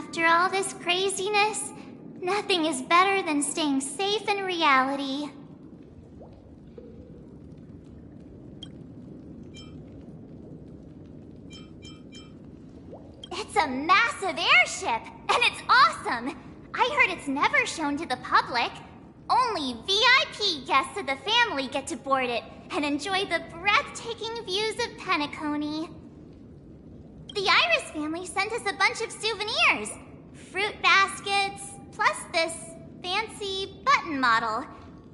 After all this craziness, nothing is better than staying safe in reality. It's a massive airship, and it's awesome! I heard it's never shown to the public. Only VIP guests of the family get to board it and enjoy the breathtaking views of Penacony. The Iris family sent us a bunch of souvenirs. Fruit baskets, plus this fancy button model.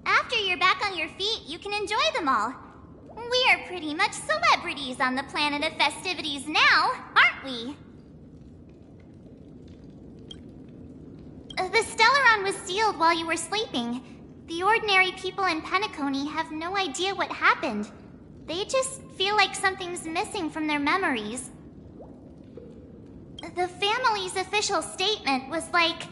After you're back on your feet, you can enjoy them all. We are pretty much celebrities on the planet of festivities now, aren't we? The Stellaron was sealed while you were sleeping. The ordinary people in Penacony have no idea what happened. They just feel like something's missing from their memories. The family's official statement was like,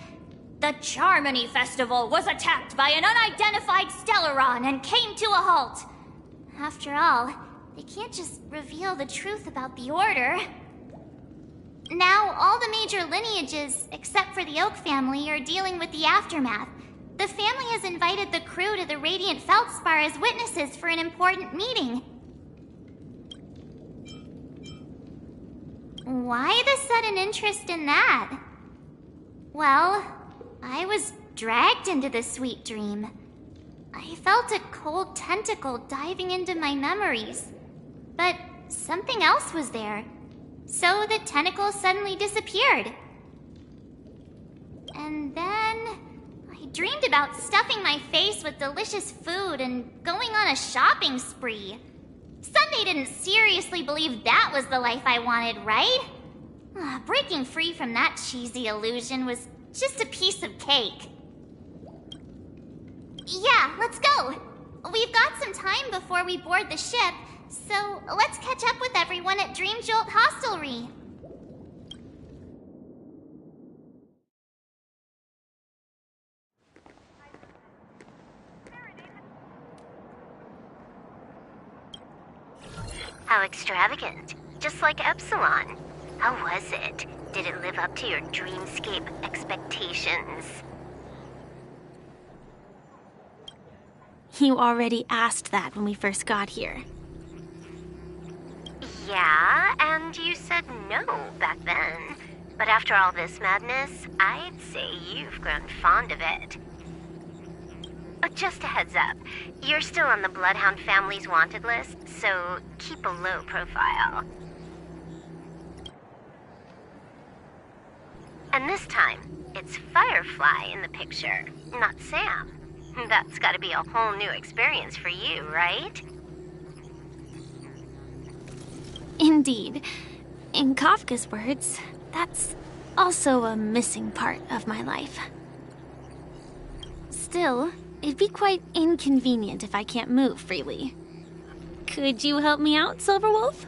"The Charmony Festival was attacked by an unidentified Stellaron and came to a halt." After all, they can't just reveal the truth about the Order. Now, all the major lineages, except for the Oak family, are dealing with the aftermath. The family has invited the crew to the Radiant Feldspar as witnesses for an important meeting. Why the sudden interest in that? Well, I was dragged into the sweet dream. I felt a cold tentacle diving into my memories. But something else was there. So the tentacle suddenly disappeared. And then I dreamed about stuffing my face with delicious food and going on a shopping spree. Sunday didn't seriously believe that was the life I wanted, right? Breaking free from that cheesy illusion was just a piece of cake. Yeah, let's go. We've got some time before we board the ship, so let's catch up with everyone at Dream Jolt Hostelry. How extravagant. Just like Epsilon. How was it? Did it live up to your dreamscape expectations? You already asked that when we first got here. Yeah, and you said no back then. But after all this madness, I'd say you've grown fond of it. Just a heads up, you're still on the Bloodhound family's wanted list, so keep a low profile. And this time, it's Firefly in the picture, not Sam. That's gotta be a whole new experience for you, right? Indeed. In Kafka's words, that's also a missing part of my life. Still, it'd be quite inconvenient if I can't move freely. Could you help me out, Silverwolf?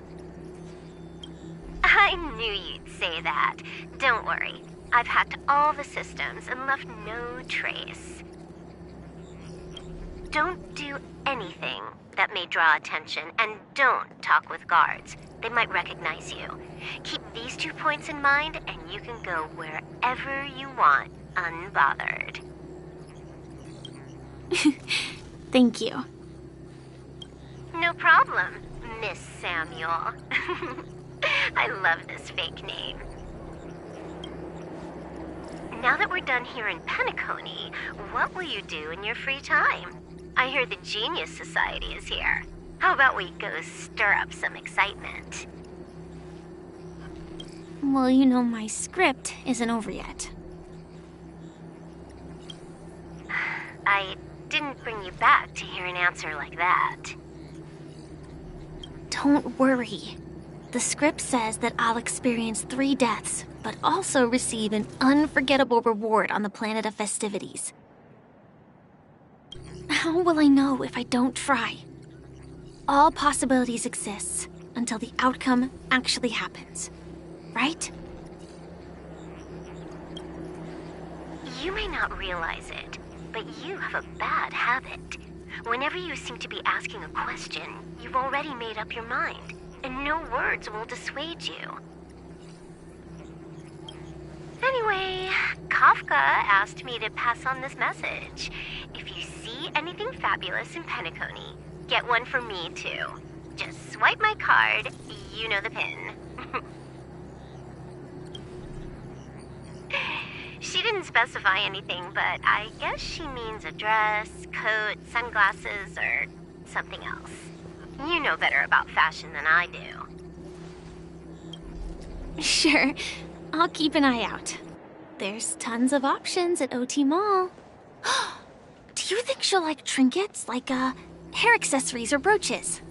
I knew you'd say that. Don't worry. I've hacked all the systems and left no trace. Don't do anything that may draw attention, and don't talk with guards. They might recognize you. Keep these 2 points in mind, and you can go wherever you want, unbothered. Thank you. No problem, Miss Samuel. I love this fake name. Now that we're done here in Penacony, what will you do in your free time? I hear the Genius Society is here. How about we go stir up some excitement? Well, you know my script isn't over yet. I didn't bring you back to hear an answer like that. Don't worry. The script says that I'll experience 3 deaths, but also receive an unforgettable reward on the planet of festivities. How will I know if I don't try? All possibilities exist until the outcome actually happens, right? You may not realize it, but you have a bad habit. Whenever you seem to be asking a question, you've already made up your mind, and no words will dissuade you. Anyway, Kafka asked me to pass on this message. If you see anything fabulous in Penacony, get one for me too. Just swipe my card, you know the pin. She didn't specify anything, but I guess she means a dress, coat, sunglasses, or something else. You know better about fashion than I do. Sure, I'll keep an eye out. There's tons of options at OT Mall. Do you think she'll like trinkets, like hair accessories or brooches?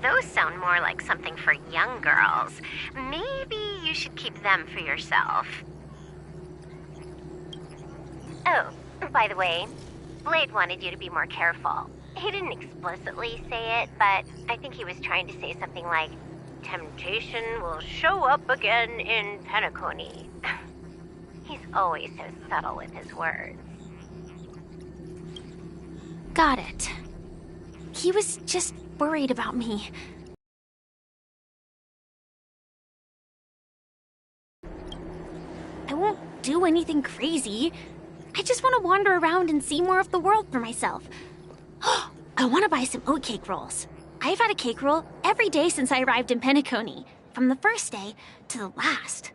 Those sound more like something for young girls. Maybe you should keep them for yourself. Oh, by the way, Blade wanted you to be more careful. He didn't explicitly say it, but I think he was trying to say something like, temptation will show up again in Penacony. He's always so subtle with his words. Got it. He was just worried about me. I won't do anything crazy. I just want to wander around and see more of the world for myself. I want to buy some oatcake rolls. I've had a cake roll every day since I arrived in Penacony, from the first day to the last.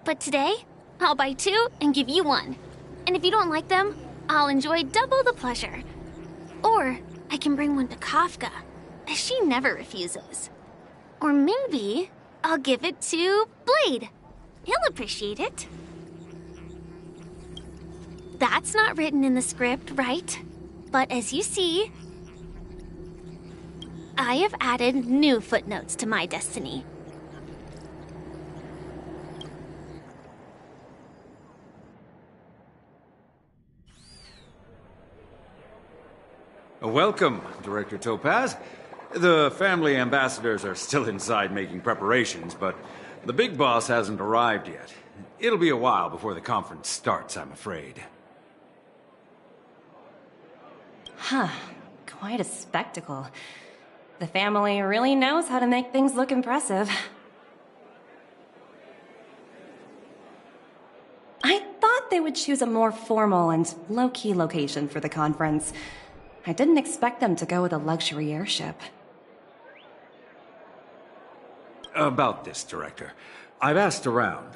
But today, I'll buy 2 and give you 1. And if you don't like them, I'll enjoy double the pleasure. Or I can bring one to Kafka, as she never refuses. Or maybe I'll give it to Blade. He'll appreciate it. That's not written in the script, right? But as you see, I have added new footnotes to my destiny. Welcome, Director Topaz. The family ambassadors are still inside making preparations, but the big boss hasn't arrived yet. It'll be a while before the conference starts, I'm afraid. Huh. Quite a spectacle. The family really knows how to make things look impressive. I thought they would choose a more formal and low-key location for the conference. I didn't expect them to go with a luxury airship. About this, Director. I've asked around.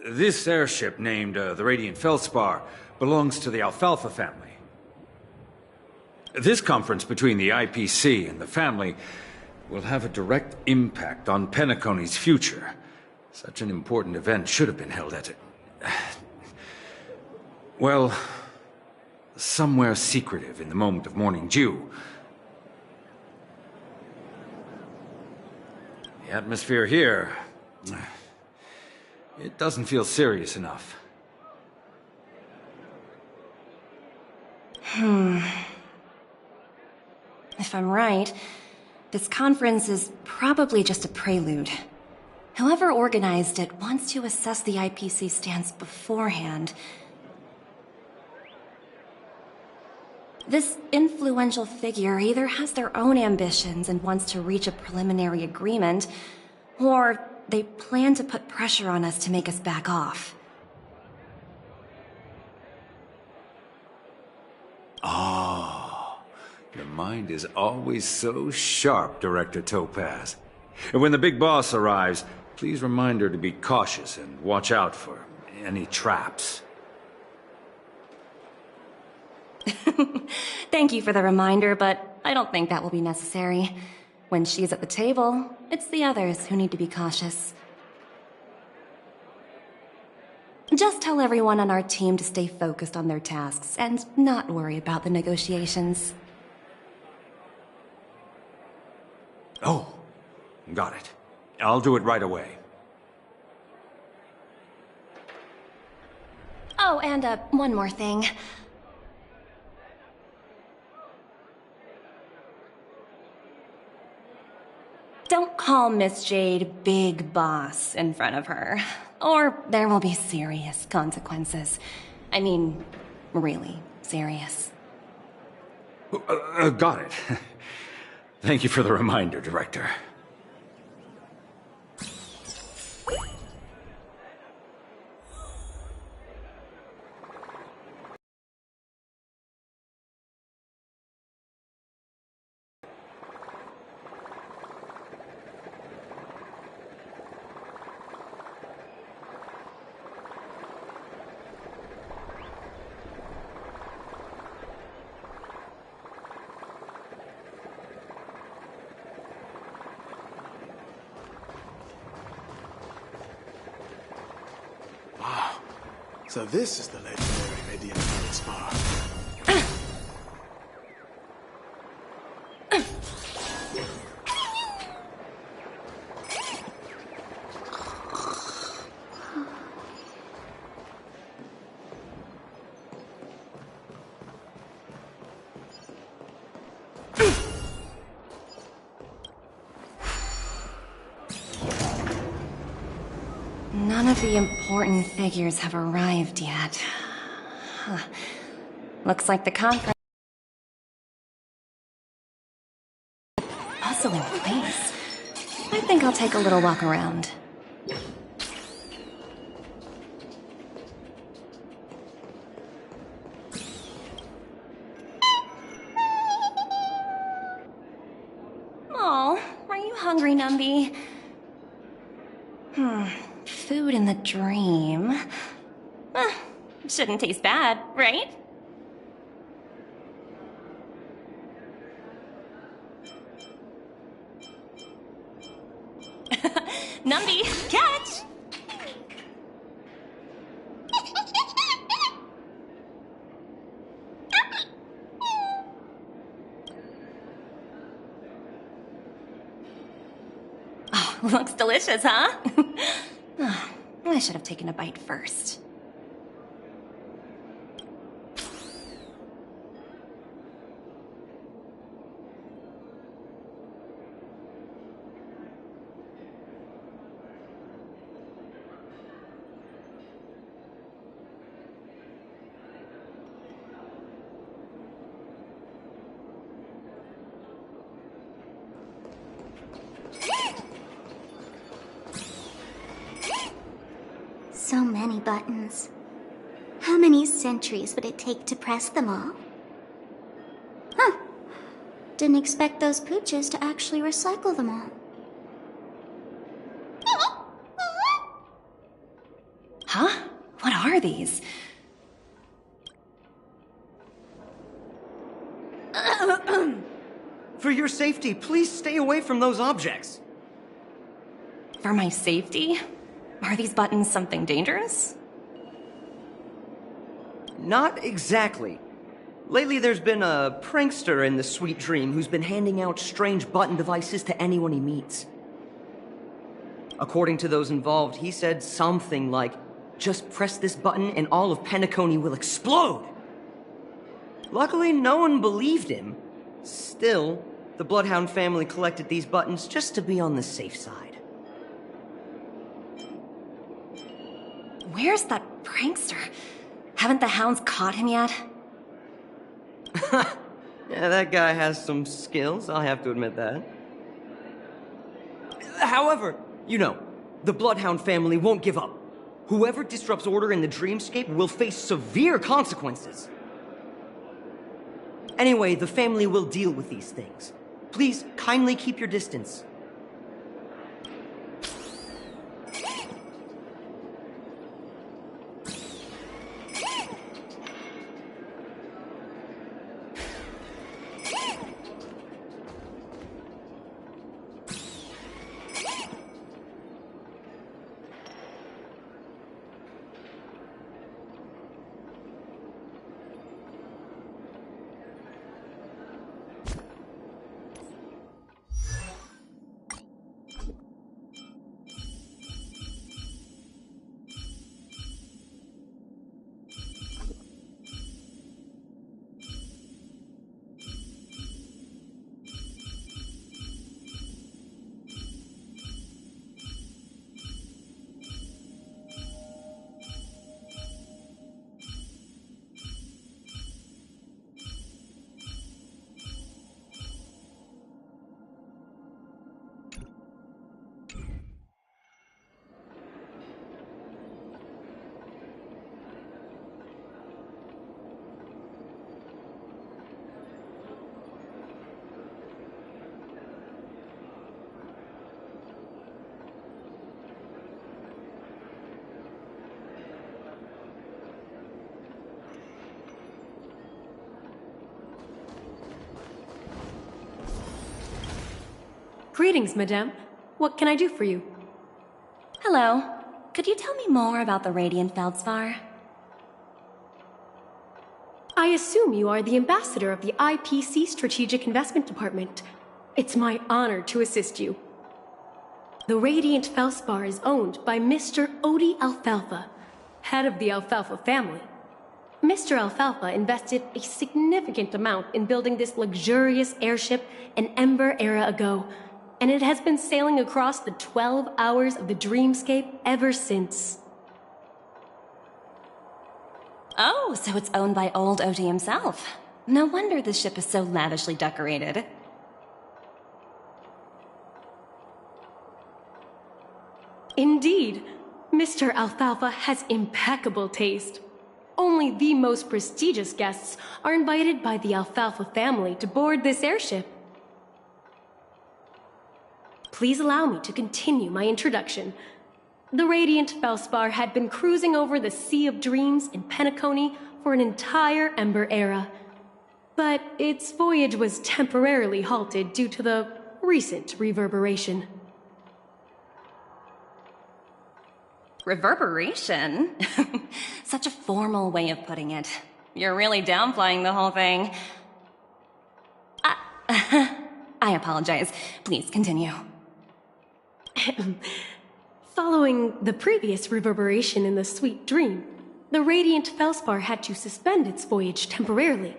This airship, named the Radiant Feldspar, belongs to the Alfalfa family. This conference between the IPC and the family will have a direct impact on Penacony's future. Such an important event should have been held at it. Well, somewhere secretive in the moment of morning dew. The atmosphere here, it doesn't feel serious enough. If I'm right, this conference is probably just a prelude. Whoever organized it wants to assess the IPC stance beforehand. This influential figure either has their own ambitions and wants to reach a preliminary agreement, or they plan to put pressure on us to make us back off. Your mind is always so sharp, Director Topaz. And when the big boss arrives, please remind her to be cautious and watch out for any traps. Thank you for the reminder, but I don't think that will be necessary. When she's at the table, it's the others who need to be cautious. Just tell everyone on our team to stay focused on their tasks and not worry about the negotiations. Oh, got it. I'll do it right away. Oh, and one more thing. Don't call Miss Jade Big Boss in front of her, or there will be serious consequences. I mean, really serious. Got it. Thank you for the reminder, Director. So this is the legendary Radiant Feldspar. None of the important figures have arrived yet. Huh. Looks like the conference also in place. I think I'll take a little walk around. Oh, are you hungry, Numby? Food in the dream. Shouldn't taste bad, right? Numby, catch! Oh, looks delicious, huh? I should have taken a bite first. So many buttons. How many centuries would it take to press them all? Huh. Didn't expect those pooches to actually recycle them all. Huh? What are these? For your safety, please stay away from those objects. For my safety? Are these buttons something dangerous? Not exactly. Lately there's been a prankster in the Sweet Dream who's been handing out strange button devices to anyone he meets. According to those involved, he said something like, "Just press this button and all of Penacony will explode!" Luckily, no one believed him. Still, the Bloodhound family collected these buttons just to be on the safe side. Where's that prankster? Haven't the hounds caught him yet? Yeah, that guy has some skills, I'll have to admit that. However, you know, the Bloodhound family won't give up. Whoever disrupts order in the dreamscape will face severe consequences. Anyway, the family will deal with these things. Please, kindly keep your distance. Greetings, madame. What can I do for you? Hello. Could you tell me more about the Radiant Feldspar? I assume you are the ambassador of the IPC Strategic Investment Department. It's my honor to assist you. The Radiant Felspar is owned by Mr. Odie Alfalfa, head of the Alfalfa family. Mr. Alfalfa invested a significant amount in building this luxurious airship an Ember era ago, and it has been sailing across the 12 hours of the dreamscape ever since. Oh, so it's owned by old Odie himself. No wonder the ship is so lavishly decorated. Indeed, Mr. Alfalfa has impeccable taste. Only the most prestigious guests are invited by the Alfalfa family to board this airship. Please allow me to continue my introduction. The Radiant Felspar had been cruising over the Sea of Dreams in Penacony for an entire Ember era. But its voyage was temporarily halted due to the recent reverberation. Reverberation? Such a formal way of putting it. You're really downplaying the whole thing. I apologize. Please continue. Following the previous reverberation in the Sweet Dream, the Radiant Felspar had to suspend its voyage temporarily.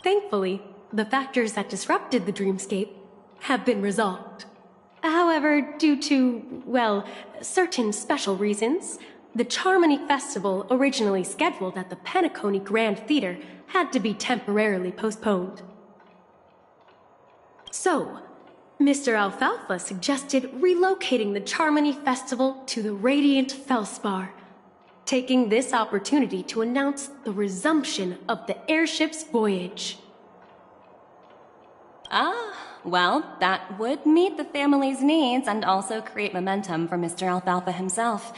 Thankfully, the factors that disrupted the dreamscape have been resolved. However, due to, well, certain special reasons, the Charmony Festival originally scheduled at the Penacony Grand Theater had to be temporarily postponed. So, Mr. Alfalfa suggested relocating the Charmony Festival to the Radiant Felspar, taking this opportunity to announce the resumption of the airship's voyage. Well, that would meet the family's needs and also create momentum for Mr. Alfalfa himself.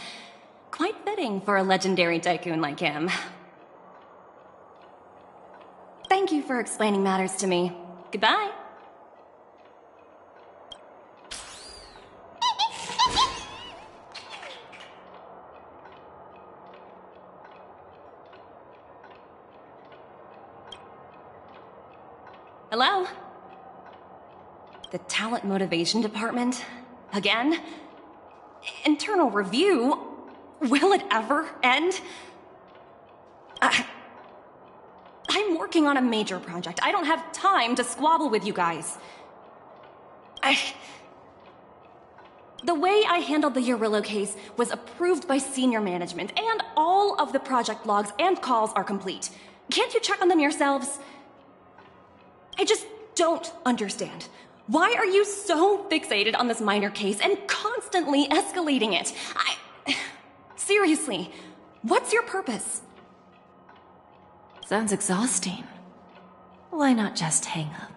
Quite fitting for a legendary tycoon like him. Thank you for explaining matters to me. Goodbye. Hello? The Talent Motivation Department? Again? Internal review? Will it ever end? I'm working on a major project. I don't have time to squabble with you guys. The way I handled the Urillo case was approved by senior management, and all of the project logs and calls are complete. Can't you check on them yourselves? I just don't understand. Why are you so fixated on this minor case and constantly escalating it? Seriously, what's your purpose? Sounds exhausting. Why not just hang up?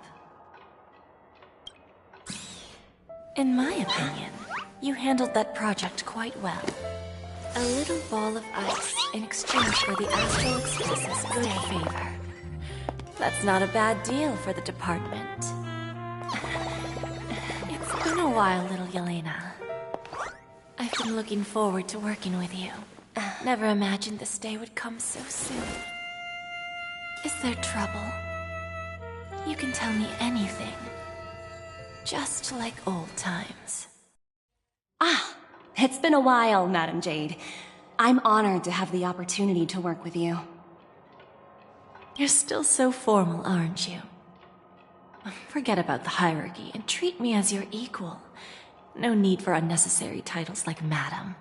In my opinion, you handled that project quite well. A little ball of ice in exchange for the Astral Express's good favor. That's not a bad deal for the department. It's been a while, little Yelena. I've been looking forward to working with you. Never imagined this day would come so soon. Is there trouble? You can tell me anything. Just like old times. It's been a while, Madam Jade. I'm honored to have the opportunity to work with you. You're still so formal, aren't you? Forget about the hierarchy and treat me as your equal. No need for unnecessary titles like Madam.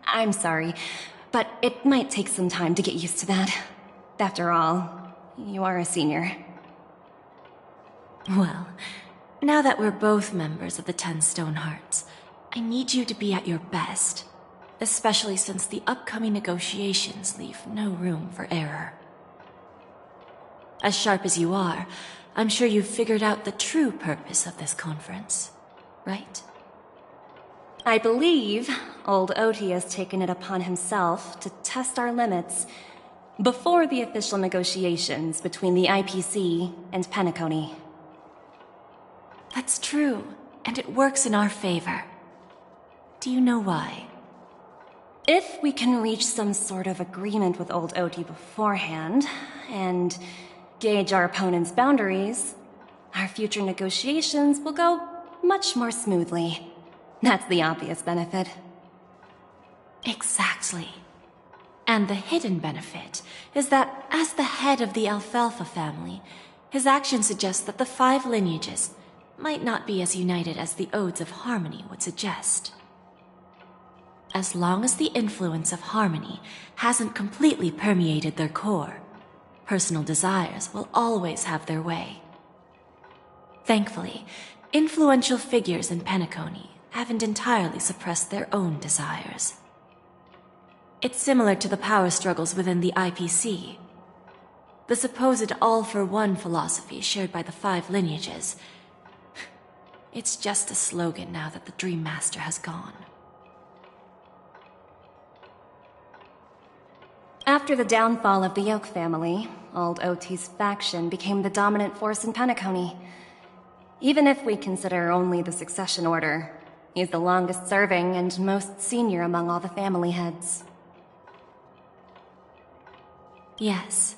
I'm sorry, but it might take some time to get used to that. After all, you are a senior. Well, now that we're both members of the 10 Stone Hearts, I need you to be at your best. Especially since the upcoming negotiations leave no room for error. As sharp as you are, I'm sure you've figured out the true purpose of this conference, right? I believe old Odie has taken it upon himself to test our limits before the official negotiations between the IPC and Penacony. That's true, and it works in our favor. Do you know why? If we can reach some sort of agreement with old Oti beforehand, and gauge our opponent's boundaries, our future negotiations will go much more smoothly. That's the obvious benefit. Exactly. And the hidden benefit is that, as the head of the Alfalfa family, his actions suggest that the 5 lineages might not be as united as the Odes of Harmony would suggest. As long as the influence of Harmony hasn't completely permeated their core, personal desires will always have their way. Thankfully, influential figures in Penacony haven't entirely suppressed their own desires. It's similar to the power struggles within the IPC. The supposed all-for-one philosophy shared by the 5 lineages. It's just a slogan now that the Dream Master has gone. After the downfall of the Yoke family, old Oti's faction became the dominant force in Penacony. Even if we consider only the succession order, he's the longest serving and most senior among all the family heads. Yes,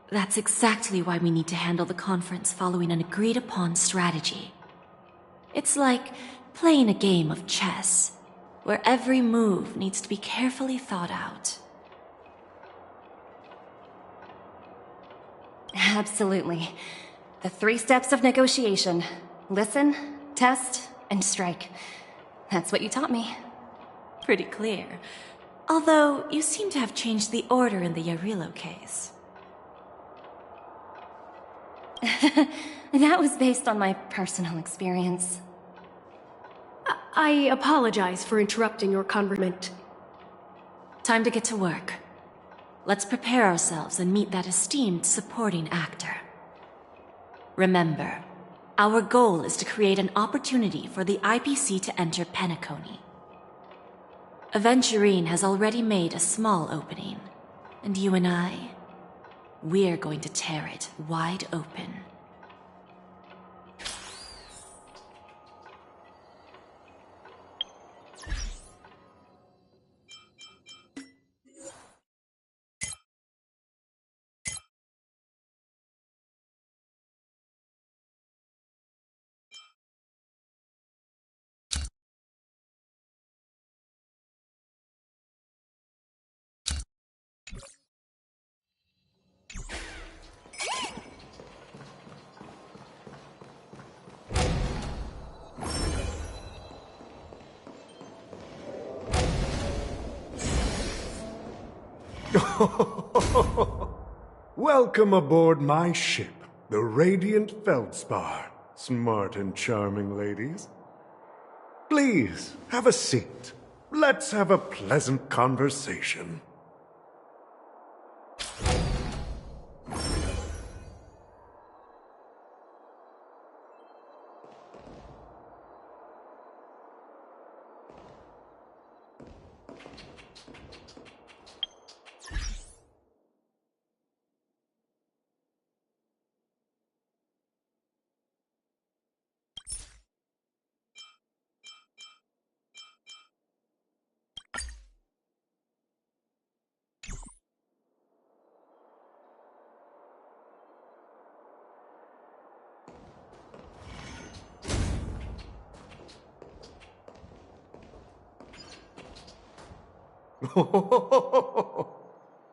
that's exactly why we need to handle the conference following an agreed-upon strategy. It's like playing a game of chess, where every move needs to be carefully thought out. Absolutely. The 3 steps of negotiation. Listen, test, and strike. That's what you taught me. Pretty clear. Although, you seem to have changed the order in the Yarilo case. That was based on my personal experience. I apologize for interrupting your conversation. Time to get to work. Let's prepare ourselves and meet that esteemed supporting actor. Remember, our goal is to create an opportunity for the IPC to enter Penacony. Aventurine has already made a small opening, and you and we're going to tear it wide open. Welcome aboard my ship, the Radiant Feldspar. Smart and charming ladies. Please, have a seat. Let's have a pleasant conversation.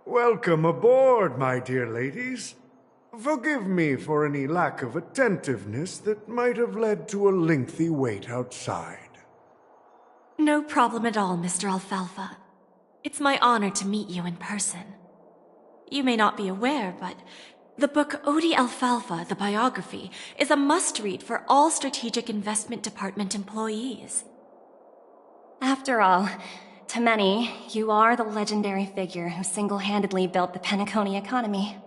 Welcome aboard, my dear ladies. Forgive me for any lack of attentiveness that might have led to a lengthy wait outside. No problem at all, Mr. Alfalfa. It's my honor to meet you in person. You may not be aware, but the book Odi Alfalfa, the biography, is a must-read for all Strategic Investment Department employees. After all, to many, you are the legendary figure who single-handedly built the Penacony economy.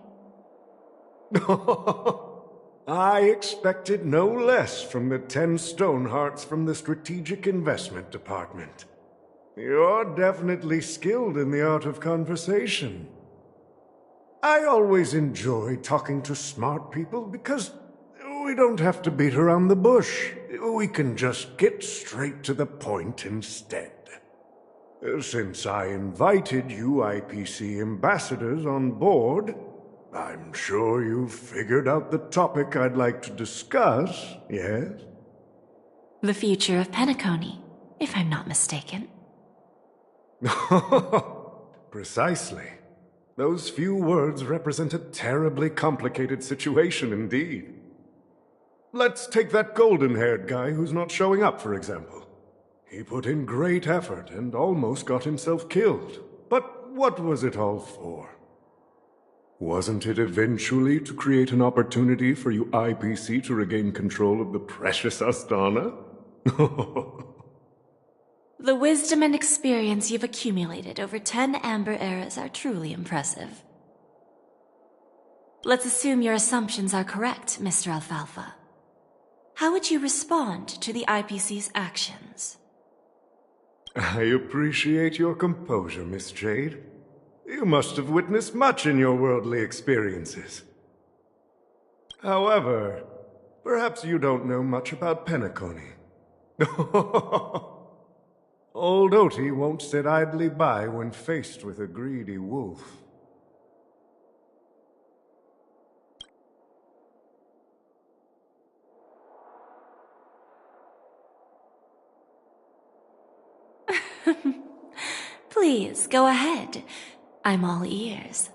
I expected no less from the 10 Stonehearts from the Strategic Investment Department. You're definitely skilled in the art of conversation. I always enjoy talking to smart people because we don't have to beat around the bush. We can just get straight to the point instead. Since I invited you IPC ambassadors on board, I'm sure you've figured out the topic I'd like to discuss, yes? The future of Penacony, if I'm not mistaken. Precisely. Those few words represent a terribly complicated situation indeed. Let's take that golden-haired guy who's not showing up, for example. He put in great effort and almost got himself killed. But what was it all for? Wasn't it eventually to create an opportunity for you IPC to regain control of the precious Astana? The wisdom and experience you've accumulated over 10 Amber Eras are truly impressive. Let's assume your assumptions are correct, Mr. Alfalfa. How would you respond to the IPC's actions? I appreciate your composure, Miss Jade. You must have witnessed much in your worldly experiences. However, perhaps you don't know much about Penacony. Old Oti won't sit idly by when faced with a greedy wolf. Please, go ahead. I'm all ears.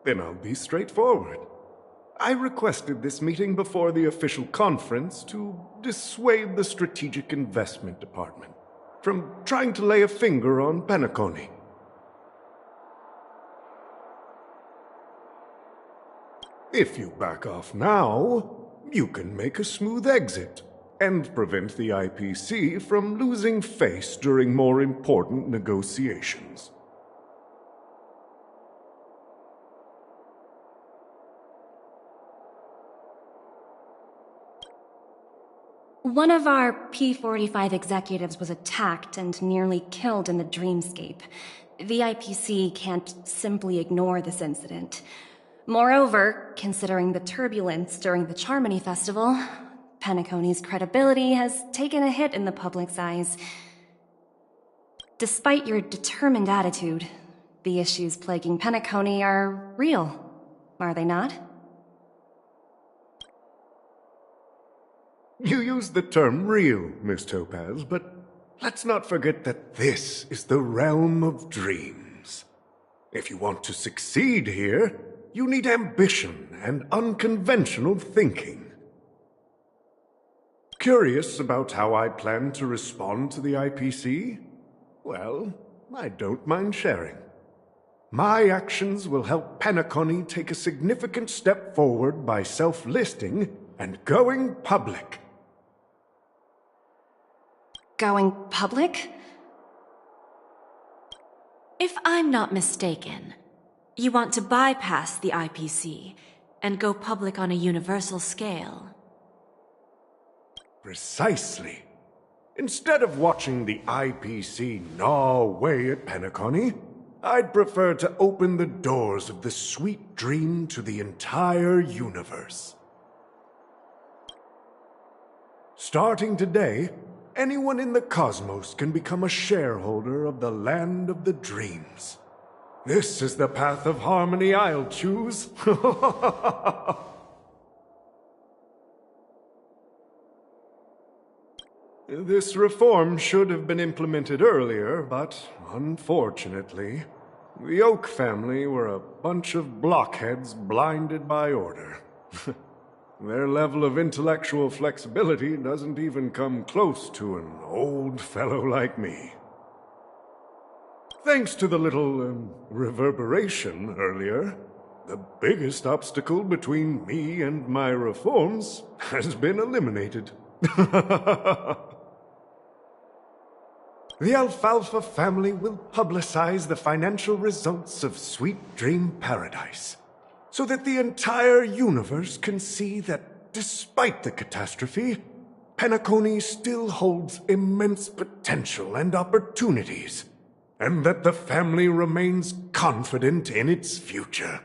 Then I'll be straightforward. I requested this meeting before the official conference to dissuade the Strategic Investment Department from trying to lay a finger on Penacony. If you back off now, you can make a smooth exit and prevent the IPC from losing face during more important negotiations. One of our P-45 executives was attacked and nearly killed in the dreamscape. The IPC can't simply ignore this incident. Moreover, considering the turbulence during the Charmony Festival, Penacony's credibility has taken a hit in the public's eyes. Despite your determined attitude, the issues plaguing Penacony are real, are they not? You used the term real, Miss Topaz, but let's not forget that this is the realm of dreams. If you want to succeed here, you need ambition and unconventional thinking. Curious about how I plan to respond to the IPC? Well, I don't mind sharing. My actions will help Penacony take a significant step forward by self-listing and going public. Going public? If I'm not mistaken, you want to bypass the IPC and go public on a universal scale. Precisely. Instead of watching the IPC gnaw away at Penacony, I'd prefer to open the doors of the sweet dream to the entire universe. Starting today, anyone in the cosmos can become a shareholder of the land of the dreams. This is the path of harmony I'll choose. This reform should have been implemented earlier, but unfortunately, the Oak family were a bunch of blockheads blinded by order. Their level of intellectual flexibility doesn't even come close to an old fellow like me. Thanks to the little reverberation earlier, the biggest obstacle between me and my reforms has been eliminated. The Alfalfa family will publicize the financial results of Sweet Dream Paradise, so that the entire universe can see that despite the catastrophe, Penacony still holds immense potential and opportunities, and that the family remains confident in its future.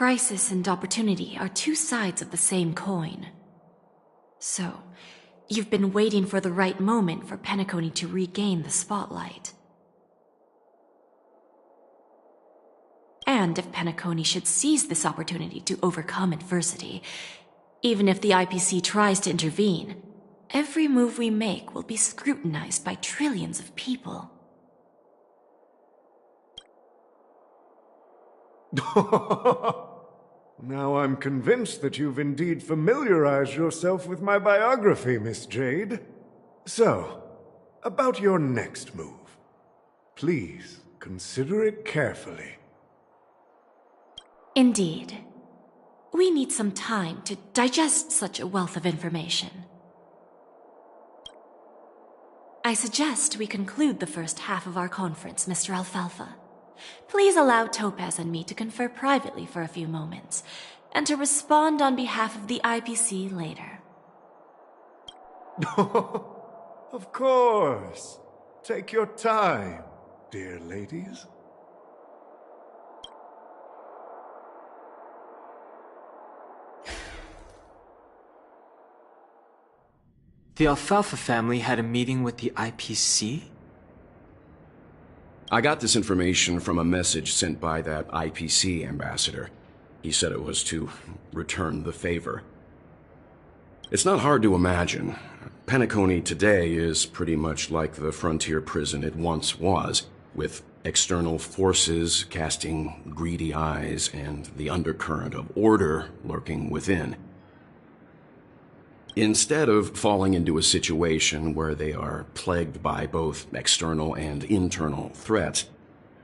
Crisis and opportunity are two sides of the same coin. So, you've been waiting for the right moment for Penacony to regain the spotlight. And if Penacony should seize this opportunity to overcome adversity, even if the IPC tries to intervene, every move we make will be scrutinized by trillions of people. Now I'm convinced that you've indeed familiarized yourself with my biography, Miss Jade. So, about your next move. Please, consider it carefully. Indeed. We need some time to digest such a wealth of information. I suggest we conclude the first half of our conference, Mr. Alfalfa. Please allow Topaz and me to confer privately for a few moments, and to respond on behalf of the IPC later. Of course. Take your time, dear ladies. The Alfalfa family had a meeting with the IPC? I got this information from a message sent by that IPC ambassador. He said it was to return the favor. It's not hard to imagine. Penacony today is pretty much like the frontier prison it once was, with external forces casting greedy eyes and the undercurrent of order lurking within. Instead of falling into a situation where they are plagued by both external and internal threats,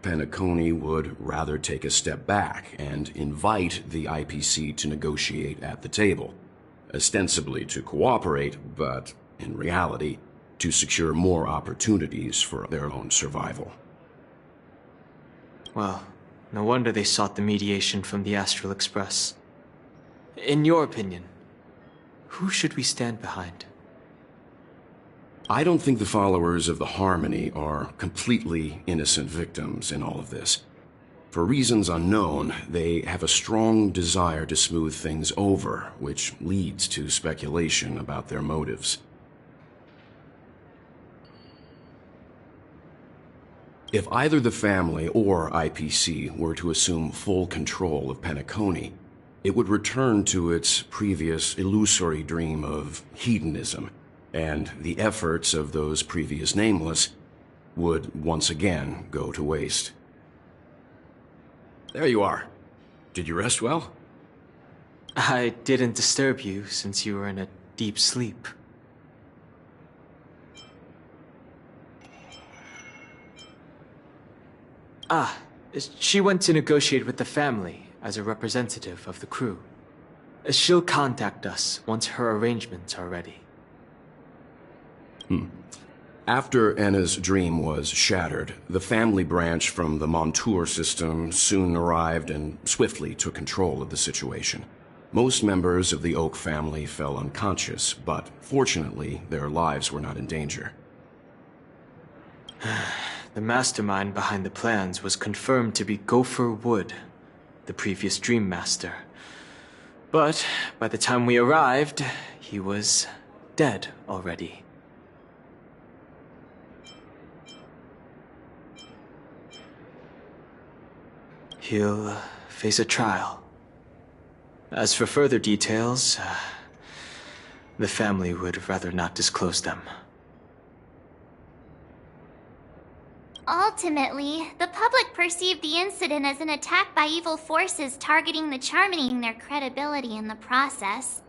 Penacony would rather take a step back and invite the IPC to negotiate at the table, ostensibly to cooperate, but in reality, to secure more opportunities for their own survival. Well, no wonder they sought the mediation from the Astral Express. In your opinion, who should we stand behind? I don't think the followers of the Harmony are completely innocent victims in all of this. For reasons unknown, they have a strong desire to smooth things over, which leads to speculation about their motives. If either the family or IPC were to assume full control of Penacony, it would return to its previous illusory dream of hedonism, and the efforts of those previous nameless would once again go to waste. There you are. Did you rest well? I didn't disturb you since you were in a deep sleep. She went to negotiate with the family as a representative of the crew. She'll contact us once her arrangements are ready. After Anna's dream was shattered, the family branch from the Montour system soon arrived and swiftly took control of the situation. Most members of the Oak family fell unconscious, but fortunately, their lives were not in danger. The mastermind behind the plans was confirmed to be Gopher Wood, the previous Dream Master. But by the time we arrived, he was dead already. He'll face a trial. As for further details, the family would rather not disclose them. Ultimately, the public perceived the incident as an attack by evil forces targeting the Charming, their credibility in the process.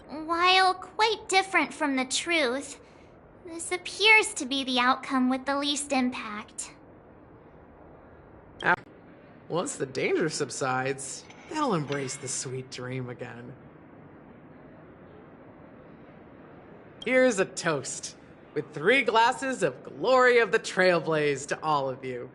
While quite different from the truth, this appears to be the outcome with the least impact. Once the danger subsides, they'll embrace the sweet dream again. Here's a toast, with 3 glasses of Glory of the Trailblaze to all of you.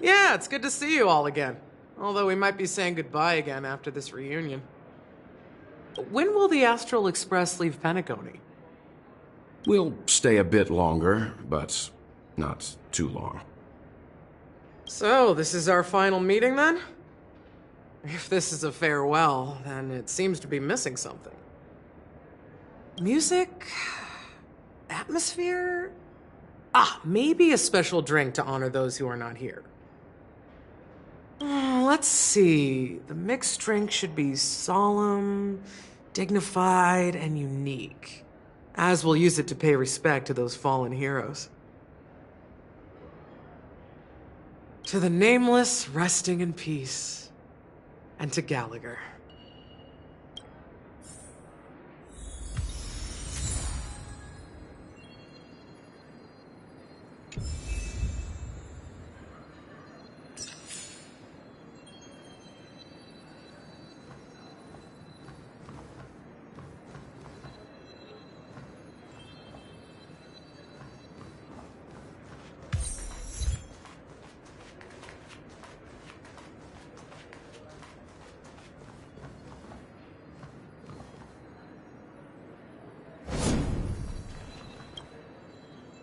Yeah, it's good to see you all again. Although we might be saying goodbye again after this reunion. When will the Astral Express leave Penacony? We'll stay a bit longer, but not too long. So, this is our final meeting then? If this is a farewell, then it seems to be missing something. Music? Atmosphere? Maybe a special drink to honor those who are not here. Let's see. The mixed drink should be solemn, dignified, and unique, as we'll use it to pay respect to those fallen heroes. To the nameless, resting in peace, and to Gallagher.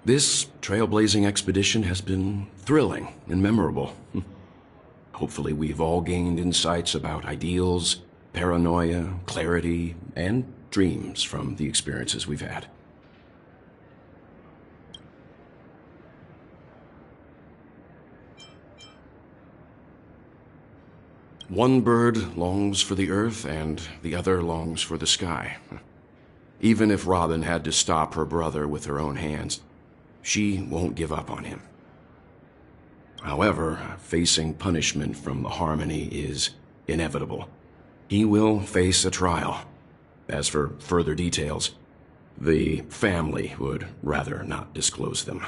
This trailblazing expedition has been thrilling and memorable. Hopefully we've all gained insights about ideals, paranoia, clarity, and dreams from the experiences we've had. One bird longs for the earth and the other longs for the sky. Even if Robin had to stop her brother with her own hands, she won't give up on him. However, facing punishment from the Harmony is inevitable. He will face a trial. As for further details, the family would rather not disclose them.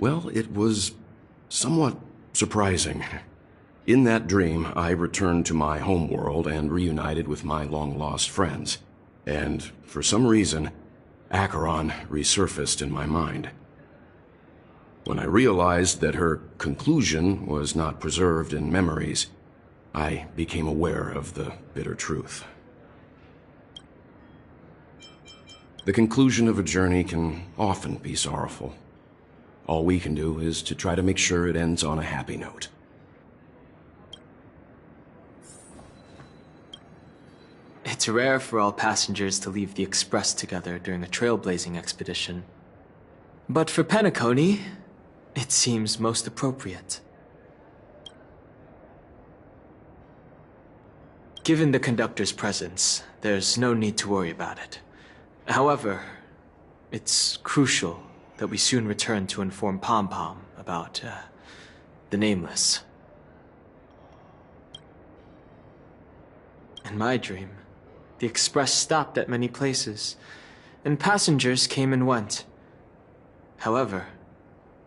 Well, it was somewhat surprising. In that dream, I returned to my homeworld and reunited with my long-lost friends. And for some reason, Acheron resurfaced in my mind. When I realized that her conclusion was not preserved in memories, I became aware of the bitter truth. The conclusion of a journey can often be sorrowful. All we can do is to try to make sure it ends on a happy note. It's rare for all passengers to leave the Express together during a trailblazing expedition. But for Penacony, it seems most appropriate. Given the conductor's presence, there's no need to worry about it. However, it's crucial that we soon return to inform Pom Pom about, the Nameless. In my dream, the Express stopped at many places, and passengers came and went. However,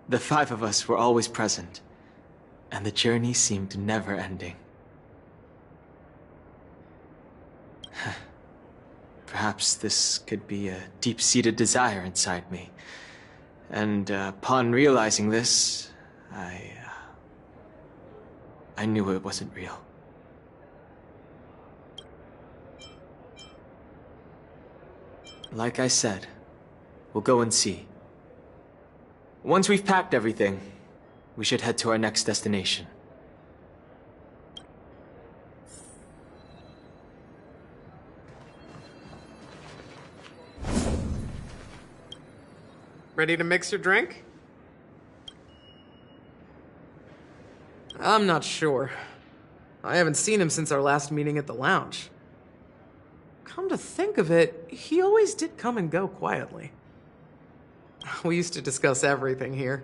the 5 of us were always present, and the journey seemed never ending. Perhaps this could be a deep-seated desire inside me, and upon realizing this, I knew it wasn't real. Like I said, we'll go and see. Once we've packed everything, we should head to our next destination. Ready to mix your drink? I'm not sure. I haven't seen him since our last meeting at the lounge. Come to think of it, he always did come and go quietly. We used to discuss everything here.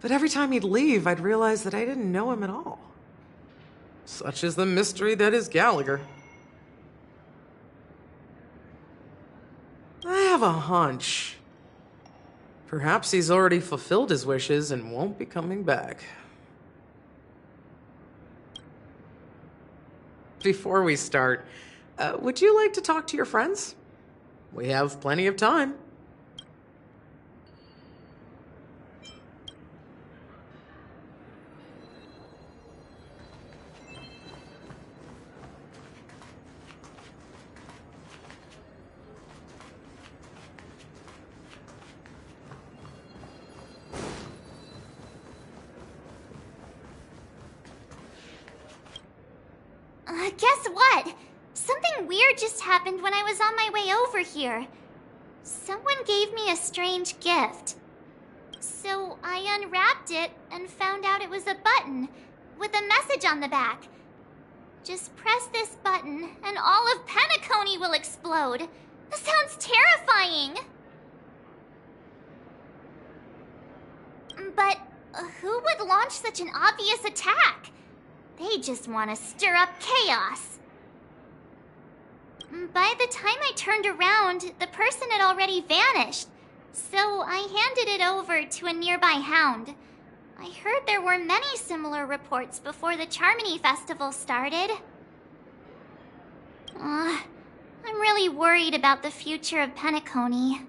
But every time he'd leave, I'd realize that I didn't know him at all. Such is the mystery that is Gallagher. I have a hunch. Perhaps he's already fulfilled his wishes and won't be coming back. Before we start, would you like to talk to your friends? We have plenty of time. Guess what? Something weird just happened when I was on my way over here. Someone gave me a strange gift. So I unwrapped it and found out it was a button with a message on the back. Just press this button and all of Penacony will explode. That sounds terrifying. But who would launch such an obvious attack? They just want to stir up chaos. By the time I turned around, the person had already vanished. So I handed it over to a nearby hound. I heard there were many similar reports before the Charmony Festival started. I'm really worried about the future of Penacony.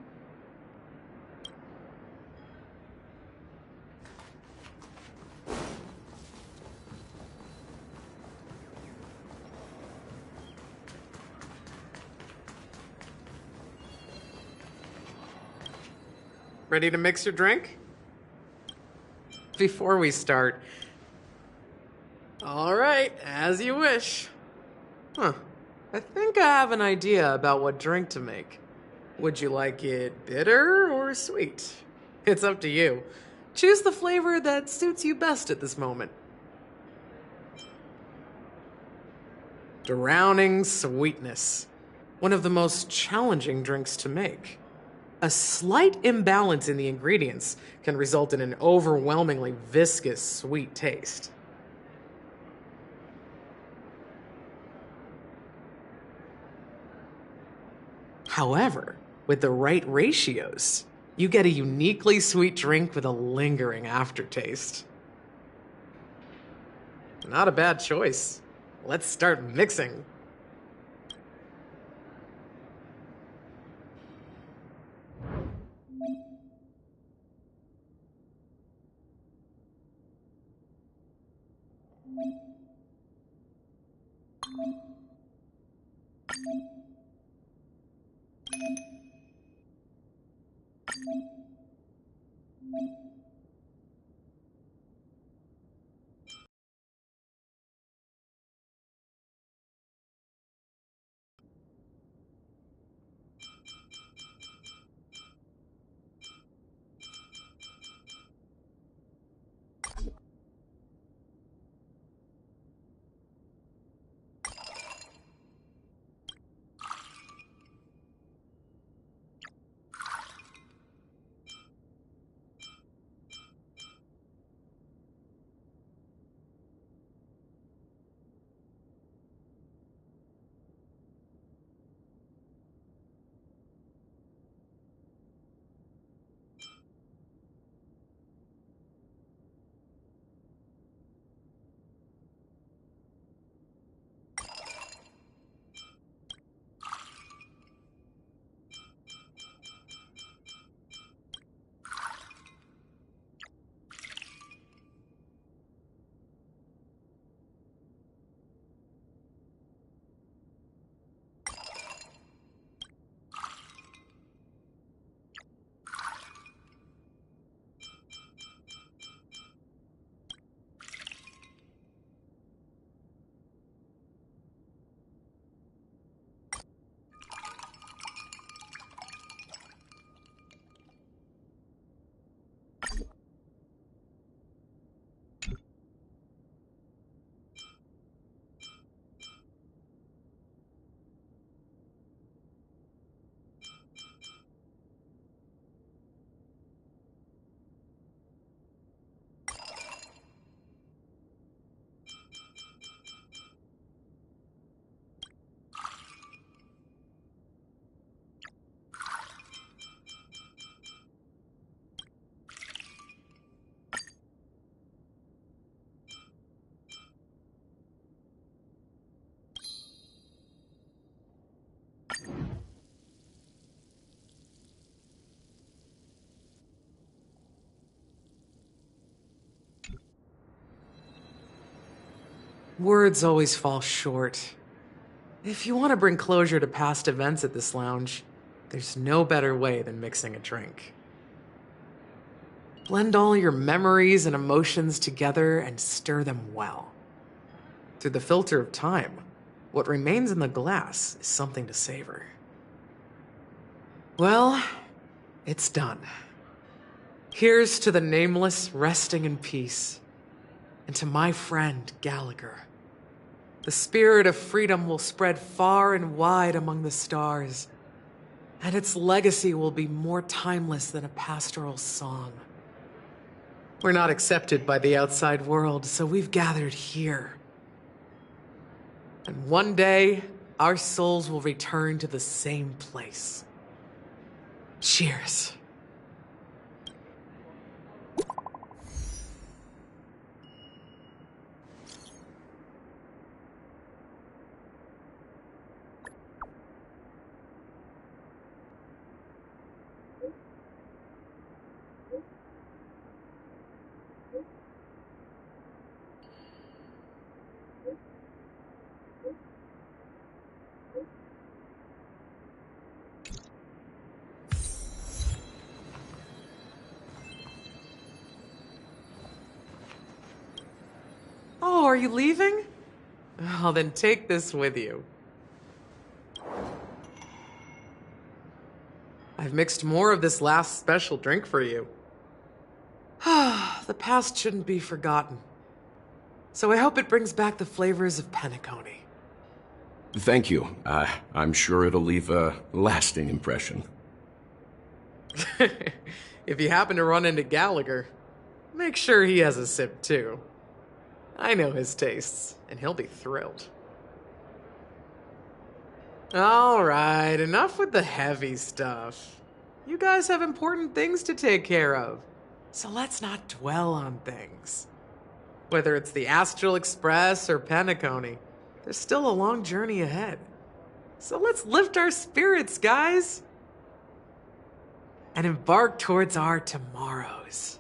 Ready to mix your drink? Before we start... All right, as you wish. I think I have an idea about what drink to make. Would you like it bitter or sweet? It's up to you. Choose the flavor that suits you best at this moment. Drowning sweetness. One of the most challenging drinks to make. A slight imbalance in the ingredients can result in an overwhelmingly viscous, sweet taste. However, with the right ratios, you get a uniquely sweet drink with a lingering aftertaste. Not a bad choice. Let's start mixing. Words always fall short. If you want to bring closure to past events at this lounge, there's no better way than mixing a drink. Blend all your memories and emotions together and stir them well. Through the filter of time, what remains in the glass is something to savor. Well, it's done. Here's to the Nameless resting in peace, and to my friend Gallagher. The spirit of freedom will spread far and wide among the stars, and its legacy will be more timeless than a pastoral song. We're not accepted by the outside world, so we've gathered here. And one day, our souls will return to the same place. Cheers. Oh, are you leaving? Oh, then take this with you. I've mixed more of this last special drink for you. The past shouldn't be forgotten. So I hope it brings back the flavors of Penacony. Thank you. I'm sure it'll leave a lasting impression. If you happen to run into Gallagher, make sure he has a sip too. I know his tastes, and he'll be thrilled. All right, enough with the heavy stuff. You guys have important things to take care of, so let's not dwell on things. Whether it's the Astral Express or Penacony, there's still a long journey ahead. So let's lift our spirits, guys, and embark towards our tomorrows.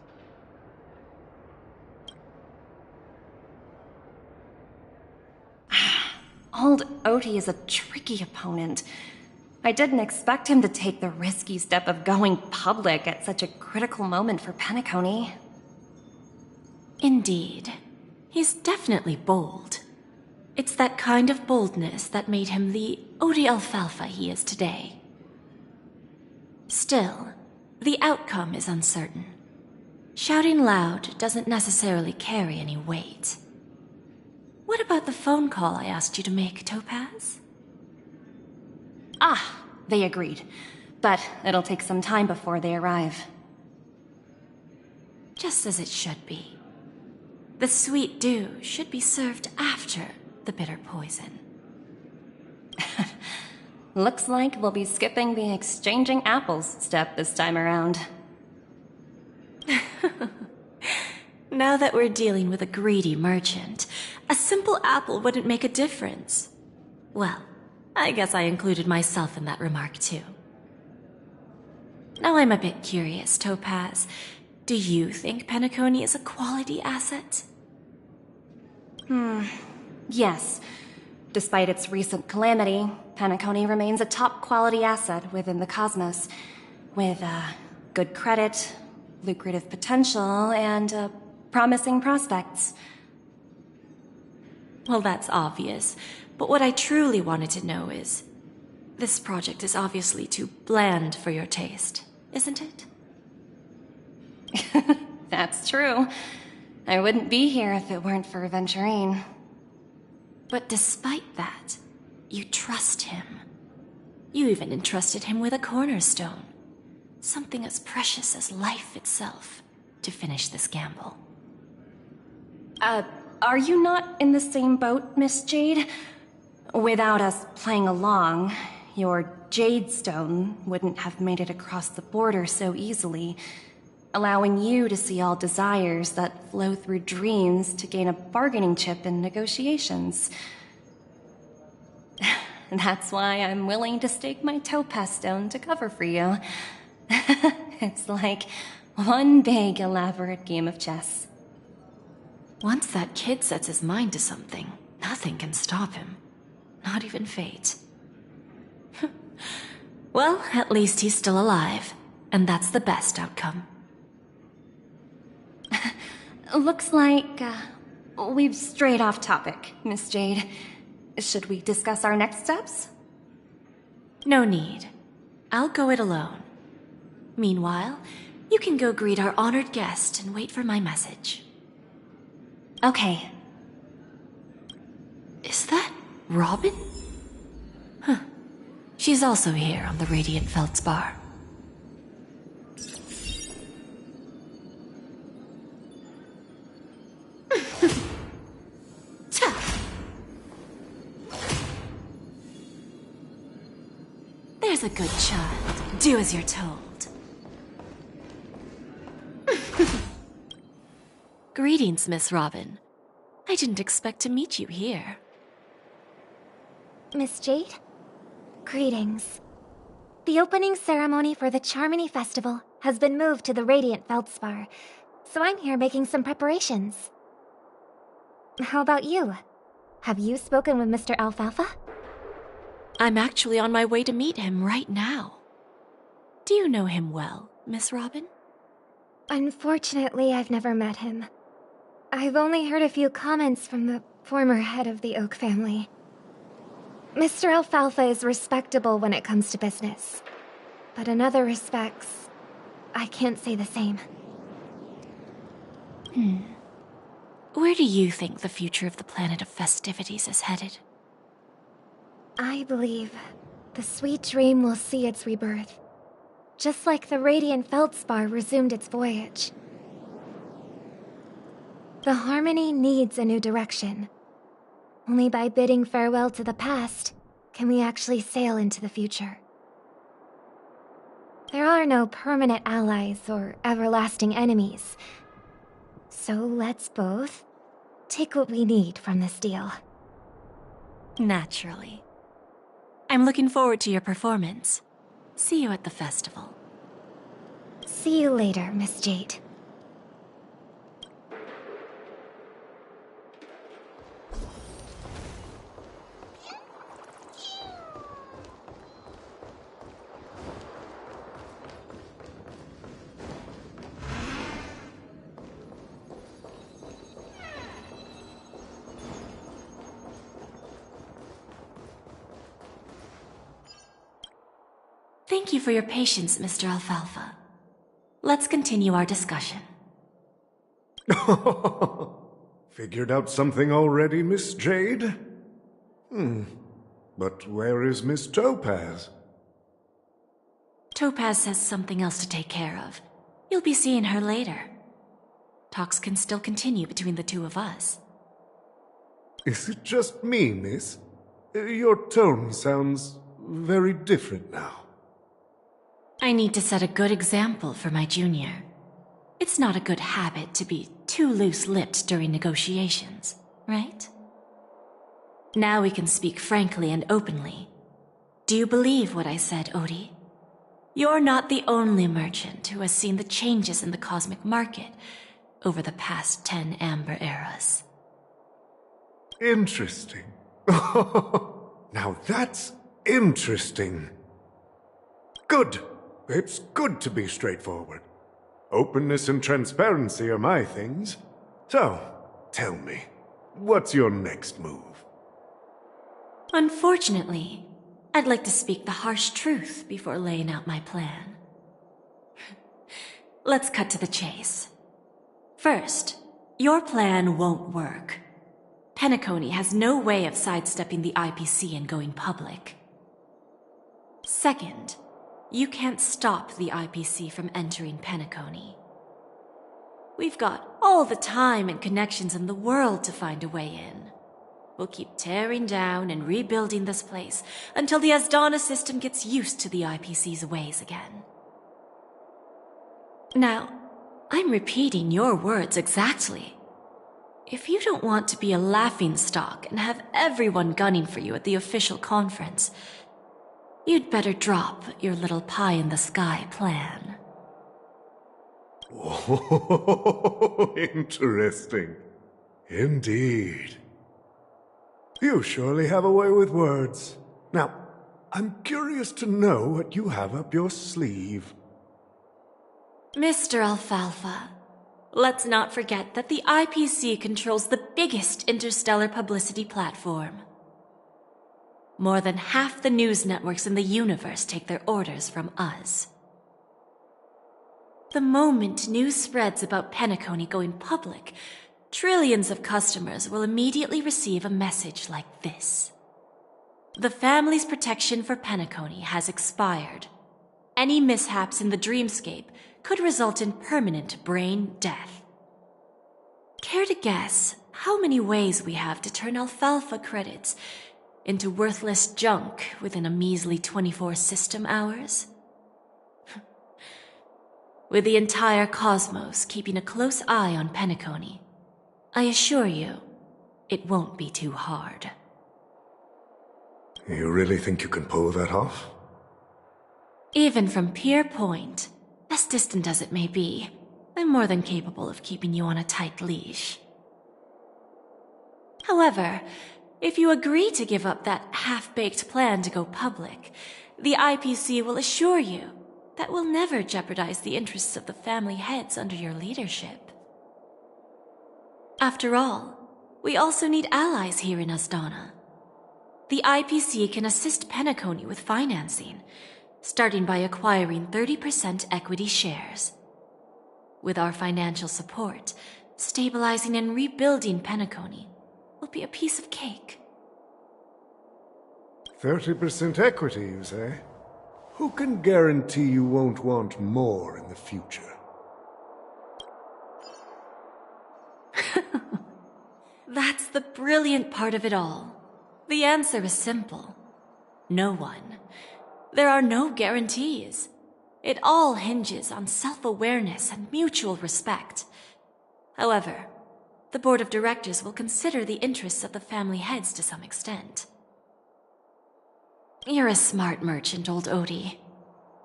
Old Odie is a tricky opponent. I didn't expect him to take the risky step of going public at such a critical moment for Penacony. Indeed. He's definitely bold. It's that kind of boldness that made him the Odie Alfalfa he is today. Still, the outcome is uncertain. Shouting loud doesn't necessarily carry any weight. What about the phone call I asked you to make, Topaz? Ah, they agreed. But it'll take some time before they arrive. Just as it should be. The sweet dew should be served after the bitter poison. Looks like we'll be skipping the exchanging apples step this time around. Now that we're dealing with a greedy merchant, a simple apple wouldn't make a difference. Well, I guess I included myself in that remark too. Now I'm a bit curious, Topaz. Do you think Penacony is a quality asset? Yes. Despite its recent calamity, Penacony remains a top quality asset within the cosmos, with good credit, lucrative potential, and promising prospects. Well, that's obvious, but what I truly wanted to know is, this project is obviously too bland for your taste, isn't it? That's true. I wouldn't be here if it weren't for Venturine. But despite that, you trust him. You even entrusted him with a cornerstone. Something as precious as life itself, to finish this gamble. Are you not in the same boat, Miss Jade? Without us playing along, your Jade Stone wouldn't have made it across the border so easily, allowing you to see all desires that flow through dreams to gain a bargaining chip in negotiations. That's why I'm willing to stake my Topaz Stone to cover for you. It's like one big, elaborate game of chess. Once that kid sets his mind to something, nothing can stop him. Not even fate. Well, at least he's still alive, and that's the best outcome. Looks like we've strayed off topic, Miss Jade. Should we discuss our next steps? No need. I'll go it alone. Meanwhile, you can go greet our honored guest and wait for my message. Okay. Is that Robin? Huh. She's also here on the Radiant Feldspar. There's a good child. Do as you're told. Greetings, Miss Robin. I didn't expect to meet you here. Miss Jade? Greetings. The opening ceremony for the Charmony Festival has been moved to the Radiant Feldspar, so I'm here making some preparations. How about you? Have you spoken with Mr. Alfalfa? I'm actually on my way to meet him right now. Do you know him well, Miss Robin? Unfortunately, I've never met him. I've only heard a few comments from the former head of the Oak family. Mr. Alfalfa is respectable when it comes to business, but in other respects, I can't say the same. Where do you think the future of the planet of festivities is headed? I believe the sweet dream will see its rebirth, just like the Radiant Feldspar resumed its voyage. The Harmony needs a new direction. Only by bidding farewell to the past can we actually sail into the future. There are no permanent allies or everlasting enemies, so let's both take what we need from this deal. Naturally. I'm looking forward to your performance. See you at the festival. See you later, Miss Jade. Thank you for your patience, Mr. Alfalfa. Let's continue our discussion. Figured out something already, Miss Jade? But where is Miss Topaz? Topaz has something else to take care of. You'll be seeing her later. Talks can still continue between the two of us. Is it just me, miss? Your tone sounds very different now. I need to set a good example for my junior. It's not a good habit to be too loose-lipped during negotiations, right? Now we can speak frankly and openly. Do you believe what I said, Odie? You're not the only merchant who has seen the changes in the cosmic market over the past 10 Amber Eras. Interesting. Now that's interesting. Good. It's good to be straightforward. Openness and transparency are my things. So, tell me, what's your next move? Unfortunately, I'd like to speak the harsh truth before laying out my plan. Let's cut to the chase. First, your plan won't work. Penacony has no way of sidestepping the IPC and going public. Second, you can't stop the IPC from entering Penacony. We've got all the time and connections in the world to find a way in. We'll keep tearing down and rebuilding this place until the Asdana system gets used to the IPC's ways again. Now, I'm repeating your words exactly. If you don't want to be a laughingstock and have everyone gunning for you at the official conference, you'd better drop your little pie-in-the-sky plan. Oh, interesting. Indeed. You surely have a way with words. Now, I'm curious to know what you have up your sleeve. Mr. Alfalfa, let's not forget that the IPC controls the biggest interstellar publicity platform. More than half the news networks in the universe take their orders from us. The moment news spreads about Penacony going public, trillions of customers will immediately receive a message like this. The family's protection for Penacony has expired. Any mishaps in the dreamscape could result in permanent brain death. Care to guess how many ways we have to turn alfalfa credits into worthless junk within a measly 24 system hours? With the entire cosmos keeping a close eye on Penacony, I assure you, it won't be too hard. You really think you can pull that off? Even from Pier Point, as distant as it may be, I'm more than capable of keeping you on a tight leash. However, if you agree to give up that half-baked plan to go public, the IPC will assure you that we'll never jeopardize the interests of the family heads under your leadership. After all, we also need allies here in Asdana. The IPC can assist Penacony with financing, starting by acquiring 30% equity shares. With our financial support, stabilizing and rebuilding Penacony will be a piece of cake. 30% equity, you say? Who can guarantee you won't want more in the future? That's the brilliant part of it all. The answer is simple. No one. There are no guarantees. It all hinges on self-awareness and mutual respect. However, the board of directors will consider the interests of the family heads to some extent. You're a smart merchant, old Odie.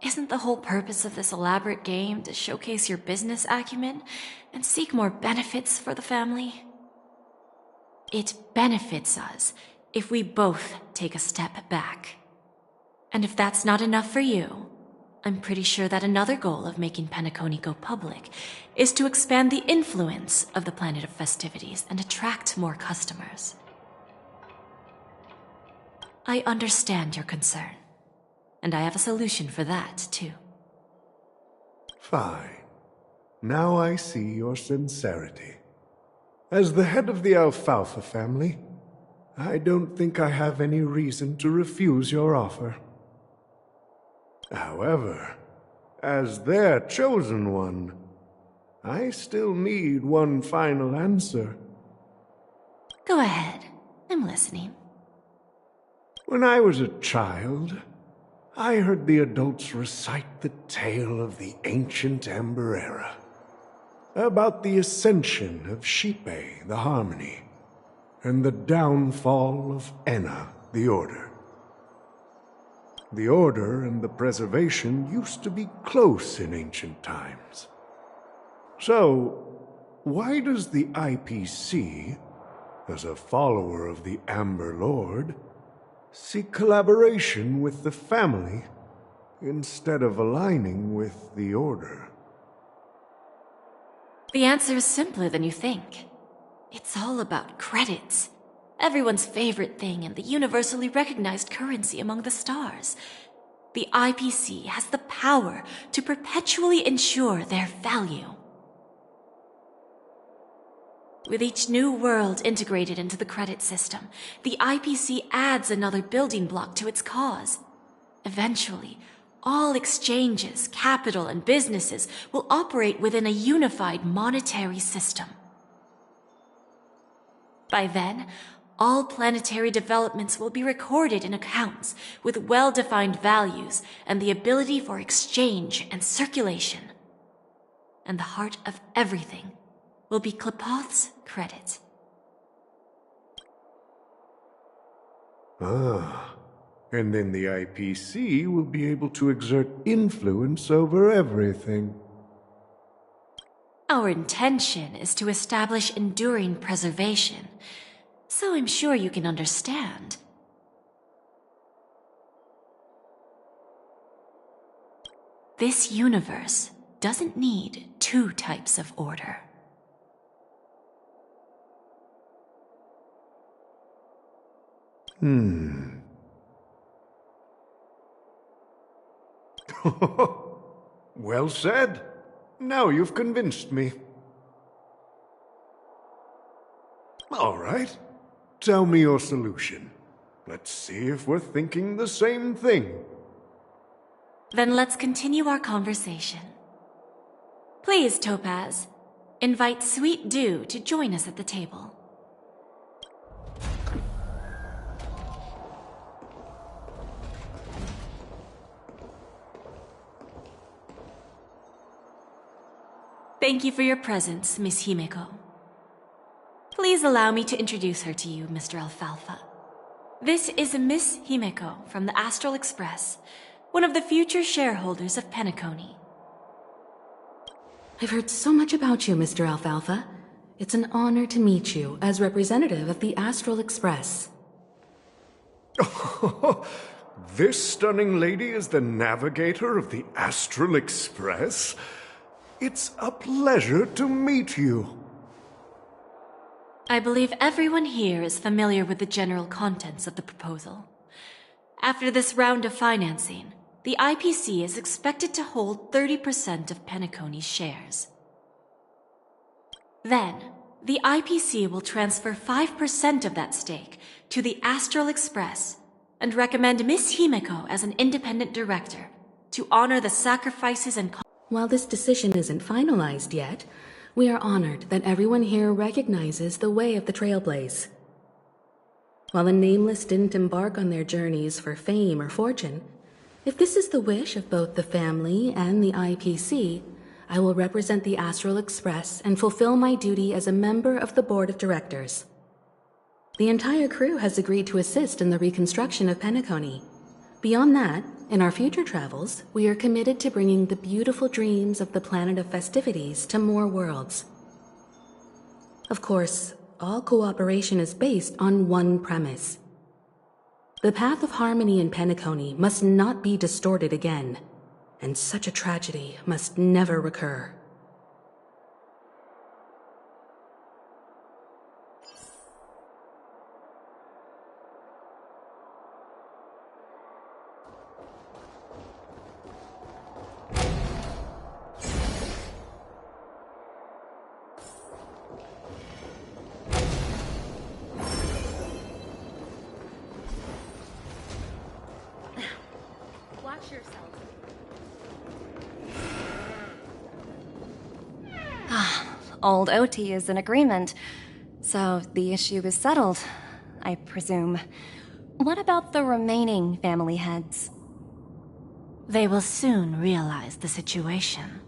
Isn't the whole purpose of this elaborate game to showcase your business acumen and seek more benefits for the family? It benefits us if we both take a step back. And if that's not enough for you, I'm pretty sure that another goal of making Penacony go public is to expand the influence of the Planet of Festivities and attract more customers. I understand your concern, and I have a solution for that, too. Fine. Now I see your sincerity. As the head of the Alfalfa family, I don't think I have any reason to refuse your offer. However, as their chosen one, I still need one final answer. Go ahead. I'm listening. When I was a child, I heard the adults recite the tale of the ancient Amber Era, about the ascension of Shipe, the Harmony, and the downfall of Enna, the Order. The Order and the Preservation used to be close in ancient times. So, why does the IPC, as a follower of the Amber Lord, seek collaboration with the family instead of aligning with the Order? The answer is simpler than you think. It's all about credits. Everyone's favorite thing and the universally recognized currency among the stars. The IPC has the power to perpetually ensure their value. With each new world integrated into the credit system, the IPC adds another building block to its cause. Eventually, all exchanges, capital, and businesses will operate within a unified monetary system. By then, all planetary developments will be recorded in accounts with well-defined values and the ability for exchange and circulation. And the heart of everything will be Klepoth's credit. Ah, and then the IPC will be able to exert influence over everything. Our intention is to establish enduring preservation, so I'm sure you can understand. This universe doesn't need two types of order. Well said. Now you've convinced me. All right. Tell me your solution. Let's see if we're thinking the same thing. Then let's continue our conversation. Please, Topaz, invite Sweet Dew to join us at the table. Thank you for your presence, Miss Himeko. Please allow me to introduce her to you, Mr. Alfalfa. This is Miss Himeko from the Astral Express, one of the future shareholders of Penacony. I've heard so much about you, Mr. Alfalfa. It's an honor to meet you as representative of the Astral Express. This stunning lady is the navigator of the Astral Express? It's a pleasure to meet you. I believe everyone here is familiar with the general contents of the proposal. After this round of financing, the IPC is expected to hold 30% of Penacony's shares. Then, the IPC will transfer 5% of that stake to the Astral Express and recommend Miss Himeko as an independent director to honor the sacrifices and... While this decision isn't finalized yet, we are honored that everyone here recognizes the way of the Trailblaze. While the Nameless didn't embark on their journeys for fame or fortune, if this is the wish of both the family and the IPC, I will represent the Astral Express and fulfill my duty as a member of the board of directors. The entire crew has agreed to assist in the reconstruction of Penacony. Beyond that, in our future travels, we are committed to bringing the beautiful dreams of the planet of festivities to more worlds. Of course, all cooperation is based on one premise. The path of harmony in Penacony must not be distorted again, and such a tragedy must never recur. Old OT is in agreement, so the issue is settled, I presume. What about the remaining family heads? They will soon realize the situation.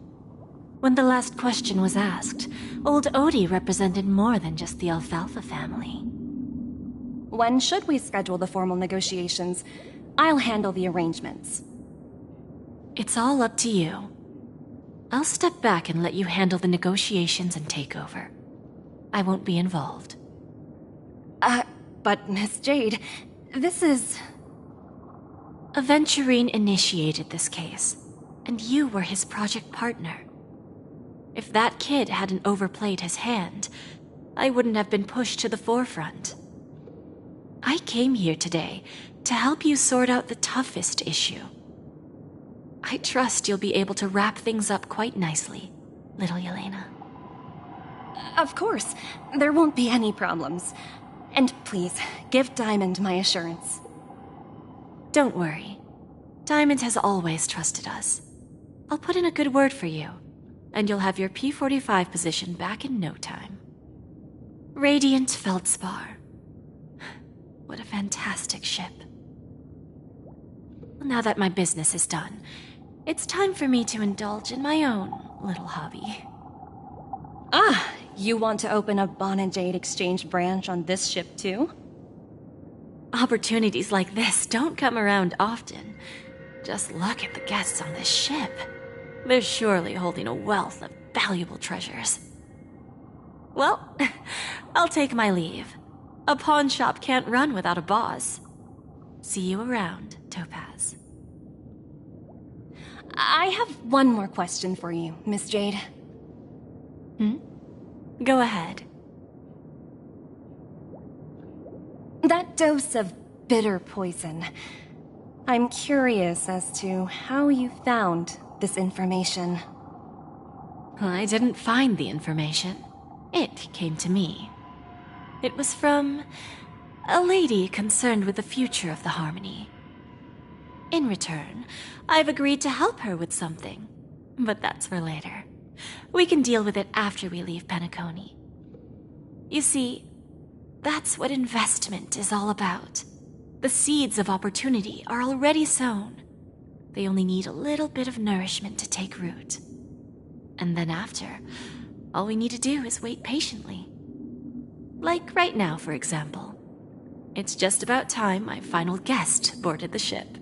When the last question was asked, old Odie represented more than just the Alfalfa family. When should we schedule the formal negotiations? I'll handle the arrangements. It's all up to you. I'll step back and let you handle the negotiations and takeover. I won't be involved. But Miss Jade, this is... Aventurine initiated this case, and you were his project partner. If that kid hadn't overplayed his hand, I wouldn't have been pushed to the forefront. I came here today to help you sort out the toughest issue. I trust you'll be able to wrap things up quite nicely, little Yelena. Of course. There won't be any problems. And please, give Diamond my assurance. Don't worry. Diamond has always trusted us. I'll put in a good word for you, and you'll have your P-45 position back in no time. Radiant Feldspar. What a fantastic ship. Now that my business is done, it's time for me to indulge in my own little hobby. You want to open a Bon and Jade exchange branch on this ship too? Opportunities like this don't come around often. Just look at the guests on this ship. They're surely holding a wealth of valuable treasures. Well, I'll take my leave. A pawn shop can't run without a boss. See you around, Topaz. I have one more question for you, Miss Jade. Go ahead. That dose of bitter poison, I'm curious as to how you found this information. I didn't find the information. It came to me. It was from a lady concerned with the future of the Harmony. In return, I've agreed to help her with something. But that's for later. We can deal with it after we leave Penacony. You see, that's what investment is all about. The seeds of opportunity are already sown. They only need a little bit of nourishment to take root. And then after, all we need to do is wait patiently. Like right now, for example. It's just about time my final guest boarded the ship.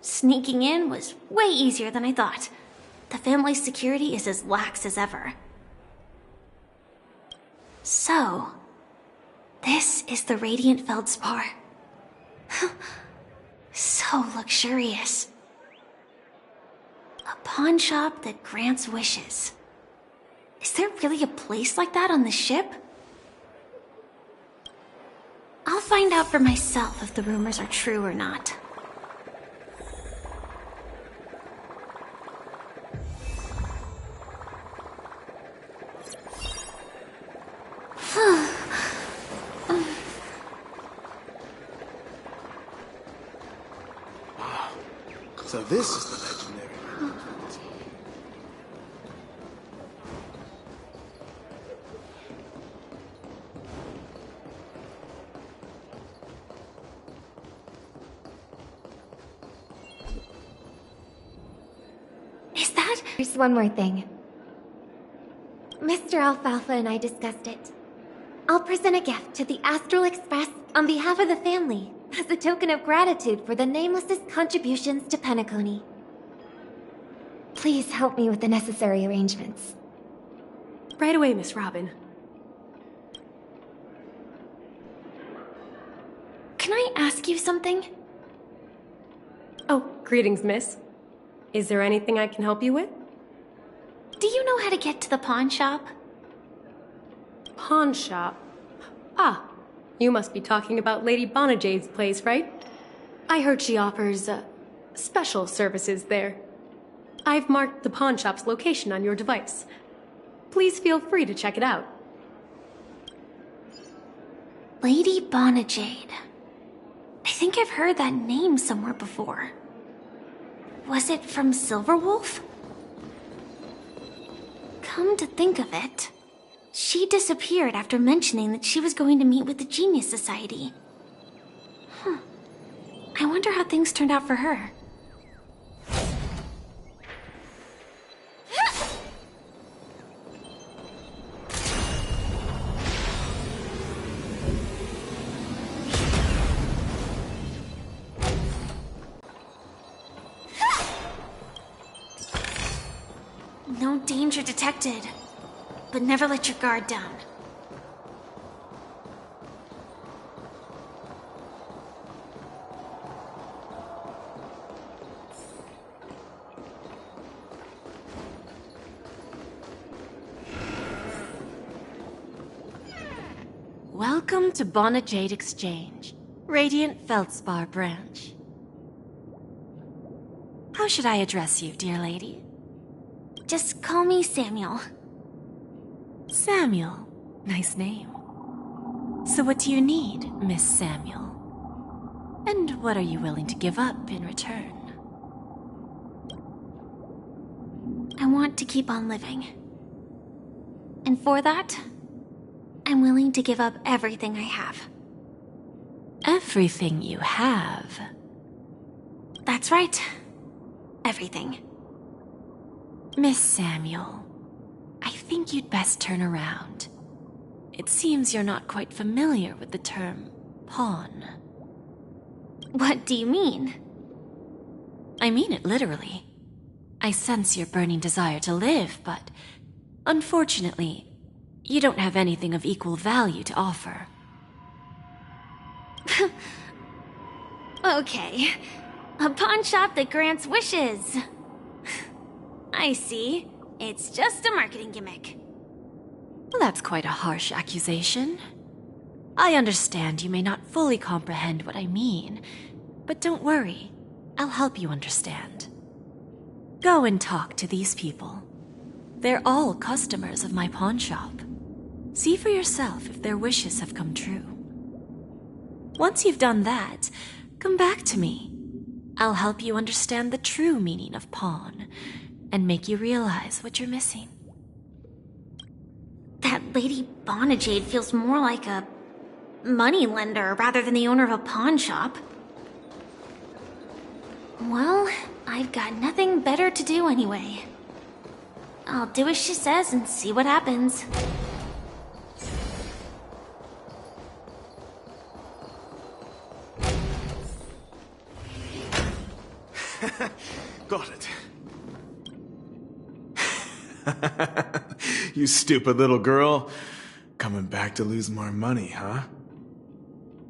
Sneaking in was way easier than I thought. The family's security is as lax as ever. So, this is the Radiant Feldspar. So luxurious. A pawn shop that grants wishes. Is there really a place like that on the ship? I'll find out for myself if the rumors are true or not. So this is the legendary. Is that? There's one more thing. Mr. Alfalfa and I discussed it. I'll present a gift to the Astral Express on behalf of the family as a token of gratitude for the Nameless's contributions to Penacony. Please help me with the necessary arrangements. Right away, Miss Robin. Can I ask you something? Oh, greetings, miss. Is there anything I can help you with? Do you know how to get to the pawn shop? Pawn shop? Ah, you must be talking about Lady Bonajade's place, right? I heard she offers, special services there. I've marked the pawn shop's location on your device. Please feel free to check it out. Lady Bonajade. I think I've heard that name somewhere before. Was it from Silverwolf? Come to think of it, she disappeared after mentioning that she was going to meet with the Genius Society. I wonder how things turned out for her. No danger detected, but never let your guard down. Welcome to Bonajade Exchange, Radiant Feldspar branch. How should I address you, dear lady? Just call me Samuel. Samuel. Nice name. So what do you need, Miss Samuel? And what are you willing to give up in return? I want to keep on living. And for that, I'm willing to give up everything I have. Everything you have? That's right. Everything. Miss Samuel, I think you'd best turn around. It seems you're not quite familiar with the term pawn. What do you mean? I mean it literally. I sense your burning desire to live, but unfortunately, you don't have anything of equal value to offer. Okay. A pawn shop that grants wishes. I see. It's just a marketing gimmick. Well, that's quite a harsh accusation. I understand you may not fully comprehend what I mean, but don't worry. I'll help you understand. Go and talk to these people. They're all customers of my pawn shop. See for yourself if their wishes have come true. Once you've done that, come back to me. I'll help you understand the true meaning of pawn, and make you realize what you're missing. That Lady Bonajade feels more like a money lender rather than the owner of a pawn shop. Well, I've got nothing better to do anyway. I'll do as she says and see what happens. Got it. You stupid little girl. Coming back to lose more money, huh?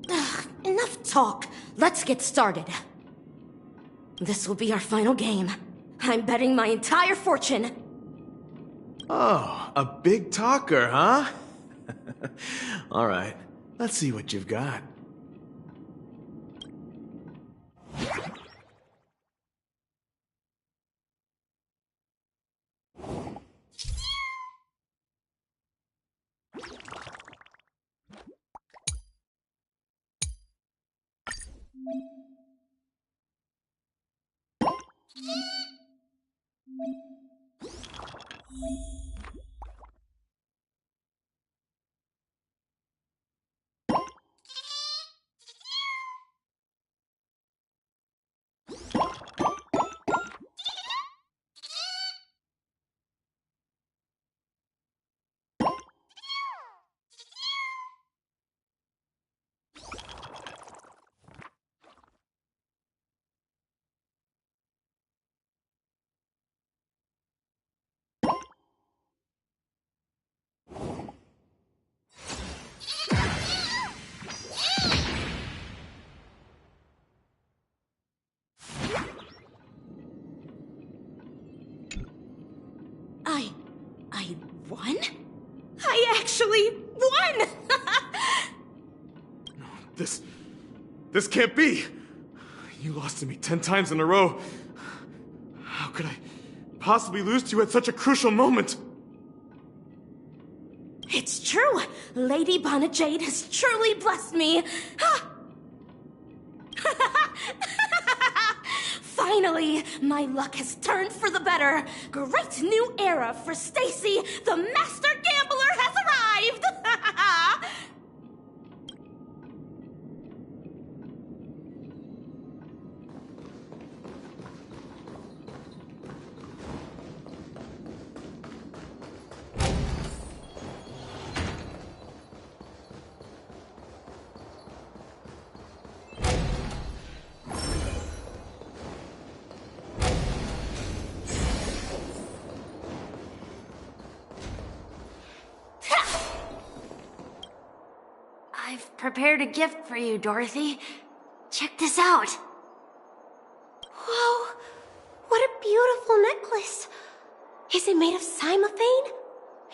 Ugh, enough talk. Let's get started. This will be our final game. I'm betting my entire fortune. Oh, a big talker, huh? All right, let's see what you've got. I won? I actually won! This can't be! You lost to me 10 times in a row. How could I possibly lose to you at such a crucial moment? It's true! Lady Bonajade has truly blessed me! Finally, my luck has turned for the better. Great new era for Stacy. The master gambler has arrived. I've prepared a gift for you, Dorothy. Check this out. Whoa! What a beautiful necklace! Is it made of cymophane?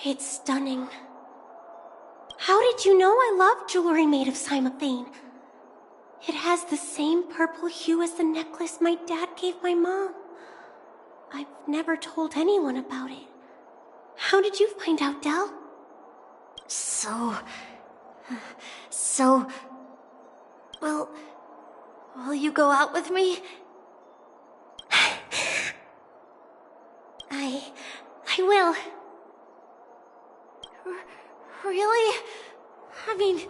It's stunning. How did you know I love jewelry made of cymophane? It has the same purple hue as the necklace my dad gave my mom. I've never told anyone about it. How did you find out, Del? Will you go out with me? I will. Really? I mean,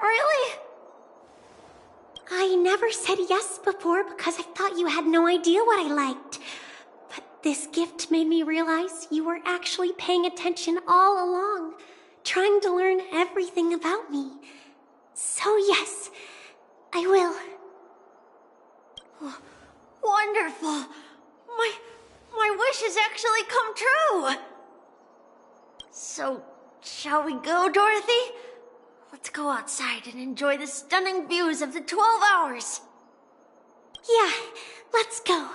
really? I never said yes before because I thought you had no idea what I liked. But this gift made me realize you were actually paying attention all along, trying to learn everything about me. So yes, I will. Wonderful. My wishes actually come true! So, shall we go, Dorothy? Let's go outside and enjoy the stunning views of the 12 hours. Yeah, let's go.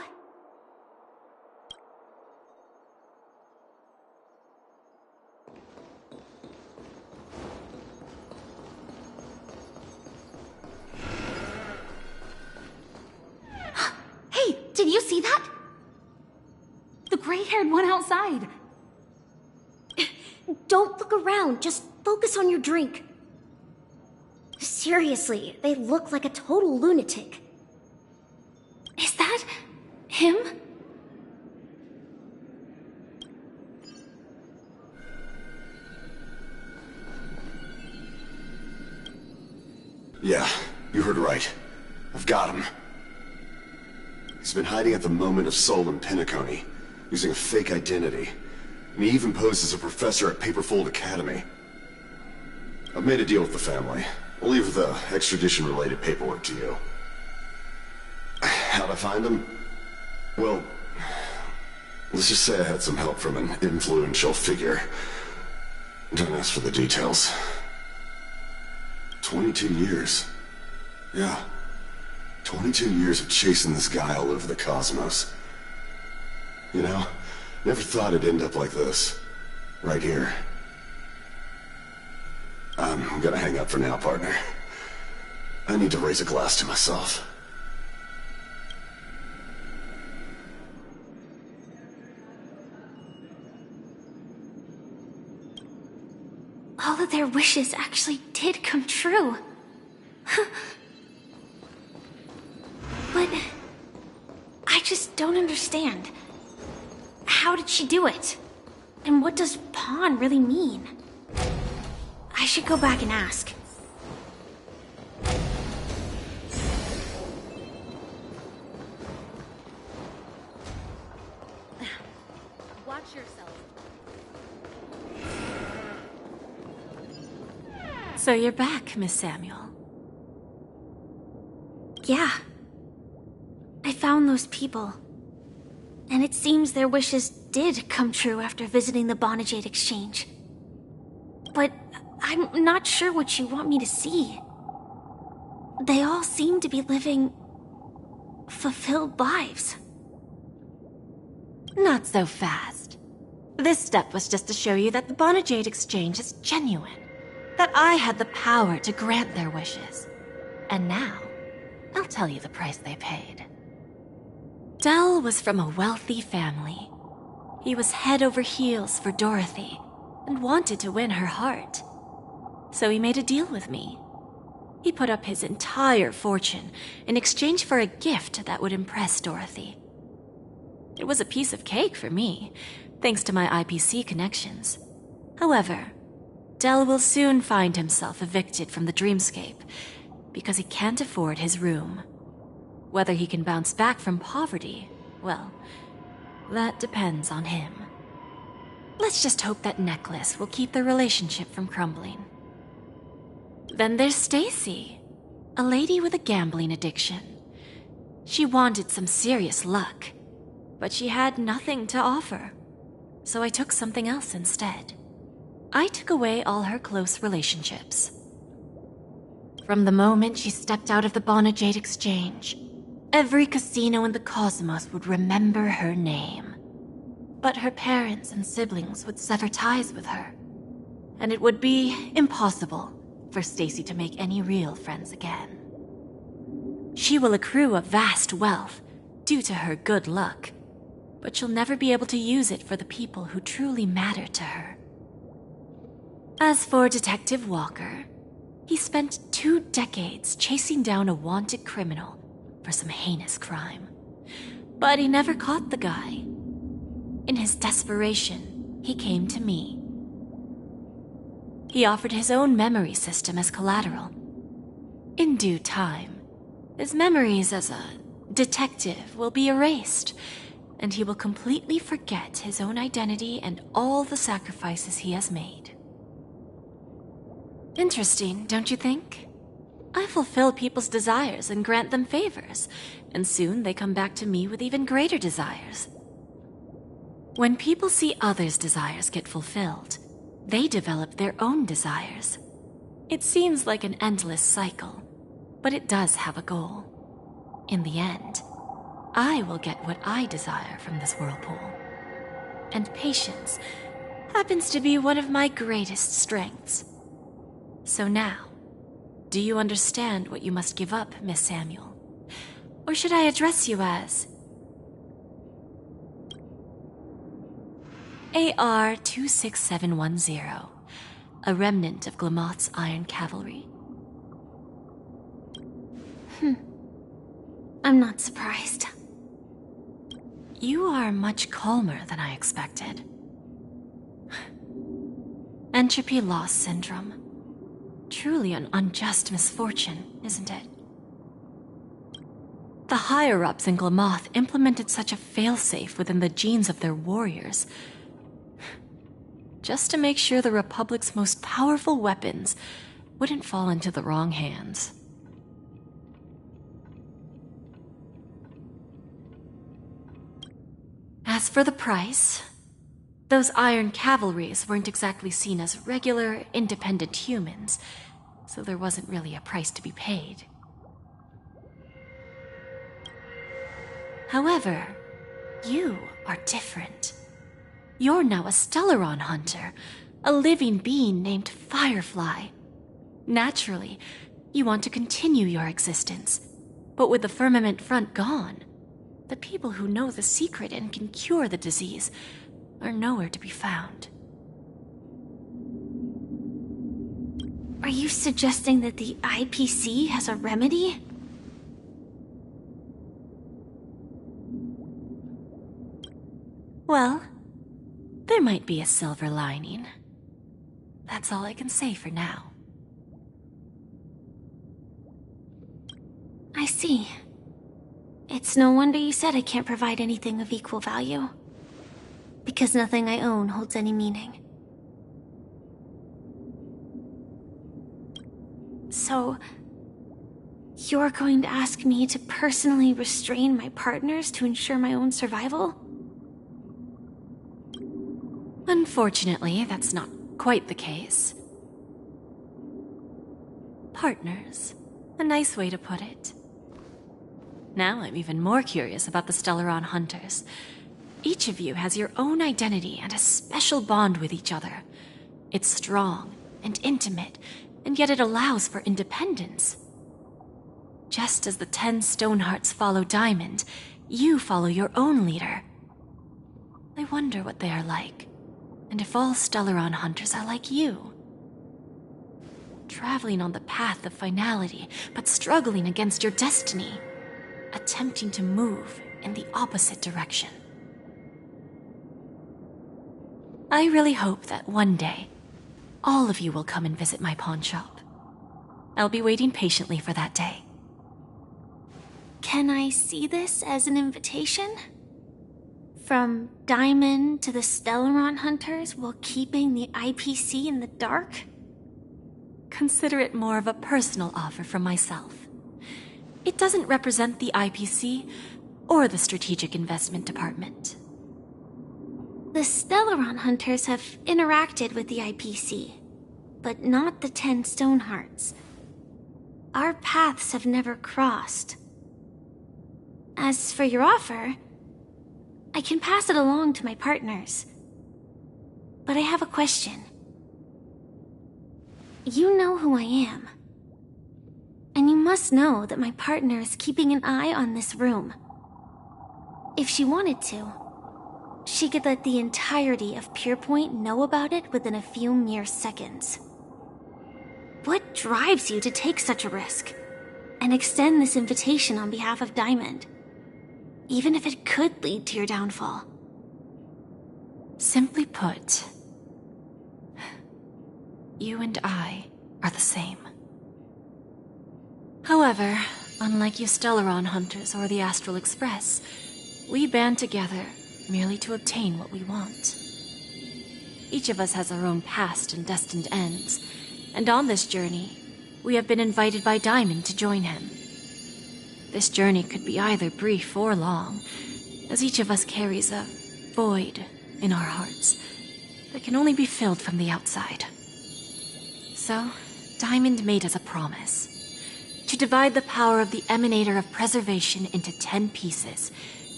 Hey, did you see that? The gray-haired one outside. Don't look around, just focus on your drink. Seriously, they look like a total lunatic. Is that him? Yeah, you heard right. I've got him. He's been hiding at the Moment of Soul in Penacony, using a fake identity. And he even posed as a professor at Paperfold Academy. I've made a deal with the family. I'll leave the extradition-related paperwork to you. How'd I find him? Well, let's just say I had some help from an influential figure. Don't ask for the details. 22 years. Yeah. 22 years of chasing this guy all over the cosmos. You know, never thought it'd end up like this. Right here. I'm gonna hang up for now, partner. I need to raise a glass to myself. All of their wishes actually did come true. But I just don't understand. How did she do it? And what does pawn really mean? I should go back and ask. Watch yourself. So you're back, Miss Samuel. Yeah. I found those people. And it seems their wishes did come true after visiting the Bonajade Exchange. But I'm not sure what you want me to see. They all seem to be living fulfilled lives. Not so fast. This step was just to show you that the Bonajade Exchange is genuine. That I had the power to grant their wishes. And now, I'll tell you the price they paid. Dell was from a wealthy family. He was head over heels for Dorothy and wanted to win her heart. So he made a deal with me. He put up his entire fortune in exchange for a gift that would impress Dorothy. It was a piece of cake for me, thanks to my IPC connections. However, Dell will soon find himself evicted from the dreamscape because he can't afford his room. Whether he can bounce back from poverty, well, that depends on him. Let's just hope that necklace will keep their relationship from crumbling. Then there's Stacy, a lady with a gambling addiction. She wanted some serious luck, but she had nothing to offer, so I took something else instead. I took away all her close relationships. From the moment she stepped out of the Bonajade Exchange, every casino in the cosmos would remember her name. But her parents and siblings would sever ties with her, and it would be impossible for Stacy to make any real friends again. She will accrue a vast wealth due to her good luck, but she'll never be able to use it for the people who truly matter to her. As for Detective Walker, he spent 2 decades chasing down a wanted criminal for some heinous crime. But he never caught the guy. In his desperation, he came to me. He offered his own memory system as collateral. In due time, his memories as a detective will be erased, and he will completely forget his own identity and all the sacrifices he has made. Interesting, don't you think? I fulfill people's desires and grant them favors, and soon they come back to me with even greater desires. When people see others' desires get fulfilled, they develop their own desires. It seems like an endless cycle, but it does have a goal. In the end, I will get what I desire from this whirlpool. And patience happens to be one of my greatest strengths. So now, do you understand what you must give up, Miss Samuel? Or should I address you as AR-26710, a remnant of Glamoth's Iron Cavalry? I'm not surprised. You are much calmer than I expected. Entropy loss syndrome. Truly an unjust misfortune, isn't it? The higher-ups in Glamoth implemented such a failsafe within the genes of their warriors, just to make sure the Republic's most powerful weapons wouldn't fall into the wrong hands. As for the price, those Iron Cavalries weren't exactly seen as regular, independent humans, so there wasn't really a price to be paid. However, you are different. You're now a Stellaron hunter, a living being named Firefly. Naturally, you want to continue your existence, but with the firmament front gone, the people who know the secret and can cure the disease are nowhere to be found. Are you suggesting that the IPC has a remedy? Well, there might be a silver lining. That's all I can say for now. I see. It's no wonder you said I can't provide anything of equal value. Because nothing I own holds any meaning. So, you're going to ask me to personally restrain my partners to ensure my own survival? Unfortunately, that's not quite the case. Partners. A nice way to put it. Now I'm even more curious about the Stellaron Hunters. Each of you has your own identity and a special bond with each other. It's strong and intimate, and yet it allows for independence. Just as the 10 Stonehearts follow Diamond, you follow your own leader. I wonder what they are like, and if all Stellaron Hunters are like you. Traveling on the path of finality, but struggling against your destiny. Attempting to move in the opposite direction. I really hope that one day, all of you will come and visit my pawn shop. I'll be waiting patiently for that day. Can I see this as an invitation? From Diamond to the Stellaron Hunters while keeping the IPC in the dark? Consider it more of a personal offer from myself. It doesn't represent the IPC or the Strategic Investment Department. The Stellaron Hunters have interacted with the IPC, but not the 10 Stonehearts. Our paths have never crossed. As for your offer, I can pass it along to my partners. But I have a question. You know who I am. And you must know that my partner is keeping an eye on this room. If she wanted to, she could let the entirety of Pierpoint know about it within a few mere seconds. What drives you to take such a risk and extend this invitation on behalf of Diamond, even if it could lead to your downfall? Simply put, you and I are the same. However, unlike you Stellaron Hunters or the Astral Express, we band together merely to obtain what we want. Each of us has our own past and destined ends, and on this journey, we have been invited by Diamond to join him. This journey could be either brief or long, as each of us carries a void in our hearts that can only be filled from the outside. So, Diamond made us a promise to divide the power of the Emanator of Preservation into 10 pieces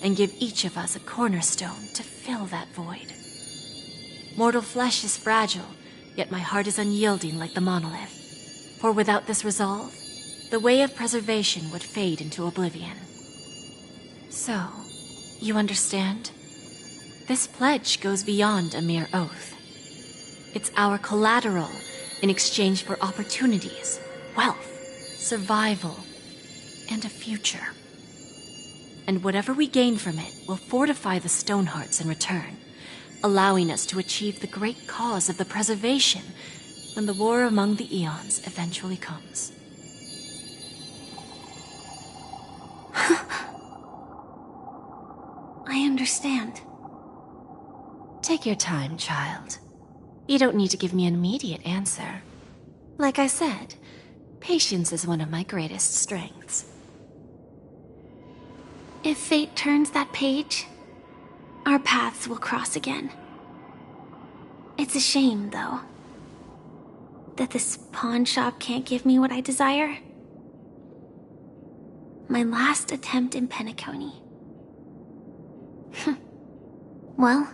and give each of us a cornerstone to fill that void. Mortal flesh is fragile, yet my heart is unyielding like the monolith. For without this resolve, the way of preservation would fade into oblivion. So, you understand? This pledge goes beyond a mere oath. It's our collateral in exchange for opportunities, wealth, survival, and a future. And whatever we gain from it will fortify the Stonehearts in return, allowing us to achieve the great cause of the preservation when the war among the eons eventually comes. I understand. Take your time, child. You don't need to give me an immediate answer. Like I said, patience is one of my greatest strengths. If fate turns that page, our paths will cross again. It's a shame, though, that this pawn shop can't give me what I desire. My last attempt in Penacony. Well,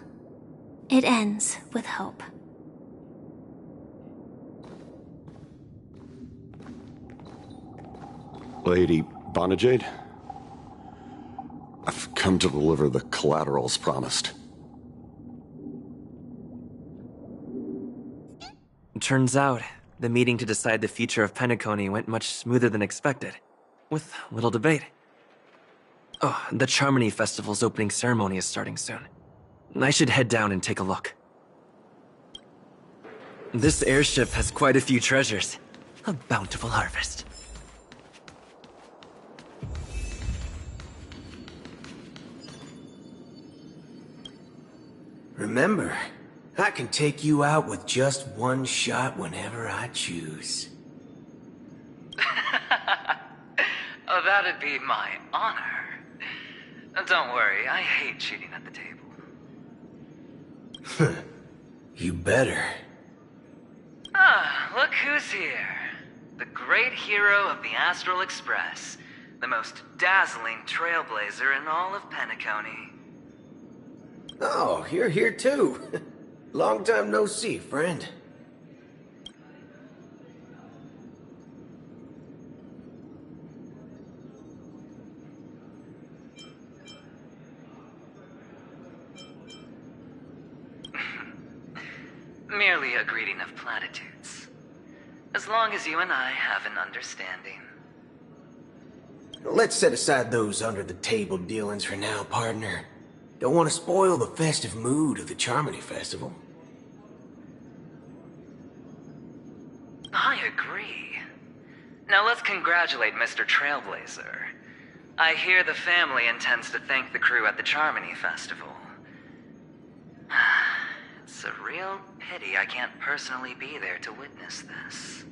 it ends with hope. Lady Bonajade? I've come to deliver the collaterals promised. Turns out, the meeting to decide the future of Penacony went much smoother than expected, with little debate. Oh, the Charmony Festival's opening ceremony is starting soon. I should head down and take a look. This airship has quite a few treasures. A bountiful harvest. Remember, I can take you out with just one shot whenever I choose. Oh, that'd be my honor. Don't worry, I hate cheating at the table. You better. Ah, look who's here. The great hero of the Astral Express. The most dazzling trailblazer in all of Penacony. Oh, you're here too. Long time no see, friend. Merely a greeting of platitudes. As long as you and I have an understanding. Let's set aside those under-the-table dealings for now, partner. Don't want to spoil the festive mood of the Charmony Festival. I agree. Now let's congratulate Mr. Trailblazer. I hear the family intends to thank the crew at the Charmony Festival. It's a real pity I can't personally be there to witness this.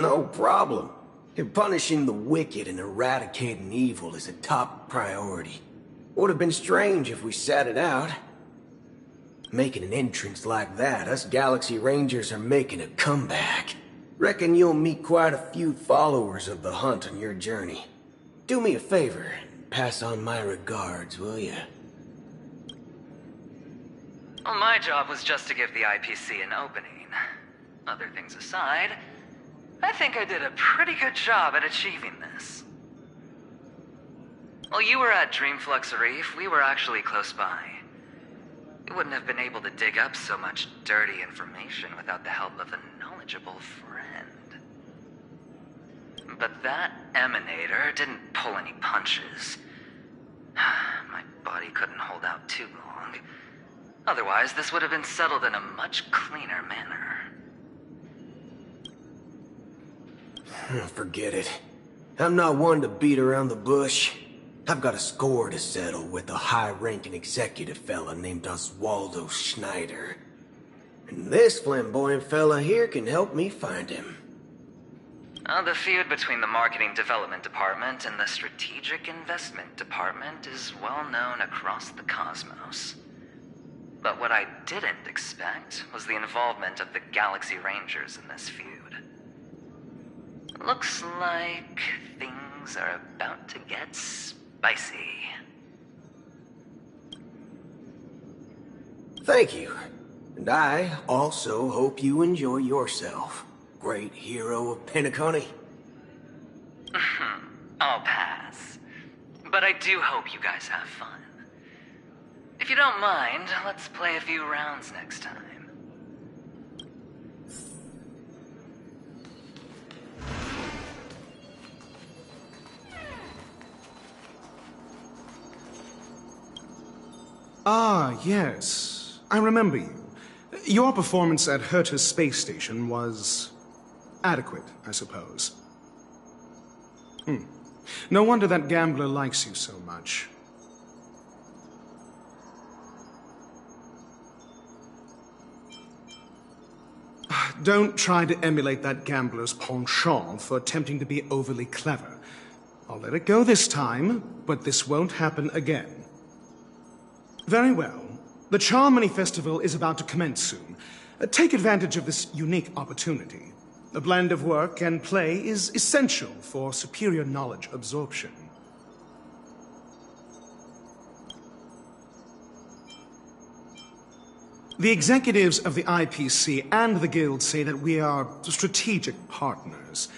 No problem. Punishing the wicked and eradicating evil is a top priority. Would have been strange if we sat it out. Making an entrance like that, us Galaxy Rangers are making a comeback. Reckon you'll meet quite a few followers of the hunt on your journey. Do me a favor, and pass on my regards, will ya? Well, my job was just to give the IPC an opening. Other things aside, I think I did a pretty good job at achieving this. While you were at Dreamflux Reef, we were actually close by. You wouldn't have been able to dig up so much dirty information without the help of a knowledgeable friend. But that Emanator didn't pull any punches. My body couldn't hold out too long. Otherwise, this would have been settled in a much cleaner manner. Forget it. I'm not one to beat around the bush. I've got a score to settle with a high-ranking executive fella named Oswaldo Schneider. And this flamboyant fella here can help me find him. The feud between the Marketing Development Department and the Strategic Investment Department is well known across the cosmos. But what I didn't expect was the involvement of the Galaxy Rangers in this feud. Looks like things are about to get spicy. Thank you. And I also hope you enjoy yourself, great hero of Penacony. I'll pass. But I do hope you guys have fun. If you don't mind, let's play a few rounds next time. Ah, yes. I remember you. Your performance at Herta's space station was adequate, I suppose. No wonder that gambler likes you so much. Don't try to emulate that gambler's penchant for attempting to be overly clever. I'll let it go this time, but this won't happen again. Very well. The Charmony Festival is about to commence soon. Take advantage of this unique opportunity. A blend of work and play is essential for superior knowledge absorption. The executives of the IPC and the Guild say that we are strategic partners.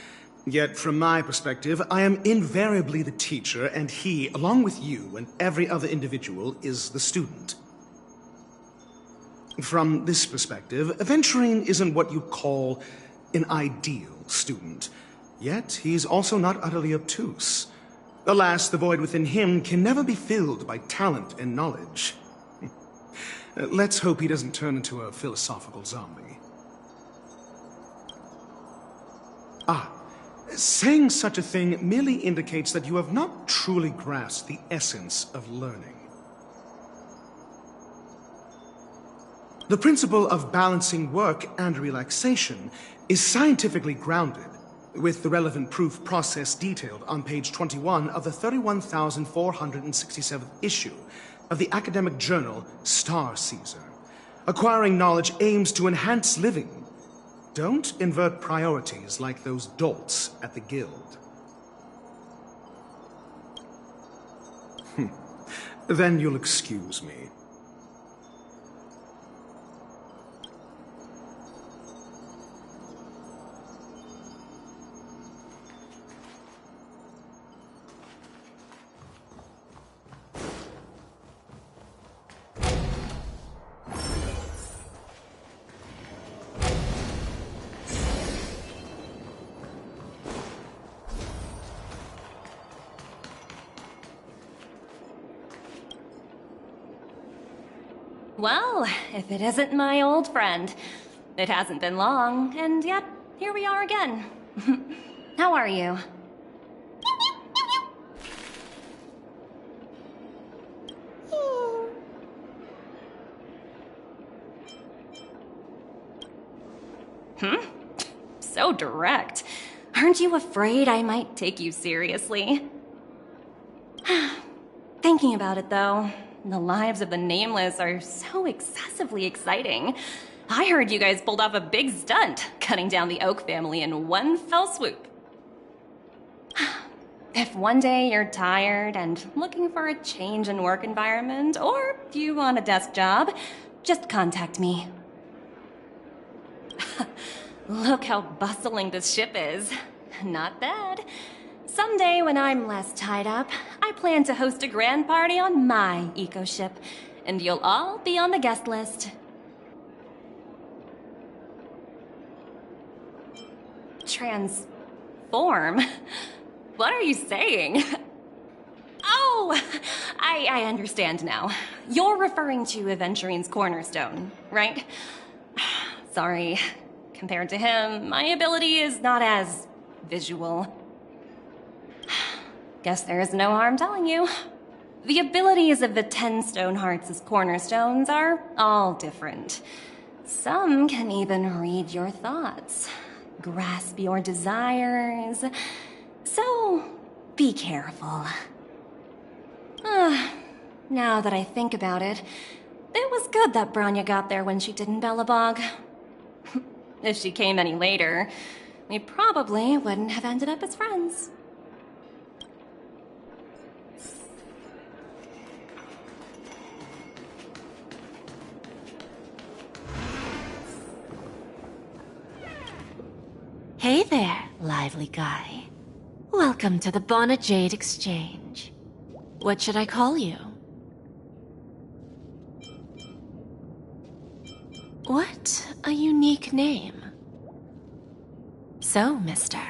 Yet, from my perspective, I am invariably the teacher, and he, along with you and every other individual, is the student. From this perspective, Aventurine isn't what you'd call an ideal student. Yet, he's also not utterly obtuse. Alas, the void within him can never be filled by talent and knowledge. Let's hope he doesn't turn into a philosophical zombie. Saying such a thing merely indicates that you have not truly grasped the essence of learning. The principle of balancing work and relaxation is scientifically grounded, with the relevant proof process detailed on page 21 of the 31,467th issue of the academic journal Star Caesar. Acquiring knowledge aims to enhance living. Don't invert priorities like those dolts at the Guild. Then you'll excuse me. Well, if it isn't my old friend. It hasn't been long, and yet, here we are again. How are you? So direct. Aren't you afraid I might take you seriously? Thinking about it, though, the lives of the Nameless are so excessively exciting. I heard you guys pulled off a big stunt, cutting down the Oak family in one fell swoop. If one day you're tired and looking for a change in work environment, or if you want a desk job, just contact me. Look how bustling this ship is. Not bad. Someday when I'm less tied up, I plan to host a grand party on my eco-ship, and you'll all be on the guest list. Transform? What are you saying? Oh, I understand now. You're referring to Aventurine's cornerstone, right? Sorry. Compared to him, my ability is not as visual. Guess there is no harm telling you. The abilities of the 10 Stonehearts as cornerstones are all different. Some can even read your thoughts, grasp your desires. So, be careful. Now that I think about it, it was good that Branya got there when she did in Belobog. If she came any later, we probably wouldn't have ended up as friends. Hey there, lively guy. Welcome to the Bona Jade Exchange. What should I call you? What a unique name. So, mister,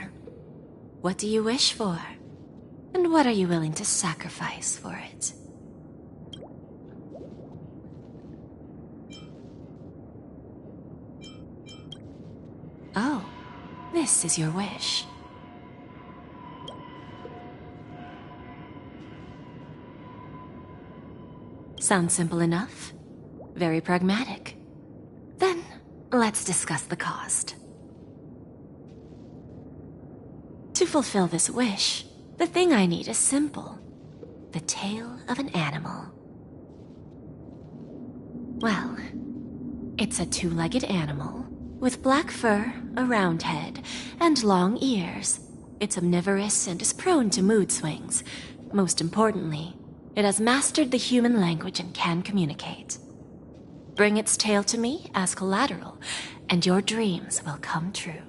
what do you wish for? And what are you willing to sacrifice for it? Oh, this is your wish. Sounds simple enough. Very pragmatic. Then, let's discuss the cost. To fulfill this wish, the thing I need is simple. The tail of an animal. Well, it's a two-legged animal, with black fur, a round head, and long ears. It's omnivorous and is prone to mood swings. Most importantly, it has mastered the human language and can communicate. Bring its tail to me as collateral, and your dreams will come true.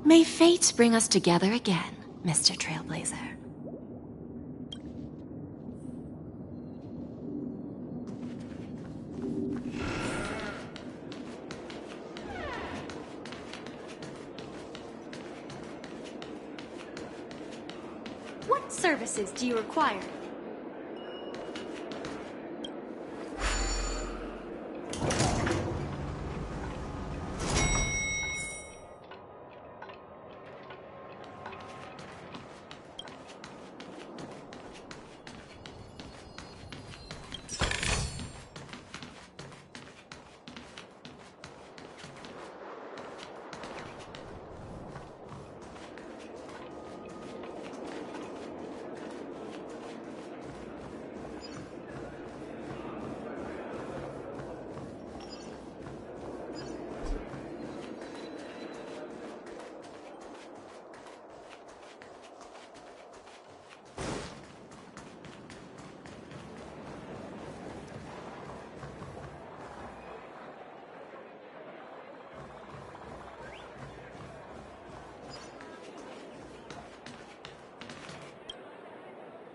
May fate bring us together again, Mr. Trailblazer. What services do you require?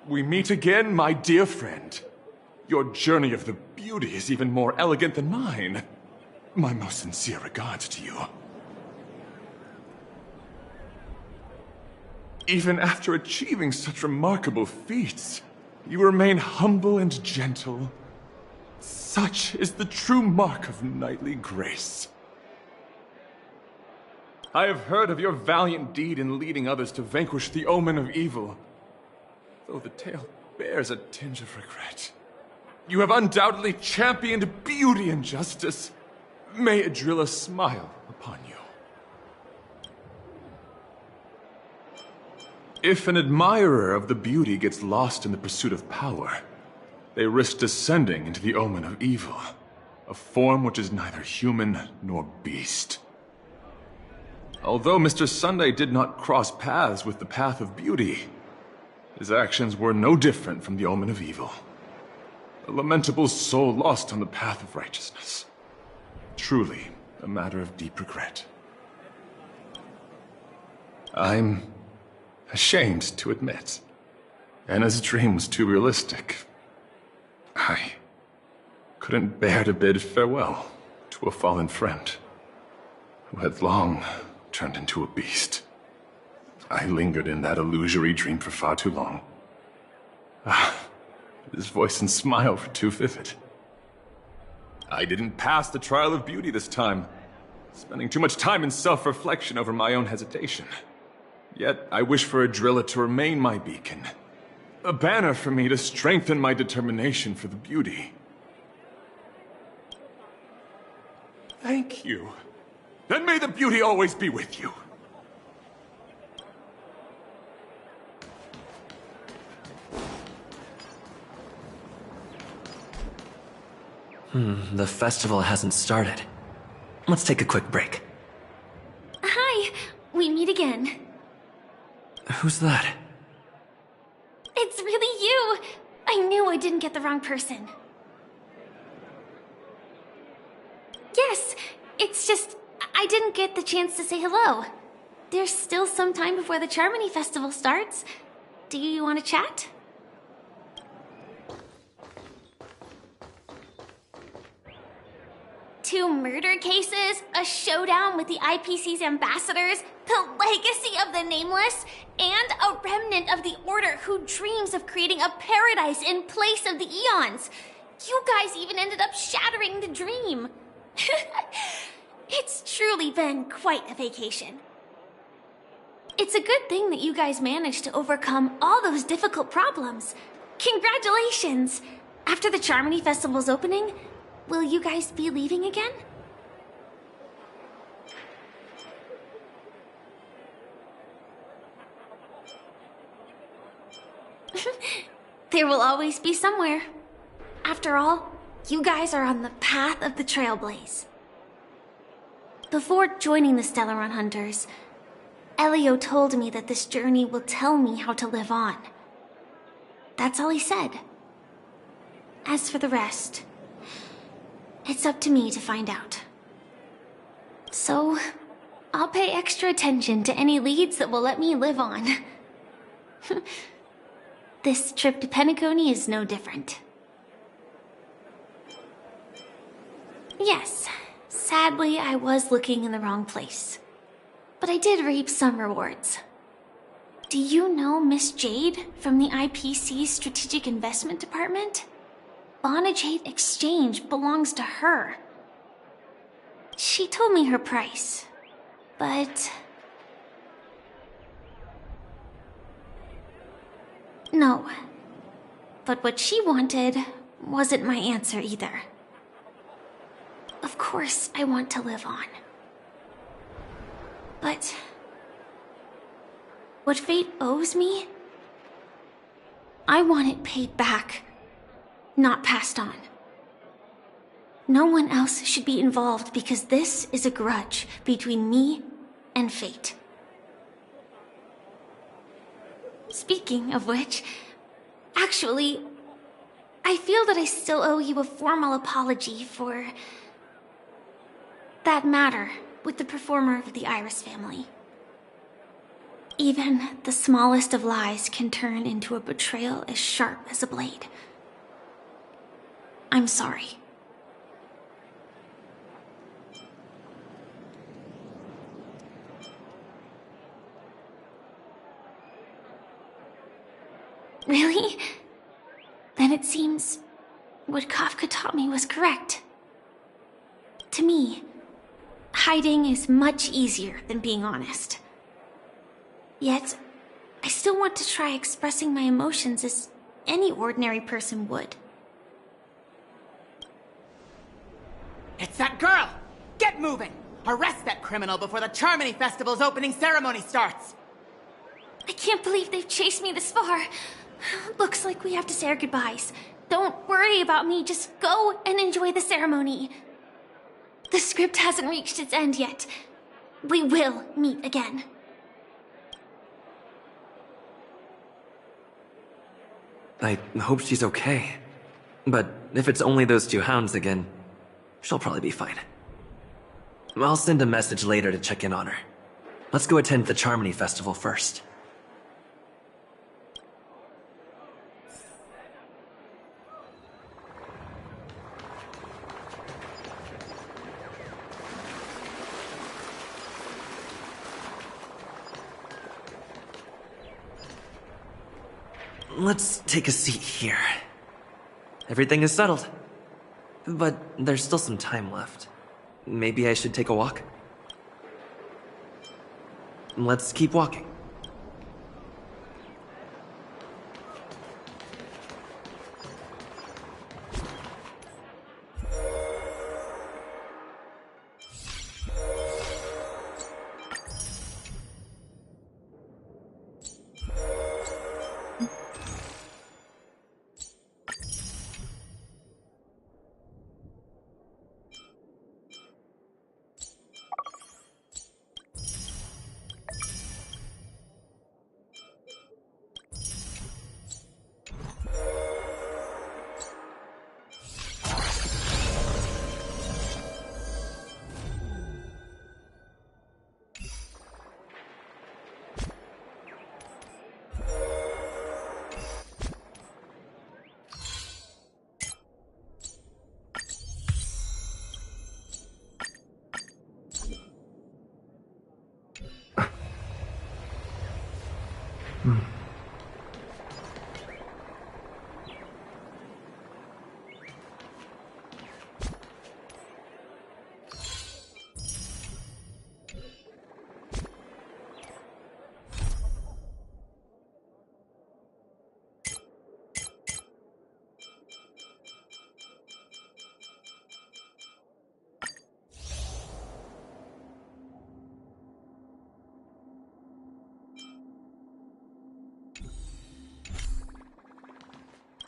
We meet again, my dear friend. Your journey of the beauty is even more elegant than mine. My most sincere regards to you. Even after achieving such remarkable feats, you remain humble and gentle. Such is the true mark of knightly grace. I have heard of your valiant deed in leading others to vanquish the omen of evil. Though the tale bears a tinge of regret. You have undoubtedly championed beauty and justice. May Adrilla smile upon you. If an admirer of the beauty gets lost in the pursuit of power, they risk descending into the omen of evil, a form which is neither human nor beast. Although Mr. Sunday did not cross paths with the path of beauty, his actions were no different from the omen of evil. A lamentable soul lost on the path of righteousness. Truly, a matter of deep regret. I'm ashamed to admit, Anna's dream was too realistic. I couldn't bear to bid farewell to a fallen friend who had long turned into a beast. I lingered in that illusory dream for far too long. His voice and smile were too vivid. I didn't pass the trial of beauty this time. spending too much time in self-reflection over my own hesitation. Yet, I wish for Adrilla to remain my beacon. A banner for me to strengthen my determination for the beauty. Thank you. Then may the beauty always be with you. The festival hasn't started. Let's take a quick break. Hi, we meet again. Who's that? It's really you! I knew I didn't get the wrong person. Yes, it's just I didn't get the chance to say hello. There's still some time before the Charmony Festival starts. Do you want to chat? Two murder cases, a showdown with the IPC's ambassadors, the legacy of the Nameless, and a remnant of the Order who dreams of creating a paradise in place of the Eons. You guys even ended up shattering the dream. It's truly been quite a vacation. It's a good thing that you guys managed to overcome all those difficult problems. Congratulations! After the Charmony Festival's opening, will you guys be leaving again? There will always be somewhere. After all, you guys are on the path of the Trailblaze. Before joining the Stellaron Hunters, Elio told me that this journey will tell me how to live on. That's all he said. As for the rest, it's up to me to find out. So, I'll pay extra attention to any leads that will let me live on. This trip to Penacony is no different. Yes, sadly I was looking in the wrong place. But I did reap some rewards. Do you know Miss Jade from the IPC's Strategic Investment Department? Bonajade Exchange belongs to her. She told me her price, but... No. But what she wanted wasn't my answer either. Of course I want to live on. But... what fate owes me? I want it paid back, not passed on. No one else should be involved because this is a grudge between me and fate. Speaking of which, actually, I feel that I still owe you a formal apology for that matter with the performer of the Iris family. Even the smallest of lies can turn into a betrayal as sharp as a blade. I'm sorry. Really? Then it seems what Kafka taught me was correct. To me, hiding is much easier than being honest. Yet, I still want to try expressing my emotions as any ordinary person would. It's that girl! Get moving! Arrest that criminal before the Charmony Festival's opening ceremony starts! I can't believe they've chased me this far. Looks like we have to say our goodbyes. Don't worry about me, just go and enjoy the ceremony. The script hasn't reached its end yet. We will meet again. I hope she's okay. But if it's only those two hounds again, she'll probably be fine. I'll send a message later to check in on her. Let's go attend the Charmony Festival first. Let's take a seat here. Everything is settled. But there's still some time left. Maybe I should take a walk? let's keep walking.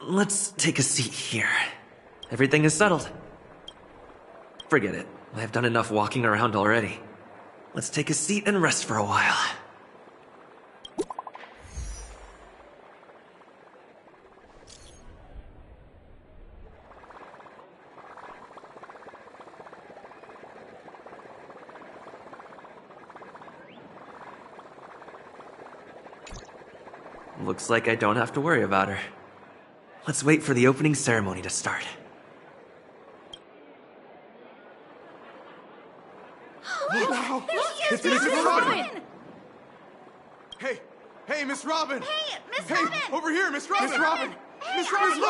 Let's take a seat here. Everything is settled. Forget it. I've done enough walking around already. Let's take a seat and rest for a while. Looks like I don't have to worry about her. Let's wait for the opening ceremony to start. Wow! It's Miss Robin! Hey, Miss Robin! Hey, Miss Robin! Over here, Miss Robin! Miss Robin! Miss Robin!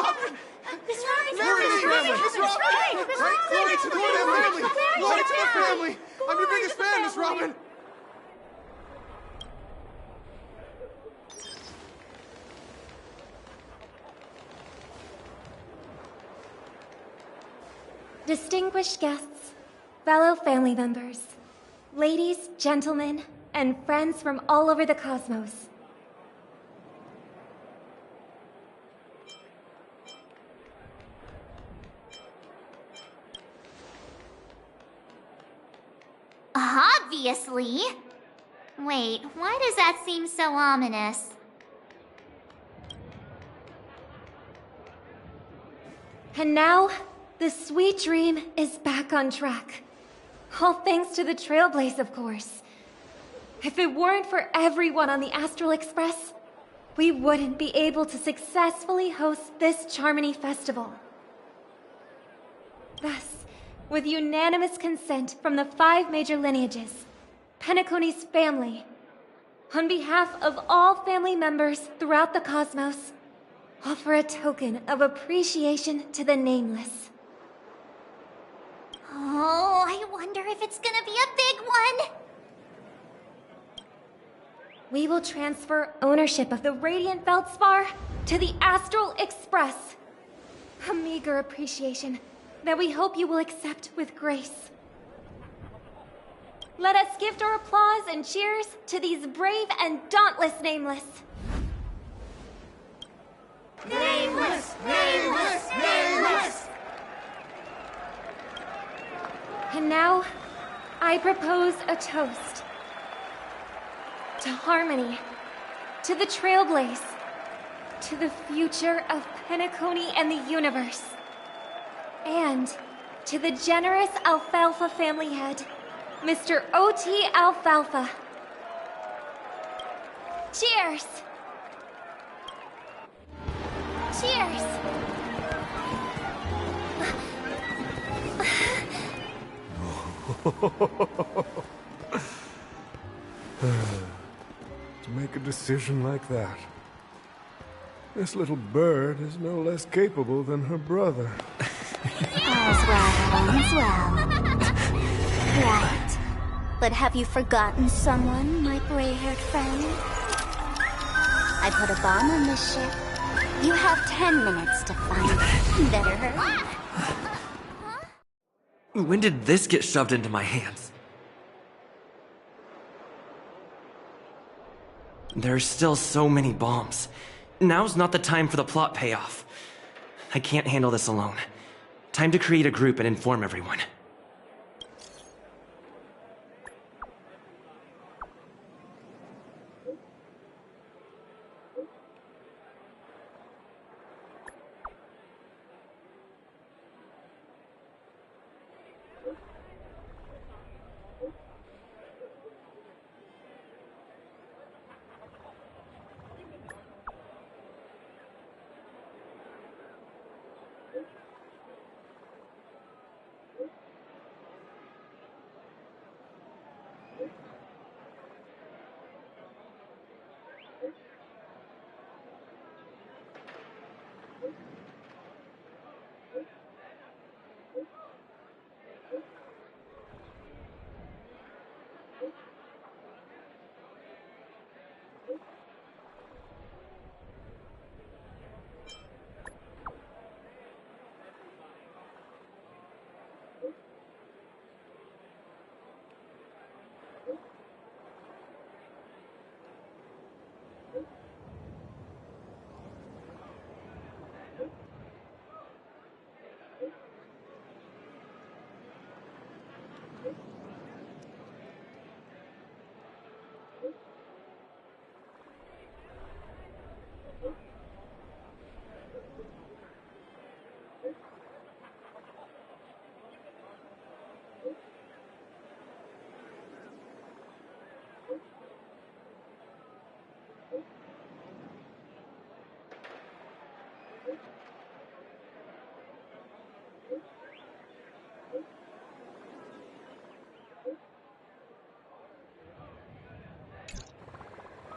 Miss Robin! Miss Robin! Miss Robin! Glory to the family! Glory to the family! I'm your biggest fan, Miss Robin! Distinguished guests, fellow family members, ladies, gentlemen, and friends from all over the cosmos. Obviously. Wait, why does that seem so ominous? And now, the sweet dream is back on track. All thanks to the Trailblaze, of course. If it weren't for everyone on the Astral Express, we wouldn't be able to successfully host this Charmony Festival. Thus, with unanimous consent from the 5 major lineages, Penacony's family, on behalf of all family members throughout the cosmos, offer a token of appreciation to the Nameless. Oh, I wonder if it's gonna be a big one! We will transfer ownership of the Radiant Feldspar to the Astral Express. A meager appreciation that we hope you will accept with grace. Let us gift our applause and cheers to these brave and dauntless Nameless. Nameless! Nameless! Nameless! And now, I propose a toast. To harmony, to the Trailblaze, to the future of Penacony and the universe, and to the generous Alfalfa family head, Mr. O.T. Alfalfa. Cheers! Cheers! To make a decision like that. This little bird is no less capable than her brother. As well. Right. But have you forgotten someone, my gray-haired friend? I put a bomb on this ship. You have 10 minutes to find it. Better hurry. When did this get shoved into my hands? There's still so many bombs. Now's not the time for the plot payoff. I can't handle this alone. Time to create a group and inform everyone.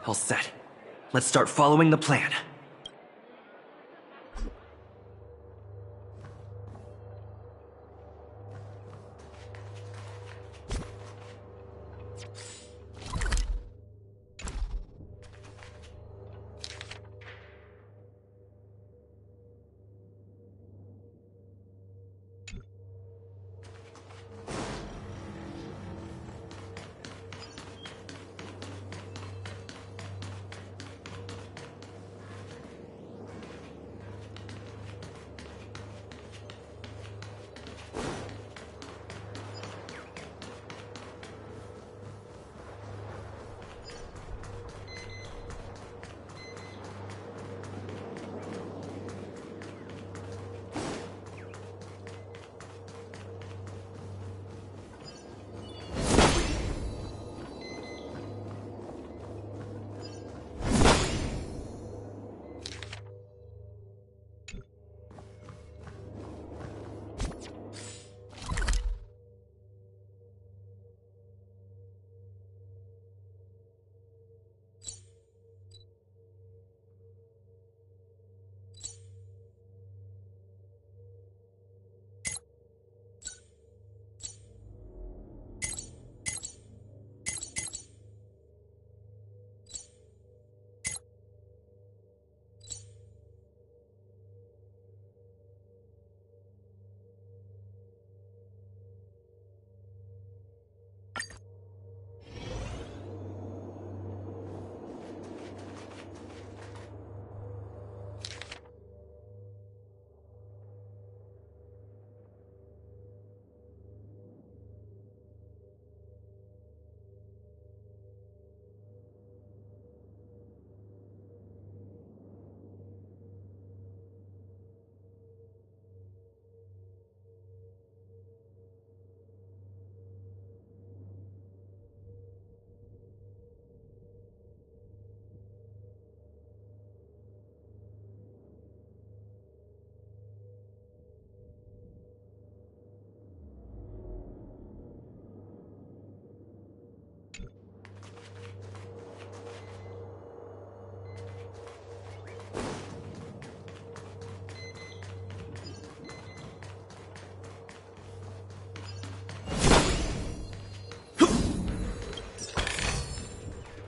All set. Let's start following the plan.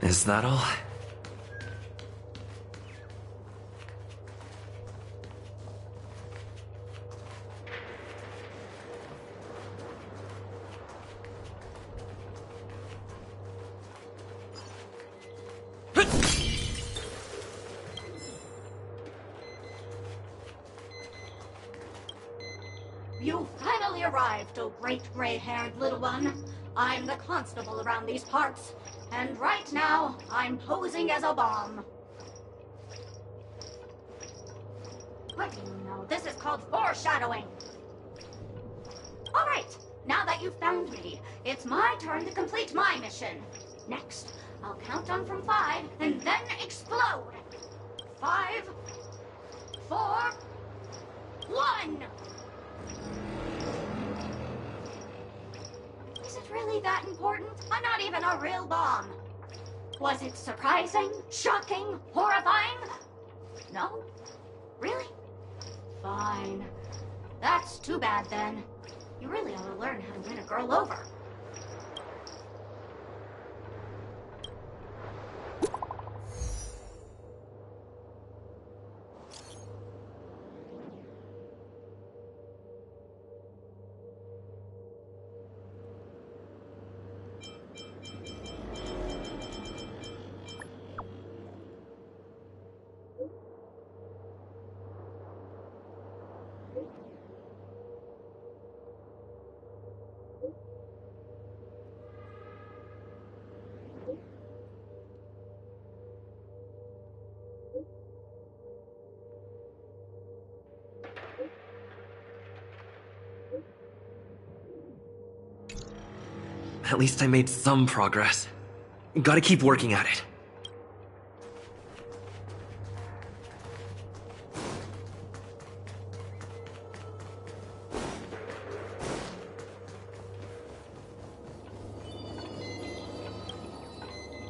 Is that all? You finally arrived, oh great gray-haired little one. I'm the constable around these parts, and right now, I'm posing as a bomb. What do you know? This is called foreshadowing. Alright, now that you've found me, it's my turn to complete my mission. Next, I'll count down from 5, and then explode. 5, 4, 1! Is it really that important? I'm not even a real bomb. Was it surprising, shocking, horrifying? No? Really? Fine. That's too bad then. You really ought to learn how to win a girl over. At least I made some progress. Gotta keep working at it.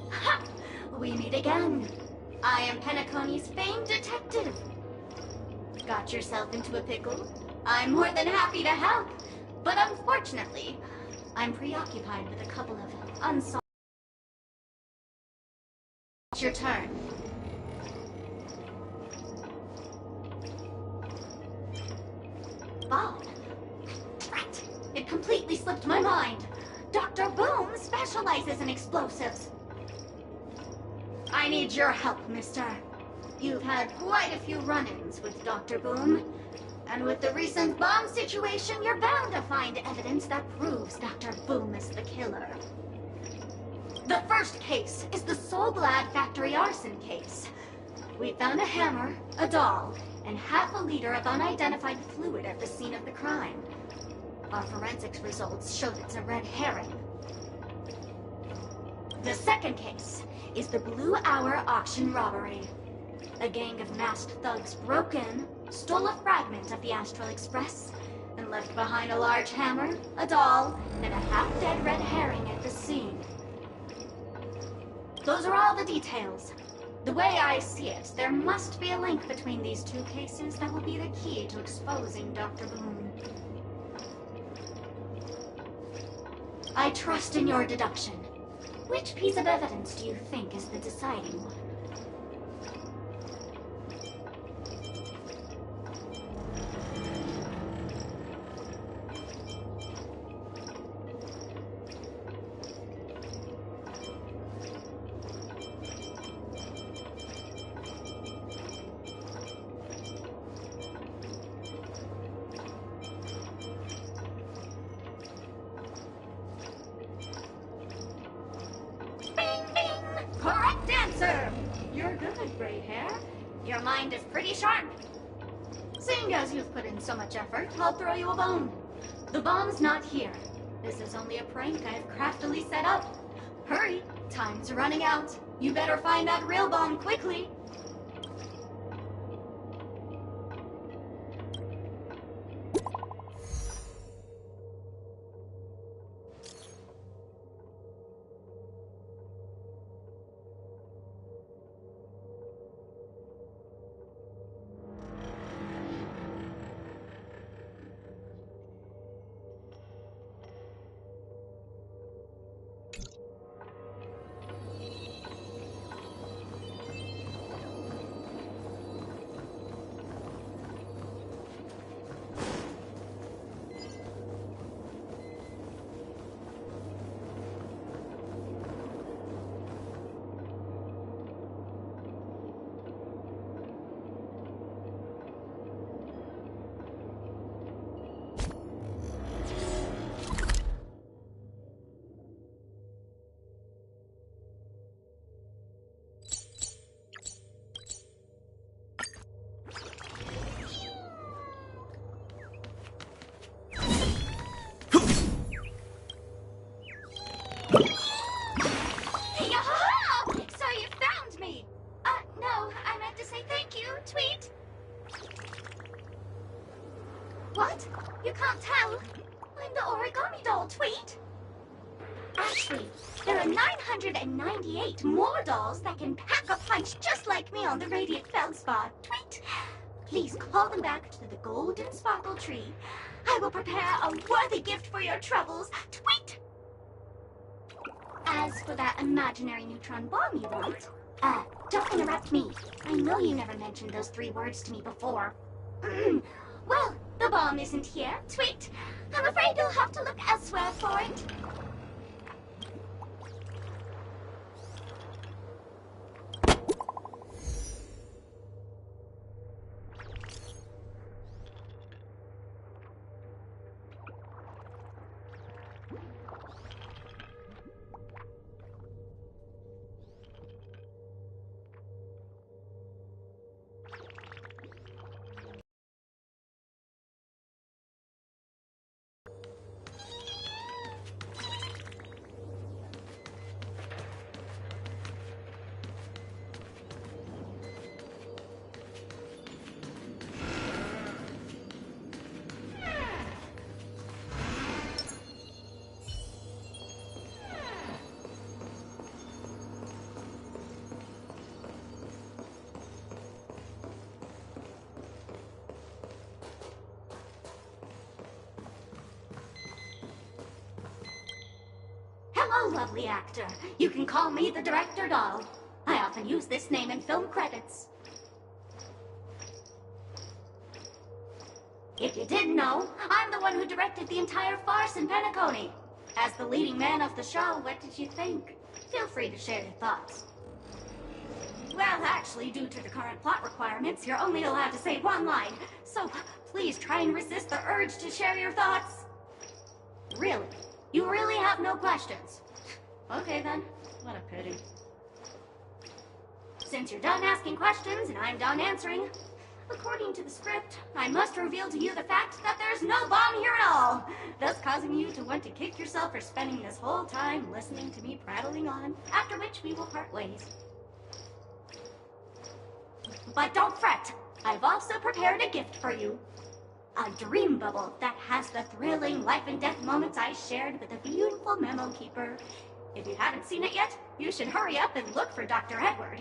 Ha! We meet again. I am Penacony's famed detective. Got yourself into a pickle? I'm more than happy to help. But unfortunately, I'm preoccupied with a couple of unsolved... It's your turn. Bob. Drat. It completely slipped my mind. Dr. Boom specializes in explosives. I need your help, mister. You've had quite a few run-ins with Dr. Boom. And with the recent bomb situation, you're bound to find evidence that proves Dr. Boom is the killer. The first case is the Soulglad factory arson case. We found a hammer, a doll, and half a liter of unidentified fluid at the scene of the crime. Our forensics results showed it's a red herring. The second case is the Blue Hour auction robbery. A gang of masked thugs broke in, stole a fragment of the Astral Express, and left behind a large hammer, a doll, and a half-dead red herring at the scene. Those are all the details. The way I see it, there must be a link between these two cases that will be the key to exposing Dr. Boom. I trust in your deduction. Which piece of evidence do you think is the deciding one? Correct answer! You're good, gray hair. Your mind is pretty sharp. Seeing as you've put in so much effort, I'll throw you a bone. The bomb's not here. This is only a prank I've craftily set up. Hurry, time's running out. You better find that real bomb quickly. tweet. Actually, there are 998 more dolls that can pack a punch just like me on the Radiant Feldspar. Tweet. Please call them back to the Golden Sparkle Tree. I will prepare a worthy gift for your troubles. Tweet. As for that imaginary neutron bomb you want, don't interrupt me. I know you never mentioned those 3 words to me before. Well, the bomb isn't here. Tweet. I'm afraid you'll have to look elsewhere for it. Hello, lovely actor. You can call me the Director Doll. I often use this name in film credits. If you didn't know, I'm the one who directed the entire farce in Penacony. As the leading man of the show, what did you think? Feel free to share your thoughts. Well, actually, due to the current plot requirements, you're only allowed to say 1 line. So please try and resist the urge to share your thoughts. Really? You really have no questions? Okay then, what a pity. Since you're done asking questions and I'm done answering, according to the script, I must reveal to you the fact that there's no bomb here at all, thus causing you to want to kick yourself for spending this whole time listening to me prattling on, after which we will part ways. But don't fret, I've also prepared a gift for you. A dream bubble that has the thrilling life and death moments I shared with the beautiful memo keeper. If you haven't seen it yet, you should hurry up and look for Dr. Edward.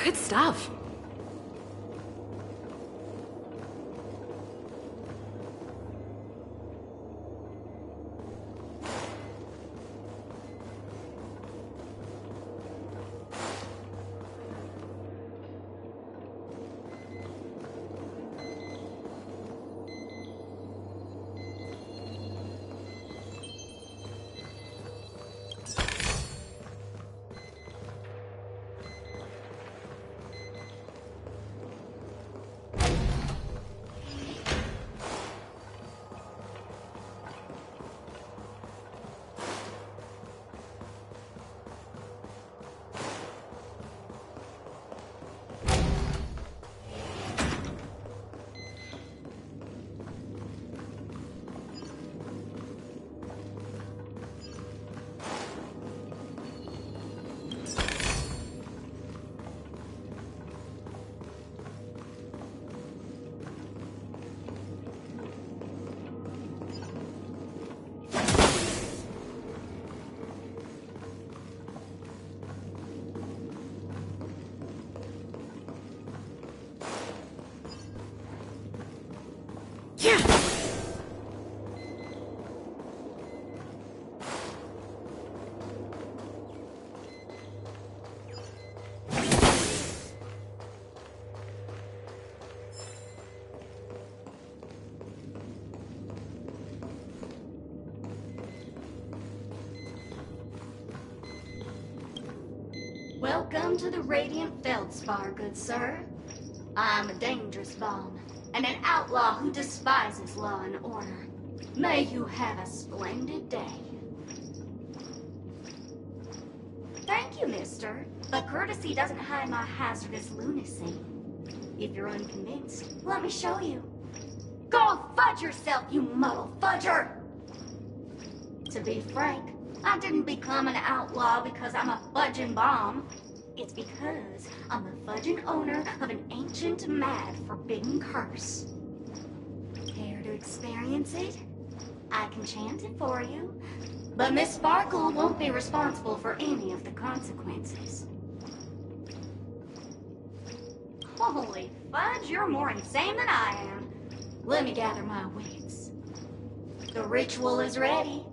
Good stuff. Welcome to the Radiant Feldspar, good sir. I'm a dangerous bomb, and an outlaw who despises law and order. May you have a splendid day. Thank you, mister, but courtesy doesn't hide my hazardous lunacy. If you're unconvinced, let me show you. Go fudge yourself, you muddle fudger! To be frank, I didn't become an outlaw because I'm a fudging bomb. It's because I'm the fudging owner of an ancient, mad, forbidden curse. Care to experience it? I can chant it for you, but Miss Sparkle won't be responsible for any of the consequences. Holy fudge, you're more insane than I am. Let me gather my wits. The ritual is ready.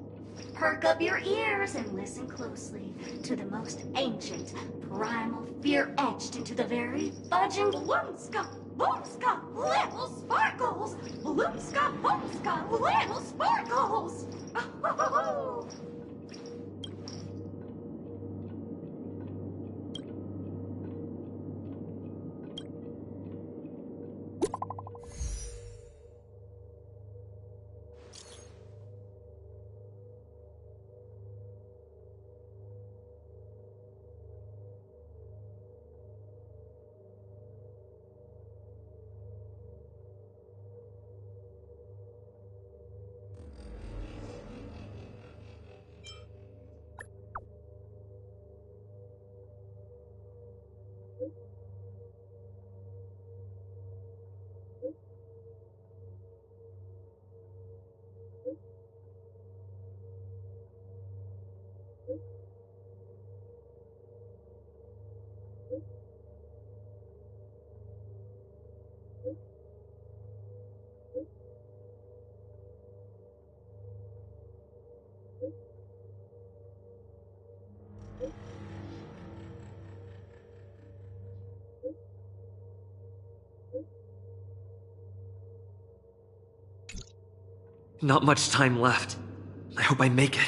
Perk up your ears and listen closely to the most ancient, primal fear etched into the very fudging Bloomska, little sparkles! Bloomska, little sparkles! Not much time left. I hope I make it.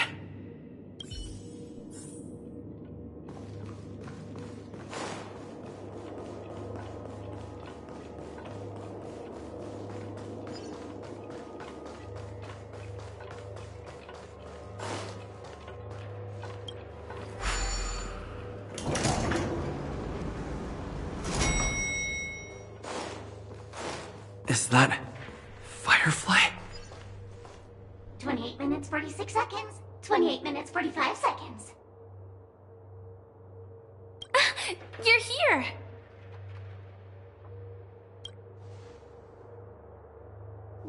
Is that Firefly? 28 minutes, 46 seconds. 28 minutes, 45 seconds. You're here!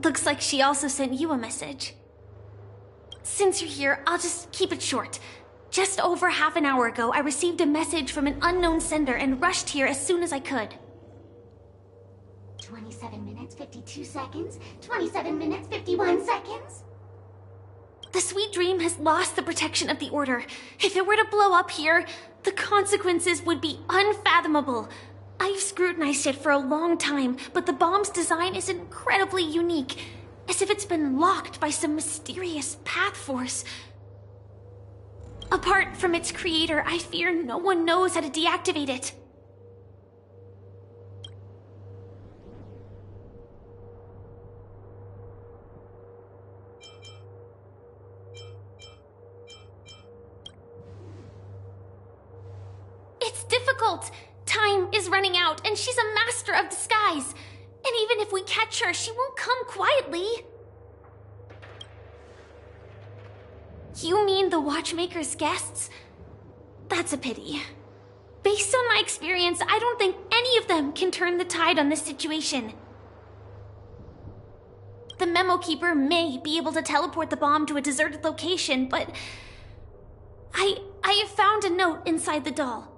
Looks like she also sent you a message. Since you're here, I'll just keep it short. Just over half an hour ago, I received a message from an unknown sender and rushed here as soon as I could. 27 minutes, 52 seconds. 27 minutes, 51 seconds. The Sweet Dream has lost the protection of the Order. If it were to blow up here, the consequences would be unfathomable. I've scrutinized it for a long time, but the bomb's design is incredibly unique, as if it's been locked by some mysterious path force. Apart from its creator, I fear no one knows how to deactivate it. It's difficult. Time is running out, and she's a master of disguise. And even if we catch her, she won't come quietly. You mean the Watchmaker's guests? That's a pity. Based on my experience, I don't think any of them can turn the tide on this situation. The Memo Keeper may be able to teleport the bomb to a deserted location, but I have found a note inside the doll.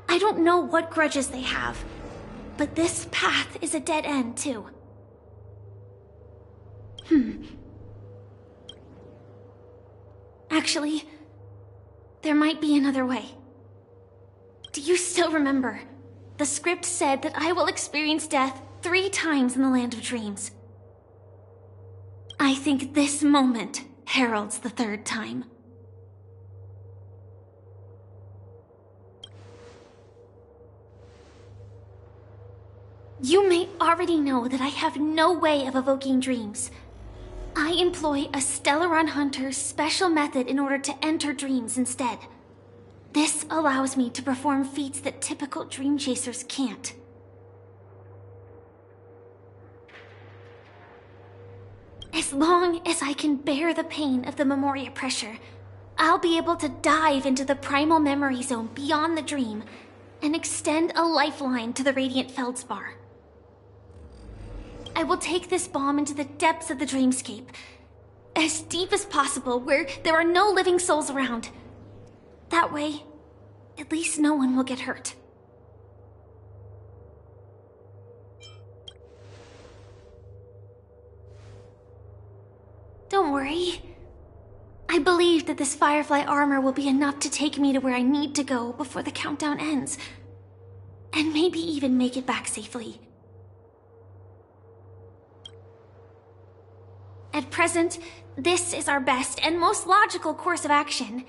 I don't know what grudges they have, but this path is a dead end, too. Actually, there might be another way. Do you still remember? The script said that I will experience death 3 times in the Land of Dreams. I think this moment heralds the 3rd time. You may already know that I have no way of evoking dreams. I employ a Stellaron Hunter's special method in order to enter dreams instead. This allows me to perform feats that typical dream chasers can't. As long as I can bear the pain of the Memoria pressure, I'll be able to dive into the primal memory zone beyond the dream and extend a lifeline to the Radiant Feldspar. I will take this bomb into the depths of the dreamscape, as deep as possible where there are no living souls around. That way, at least no one will get hurt. Don't worry. I believe that this Firefly armor will be enough to take me to where I need to go before the countdown ends. And maybe even make it back safely. At present, this is our best and most logical course of action.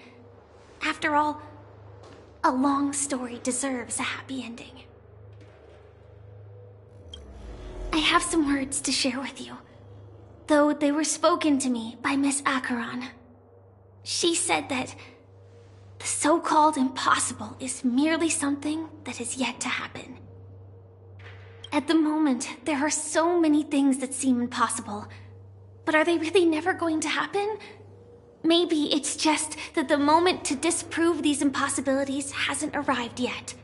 After all, a long story deserves a happy ending. I have some words to share with you, though they were spoken to me by Miss Acheron. She said that the so-called impossible is merely something that is yet to happen. At the moment, there are so many things that seem impossible, but are they really never going to happen? Maybe it's just that the moment to disprove these impossibilities hasn't arrived yet.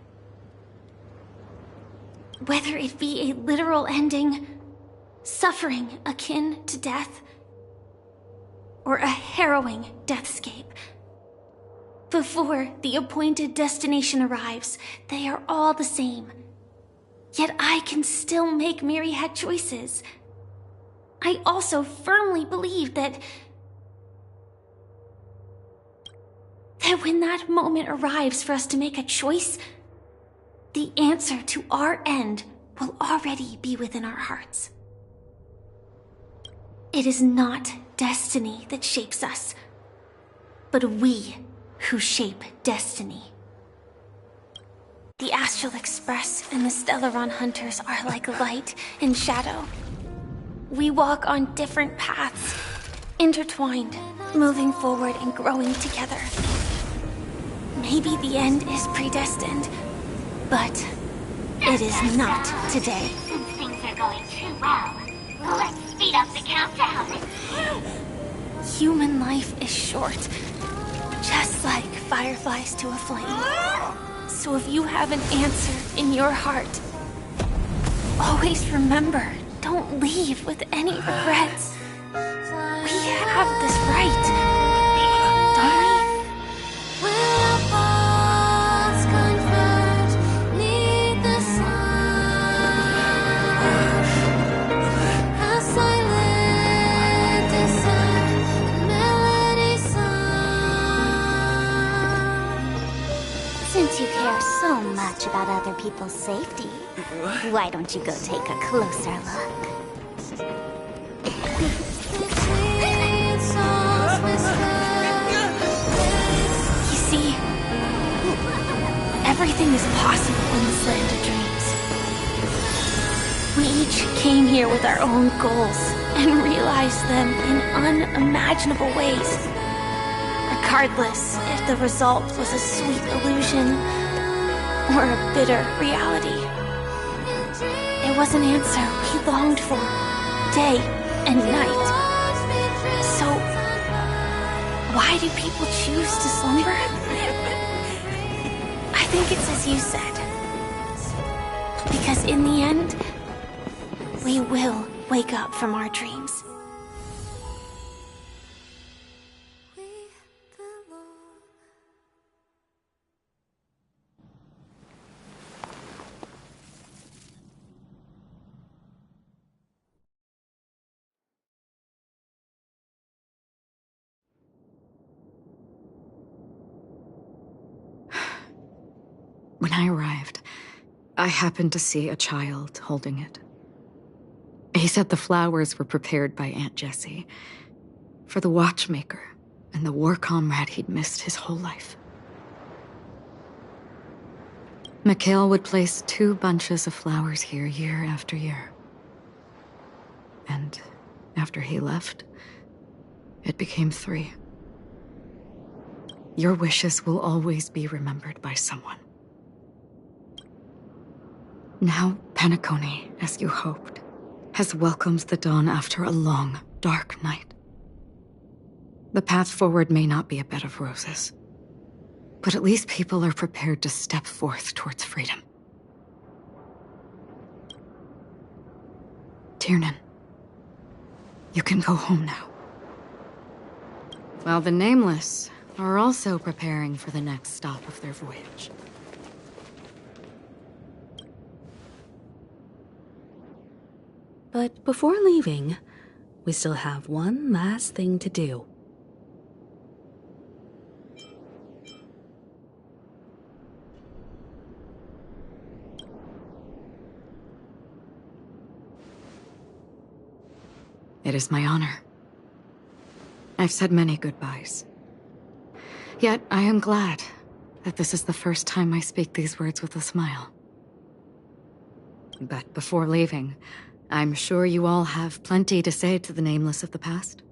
Whether it be a literal ending, suffering akin to death, or a harrowing deathscape. Before the appointed destination arrives, they are all the same. Yet I can still make myriad choices. I also firmly believe that when that moment arrives for us to make a choice, the answer to our end will already be within our hearts. It is not destiny that shapes us, but we who shape destiny. The Astral Express and the Stellaron Hunters are like light and shadow. We walk on different paths, intertwined, moving forward and growing together. Maybe the end is predestined, but it is not today. Since things are going too well, let's speed up the countdown. Human life is short, just like fireflies to a flame. So if you have an answer in your heart, always remember, don't leave with any regrets. We have this right, don't we? Since you care so much about other people's safety, why don't you go take a closer look? You see, everything is possible in this land of dreams. We each came here with our own goals and realized them in unimaginable ways. Regardless if the result was a sweet illusion or a bitter reality. It was an answer we longed for, day and night. So, why do people choose to slumber? I think it's as you said. Because in the end, we will wake up from our dreams. When I arrived, I happened to see a child holding it. He said the flowers were prepared by Aunt Jessie for the watchmaker and the war comrade he'd missed his whole life. Mikhail would place 2 bunches of flowers here year after year. And after he left, it became 3. Your wishes will always be remembered by someone. Now, Penacony, as you hoped, has welcomed the dawn after a long, dark night. The path forward may not be a bed of roses, but at least people are prepared to step forth towards freedom. Tiernan, you can go home now. While the Nameless are also preparing for the next stop of their voyage. But before leaving, we still have one last thing to do. It is my honor. I've said many goodbyes. Yet I am glad that this is the first time I speak these words with a smile. But before leaving, I'm sure you all have plenty to say to the Nameless of the past.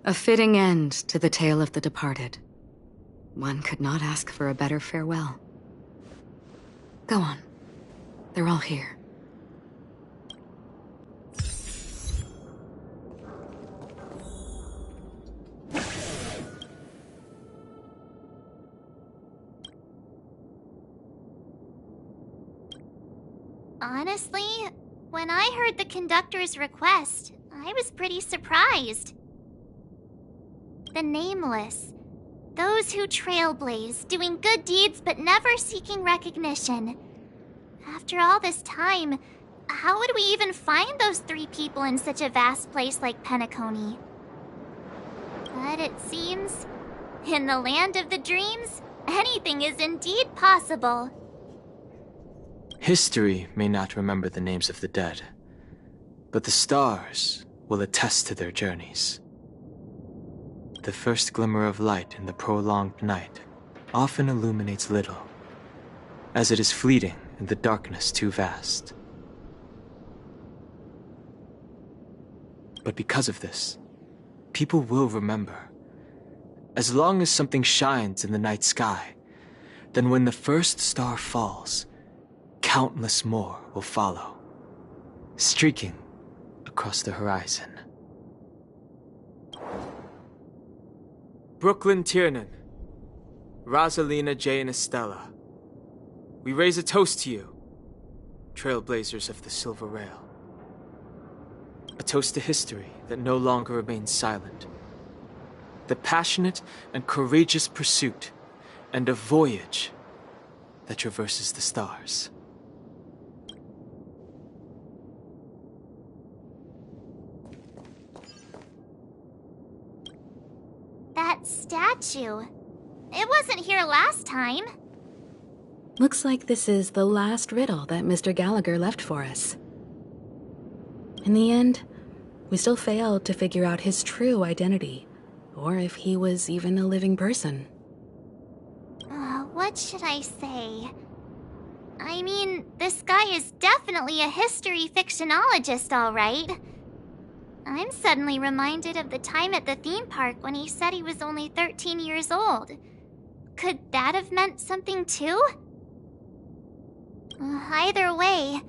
A fitting end to the tale of the departed. One could not ask for a better farewell. Go on. They're all here. Honestly, when I heard the conductor's request, I was pretty surprised. The Nameless. Those who trailblaze, doing good deeds but never seeking recognition. After all this time, how would we even find those 3 people in such a vast place like Penacony? But it seems, in the land of the dreams, anything is indeed possible. History may not remember the names of the dead, but the stars will attest to their journeys. The first glimmer of light in the prolonged night often illuminates little, as it is fleeting in the darkness too vast. But because of this, people will remember. As long as something shines in the night sky, then when the first star falls, countless more will follow, streaking across the horizon. Brooklyn Tiernan, Rosalina J. and Estella, we raise a toast to you, trailblazers of the Silver Rail. A toast to history that no longer remains silent. The passionate and courageous pursuit, and a voyage that traverses the stars. That statue. It wasn't here last time. Looks like this is the last riddle that Mr. Gallagher left for us. In the end, we still failed to figure out his true identity, or if he was even a living person. What should I say? I mean, this guy is definitely a history fictionologist, all right. I'm suddenly reminded of the time at the theme park when he said he was only 13 years old. Could that have meant something too? Either way,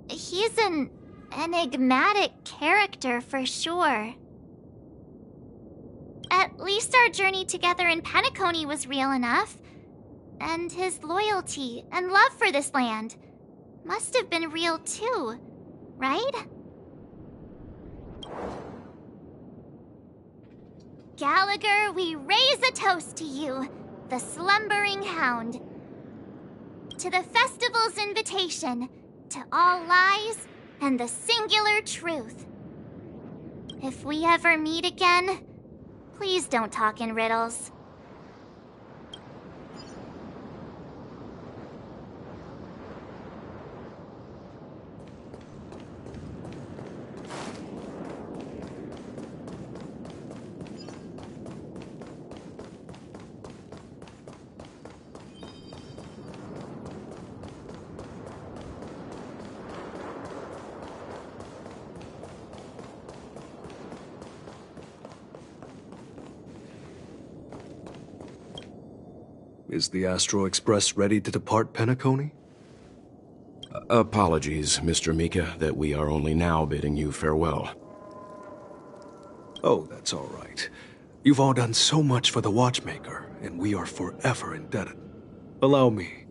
he's an enigmatic character for sure. At least our journey together in Penacony was real enough. And his loyalty and love for this land must have been real too, right? Gallagher, we raise a toast to you, the slumbering hound. To the festival's invitation, to all lies and the singular truth. If we ever meet again, please don't talk in riddles. Is the Astro Express ready to depart Penacony? Apologies, Mr. Mika, that we are only now bidding you farewell. Oh, that's all right. You've all done so much for the Watchmaker, and we are forever indebted. Allow me,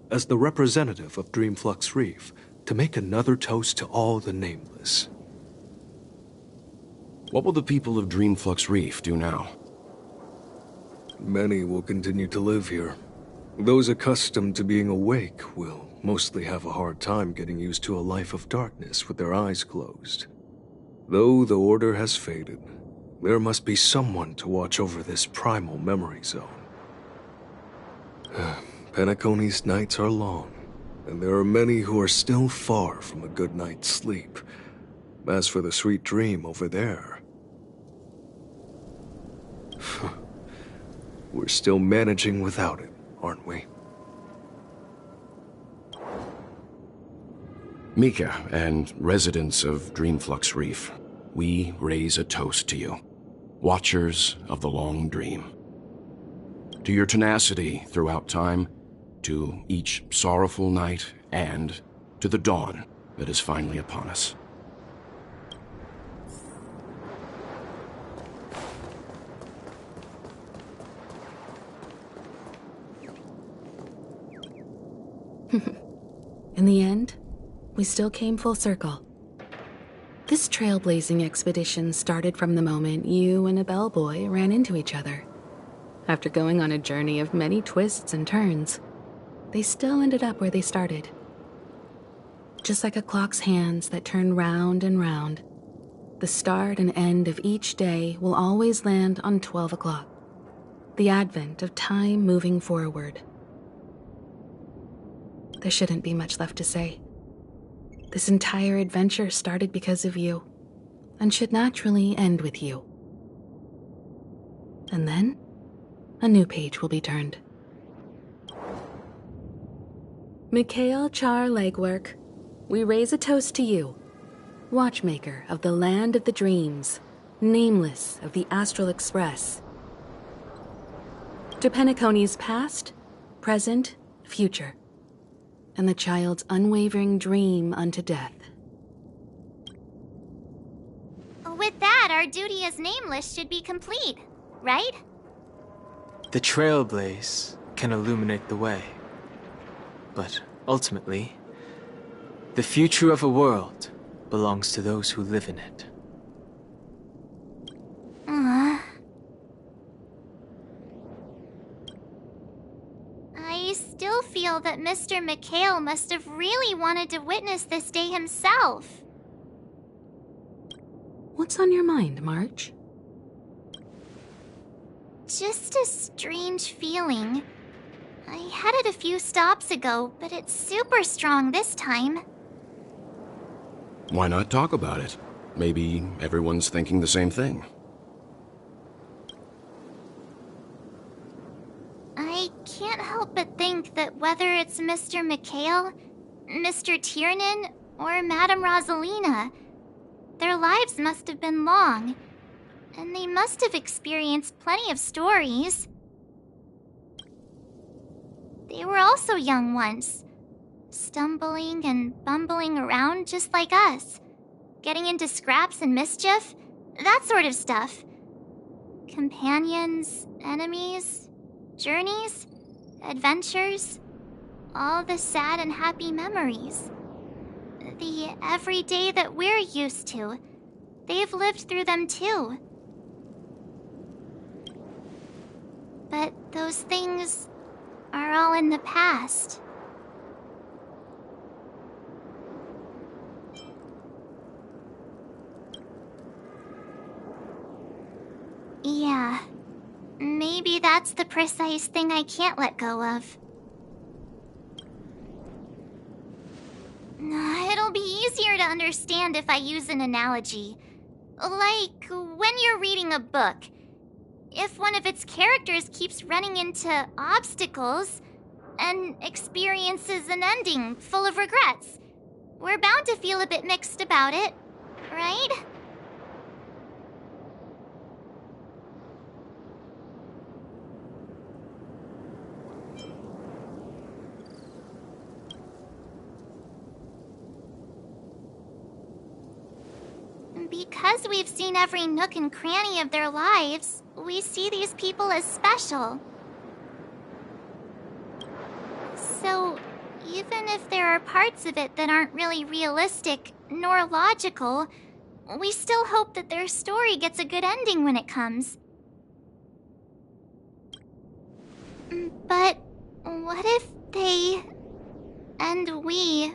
as the representative of Dreamflux Reef, to make another toast to all the nameless. What will the people of Dreamflux Reef do now? Many will continue to live here. Those accustomed to being awake will mostly have a hard time getting used to a life of darkness with their eyes closed. Though the order has faded, there must be someone to watch over this primal memory zone. Penacony's nights are long, and there are many who are still far from a good night's sleep. As for the sweet dream over there, we're still managing without it, aren't we? Mika and residents of Dreamflux Reef, we raise a toast to you, watchers of the long dream. To your tenacity throughout time, to each sorrowful night, and to the dawn that is finally upon us. In the end, we still came full circle. This trailblazing expedition started from the moment you and a bellboy ran into each other. After going on a journey of many twists and turns, they still ended up where they started. Just like a clock's hands that turn round and round, the start and end of each day will always land on 12 o'clock, the advent of time moving forward. There shouldn't be much left to say. This entire adventure started because of you, and should naturally end with you. And then, a new page will be turned. Mikhail Char Legwork, we raise a toast to you, watchmaker of the Land of the Dreams, nameless of the Astral Express. To Penacony's past, present, future, and the child's unwavering dream unto death. With that, our duty as Nameless should be complete, right? The trailblaze can illuminate the way. But ultimately, the future of a world belongs to those who live in it. I still feel that Mr. McHale must have really wanted to witness this day himself. What's on your mind, March? Just a strange feeling. I had it a few stops ago, but it's super strong this time. Why not talk about it? Maybe everyone's thinking the same thing. I can't help but think that whether it's Mr. McHale, Mr. Tiernan, or Madame Rosalina, their lives must have been long, and they must have experienced plenty of stories. They were also young once, stumbling and bumbling around just like us, getting into scraps and mischief, that sort of stuff. Companions, enemies, journeys, adventures, all the sad and happy memories. The everyday that we're used to, they've lived through them too. But those things are all in the past. Yeah, maybe that's the precise thing I can't let go of. It'll be easier to understand if I use an analogy. Like when you're reading a book. If one of its characters keeps running into obstacles and experiences an ending full of regrets, we're bound to feel a bit mixed about it, right? Because we've seen every nook and cranny of their lives, we see these people as special. So, even if there are parts of it that aren't really realistic nor logical, we still hope that their story gets a good ending when it comes. But what if they and we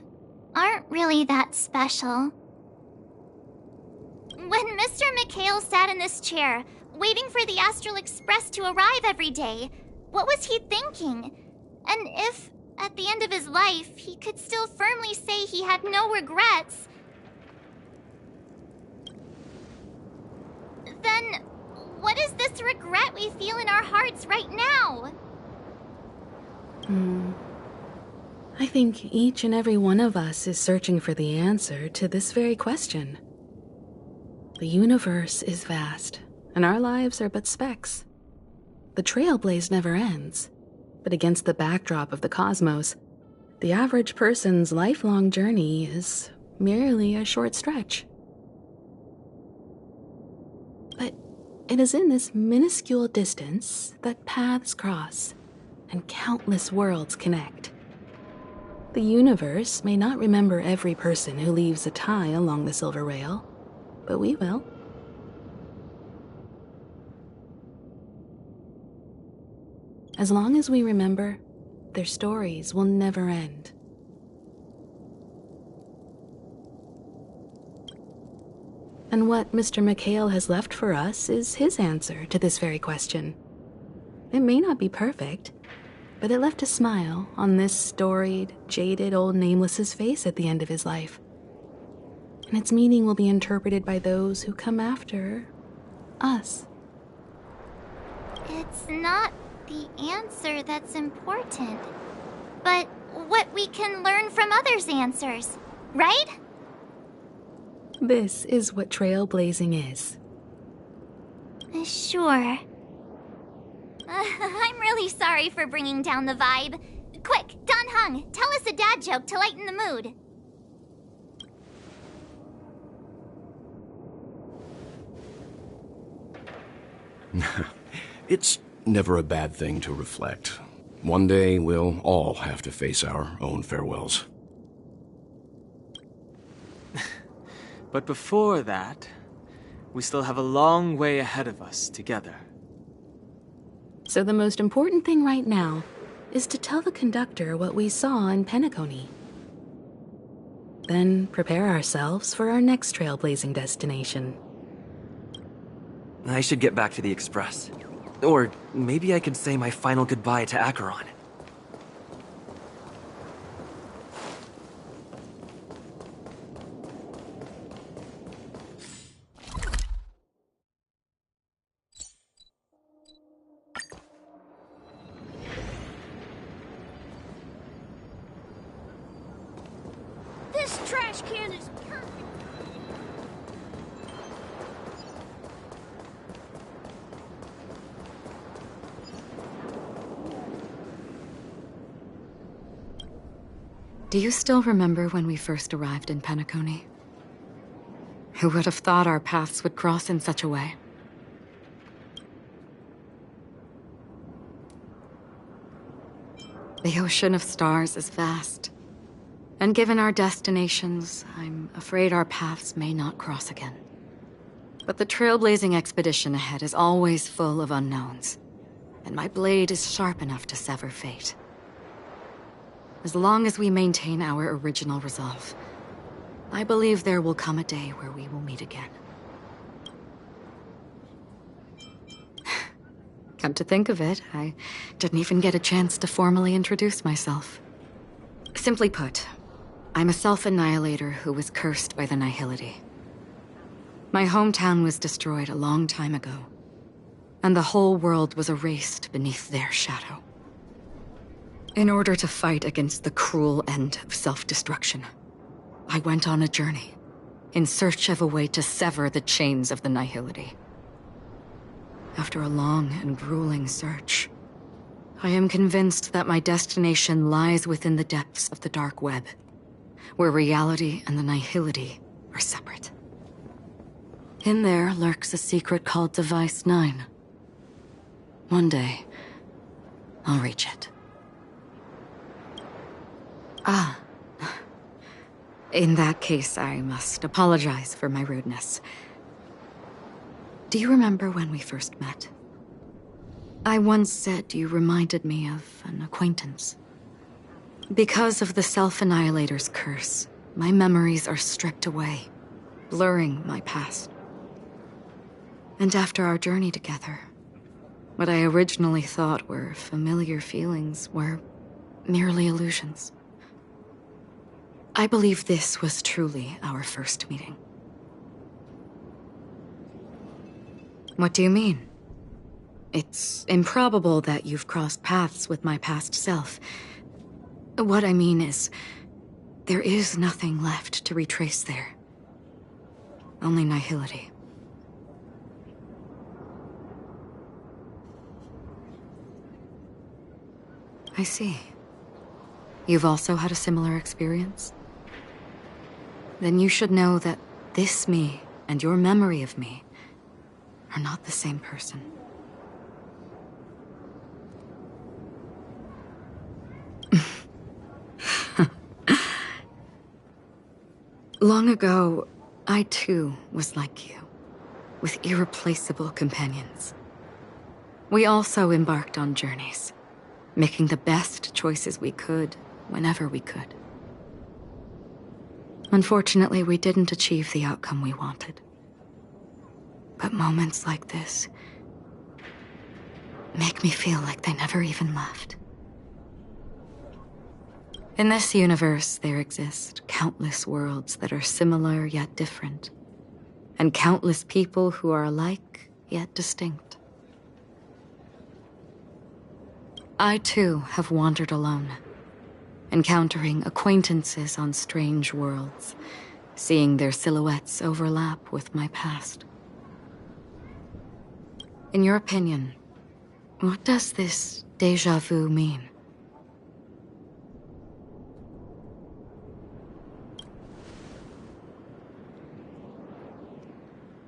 aren't really that special? When Mr. McHale sat in this chair, waiting for the Astral Express to arrive every day, what was he thinking? And if, at the end of his life, he could still firmly say he had no regrets, then what is this regret we feel in our hearts right now? I think each and every one of us is searching for the answer to this very question. The universe is vast, and our lives are but specks. The trailblaze never ends, but against the backdrop of the cosmos, the average person's lifelong journey is merely a short stretch. But it is in this minuscule distance that paths cross and countless worlds connect. The universe may not remember every person who leaves a tie along the silver rail, but we will. As long as we remember, their stories will never end. And what Mr. McHale has left for us is his answer to this very question. It may not be perfect, but it left a smile on this storied, jaded old Nameless's face at the end of his life. And its meaning will be interpreted by those who come after us. It's not the answer that's important, but what we can learn from others' answers, right? This is what trailblazing is. Sure. I'm really sorry for bringing down the vibe. Quick, Don Hung, tell us a dad joke to lighten the mood. It's never a bad thing to reflect. One day, we'll all have to face our own farewells. But before that, we still have a long way ahead of us together. So the most important thing right now is to tell the conductor what we saw in Penacony. Then prepare ourselves for our next trailblazing destination. I should get back to the Express. Or maybe I could say my final goodbye to Acheron. This trash can is perfect. Do you still remember when we first arrived in Penacony? Who would have thought our paths would cross in such a way? The ocean of stars is vast. And given our destinations, I'm afraid our paths may not cross again. But the trailblazing expedition ahead is always full of unknowns. And my blade is sharp enough to sever fate. As long as we maintain our original resolve, I believe there will come a day where we will meet again. Come to think of it, I didn't even get a chance to formally introduce myself. Simply put, I'm a self-annihilator who was cursed by the Nihility. My hometown was destroyed a long time ago, and the whole world was erased beneath their shadow. In order to fight against the cruel end of self-destruction, I went on a journey, in search of a way to sever the chains of the Nihility. After a long and grueling search, I am convinced that my destination lies within the depths of the dark web, where reality and the Nihility are separate. In there lurks a secret called Device 9. One day, I'll reach it. Ah. In that case, I must apologize for my rudeness. Do you remember when we first met? I once said you reminded me of an acquaintance. Because of the Self-Annihilator's curse, my memories are stripped away, blurring my past. And after our journey together, what I originally thought were familiar feelings were merely illusions. I believe this was truly our first meeting. What do you mean? It's improbable that you've crossed paths with my past self. What I mean is, there is nothing left to retrace there. Only nihility. I see. You've also had a similar experience? Then you should know that this me and your memory of me are not the same person. Long ago, I too was like you, with irreplaceable companions. We also embarked on journeys, making the best choices we could, whenever we could. Unfortunately, we didn't achieve the outcome we wanted. But moments like this make me feel like they never even left. In this universe, there exist countless worlds that are similar yet different, and countless people who are alike yet distinct. I too have wandered alone, encountering acquaintances on strange worlds, seeing their silhouettes overlap with my past. In your opinion, what does this déjà vu mean?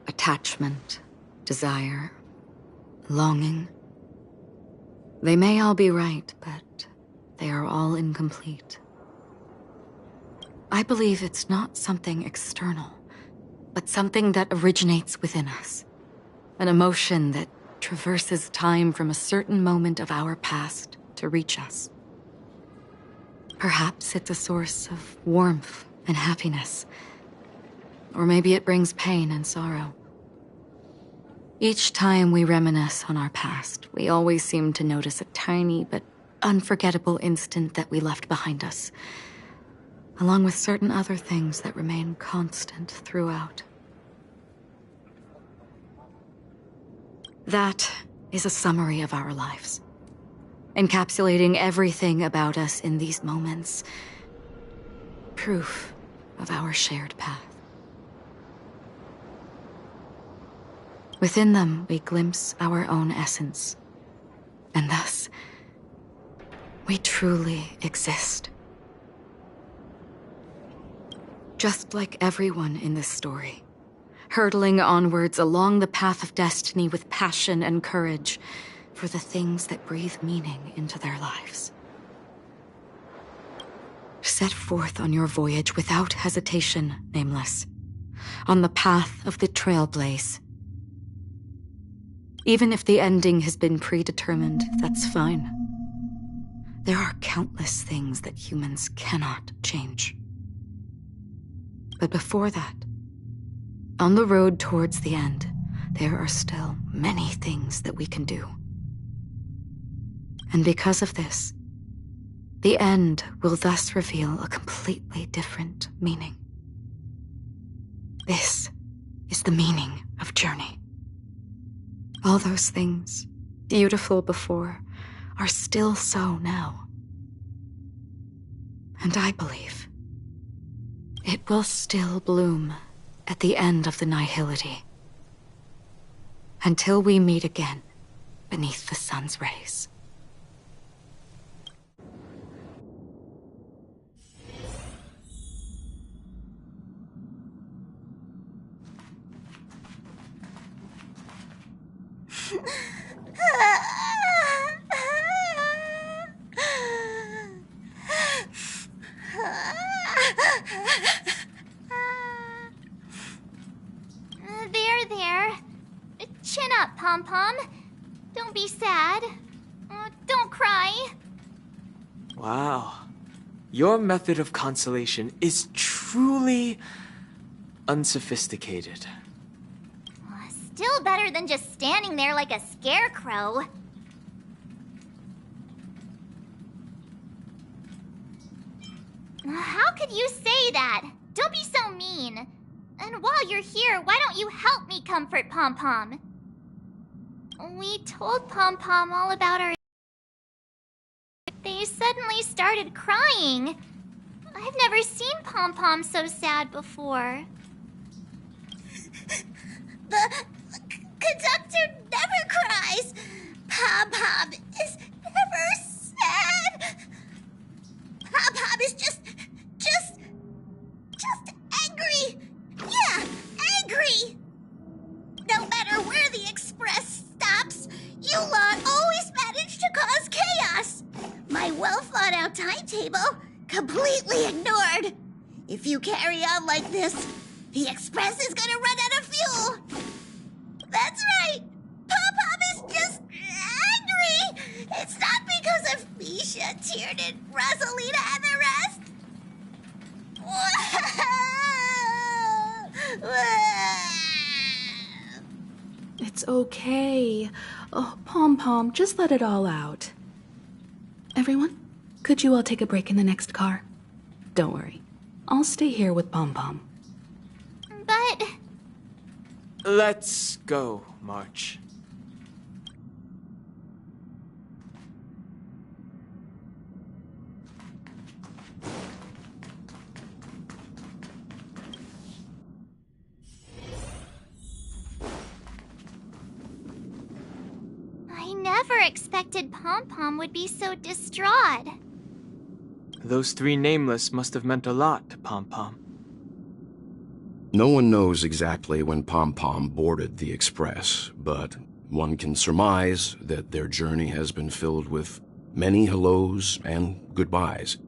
Attachment, desire, longing. They may all be right, but they are all incomplete. I believe it's not something external, but something that originates within us. An emotion that traverses time from a certain moment of our past to reach us. Perhaps it's a source of warmth and happiness. Or maybe it brings pain and sorrow. Each time we reminisce on our past, we always seem to notice a tiny but unforgettable instant that we left behind us, along with certain other things that remain constant throughout. That is a summary of our lives, encapsulating everything about us in these moments. Proof of our shared path. Within them, we glimpse our own essence, and thus, we truly exist. Just like everyone in this story, hurtling onwards along the path of destiny with passion and courage for the things that breathe meaning into their lives. Set forth on your voyage without hesitation, Nameless, on the path of the Trailblaze. Even if the ending has been predetermined, that's fine. There are countless things that humans cannot change. But before that, on the road towards the end, there are still many things that we can do. And because of this, the end will thus reveal a completely different meaning. This is the meaning of Journey. All those things, beautiful before, are still so now. And I believe it will still bloom at the end of the nihility. Until we meet again beneath the sun's rays. There. Chin up, Pom-Pom. Don't be sad. Don't cry. Wow. Your method of consolation is truly unsophisticated. Still better than just standing there like a scarecrow. How could you say that? Don't be so mean. And while you're here, why don't you help me comfort Pom-Pom? We told Pom-Pom all about our... They suddenly started crying. I've never seen Pom-Pom so sad before. The conductor never cries. Pom-Pom is never sad. Pom-Pom is just angry. Yeah, angry. No matter where the express stops, you lot always manage to cause chaos. My well-thought-out timetable completely ignored. If you carry on like this, the express is gonna run out of fuel. That's right. Pom-Pom is just angry. It's not because of Misha, Tiernan, Rosalina, and the rest. It's okay. Oh, Pom-Pom, just let it all out. Everyone, could you all take a break in the next car? Don't worry. I'll stay here with Pom-Pom. But... Let's go, March. never expected Pom Pom would be so distraught. Those three nameless must have meant a lot to Pom Pom. No one knows exactly when Pom Pom boarded the Express, but one can surmise that their journey has been filled with many hellos and goodbyes.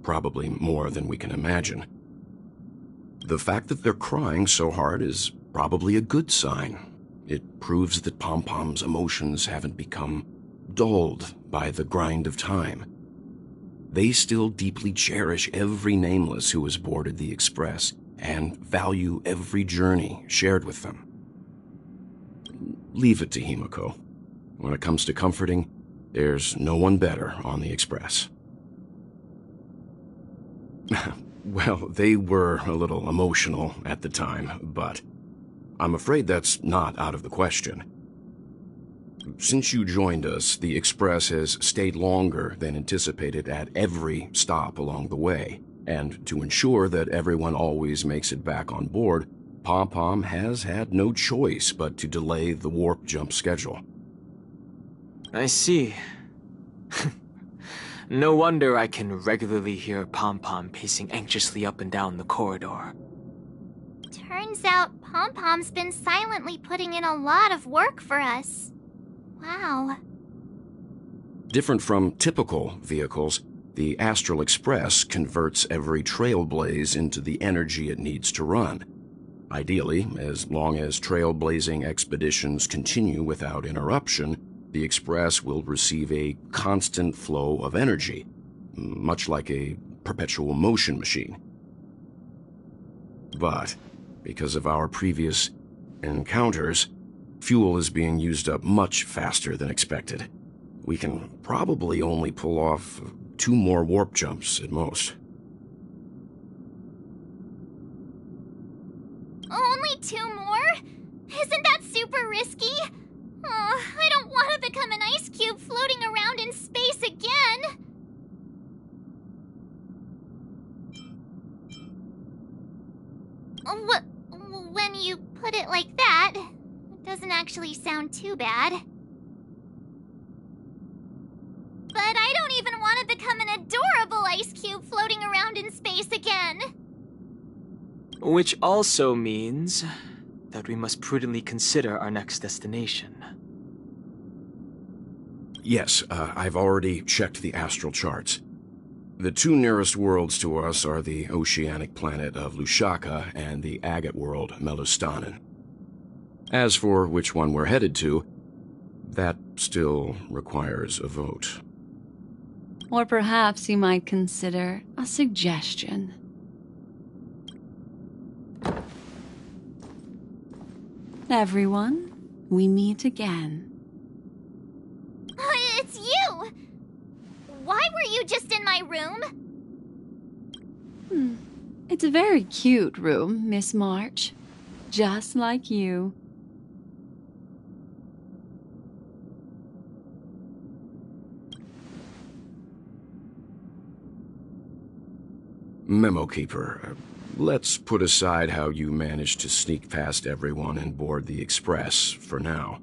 Probably more than we can imagine. The fact that they're crying so hard is probably a good sign. It proves that Pom Pom's emotions haven't become dulled by the grind of time. They still deeply cherish every nameless who has boarded the Express and value every journey shared with them. Leave it to Himiko. When it comes to comforting, there's no one better on the Express. Well, they were a little emotional at the time, but I'm afraid that's not out of the question. Since you joined us, the Express has stayed longer than anticipated at every stop along the way, and to ensure that everyone always makes it back on board, Pom Pom has had no choice but to delay the warp jump schedule. I see. No wonder I can regularly hear Pom Pom pacing anxiously up and down the corridor. Turns out Pom Pom's been silently putting in a lot of work for us. Wow. Different from typical vehicles, the Astral Express converts every trailblaze into the energy it needs to run. Ideally, as long as trailblazing expeditions continue without interruption, the Express will receive a constant flow of energy, much like a perpetual motion machine. But, because of our previous encounters, fuel is being used up much faster than expected. We can probably only pull off 2 more warp jumps at most. Only 2 more? Isn't that super risky? Oh, I don't want to become an ice cube floating around in space again. When you put it like that, it doesn't actually sound too bad. But I don't even want to become an adorable ice cube floating around in space again. Which also means that we must prudently consider our next destination. Yes, I've already checked the astral charts. The 2 nearest worlds to us are the oceanic planet of Lushaka and the agate world, Melustanen. As for which one we're headed to, that still requires a vote. Or perhaps you might consider a suggestion. Everyone, we meet again. It's you! Why were you just in my room? It's a very cute room, Miss March. Just like you. Memo Keeper, let's put aside how you managed to sneak past everyone and board the Express for now.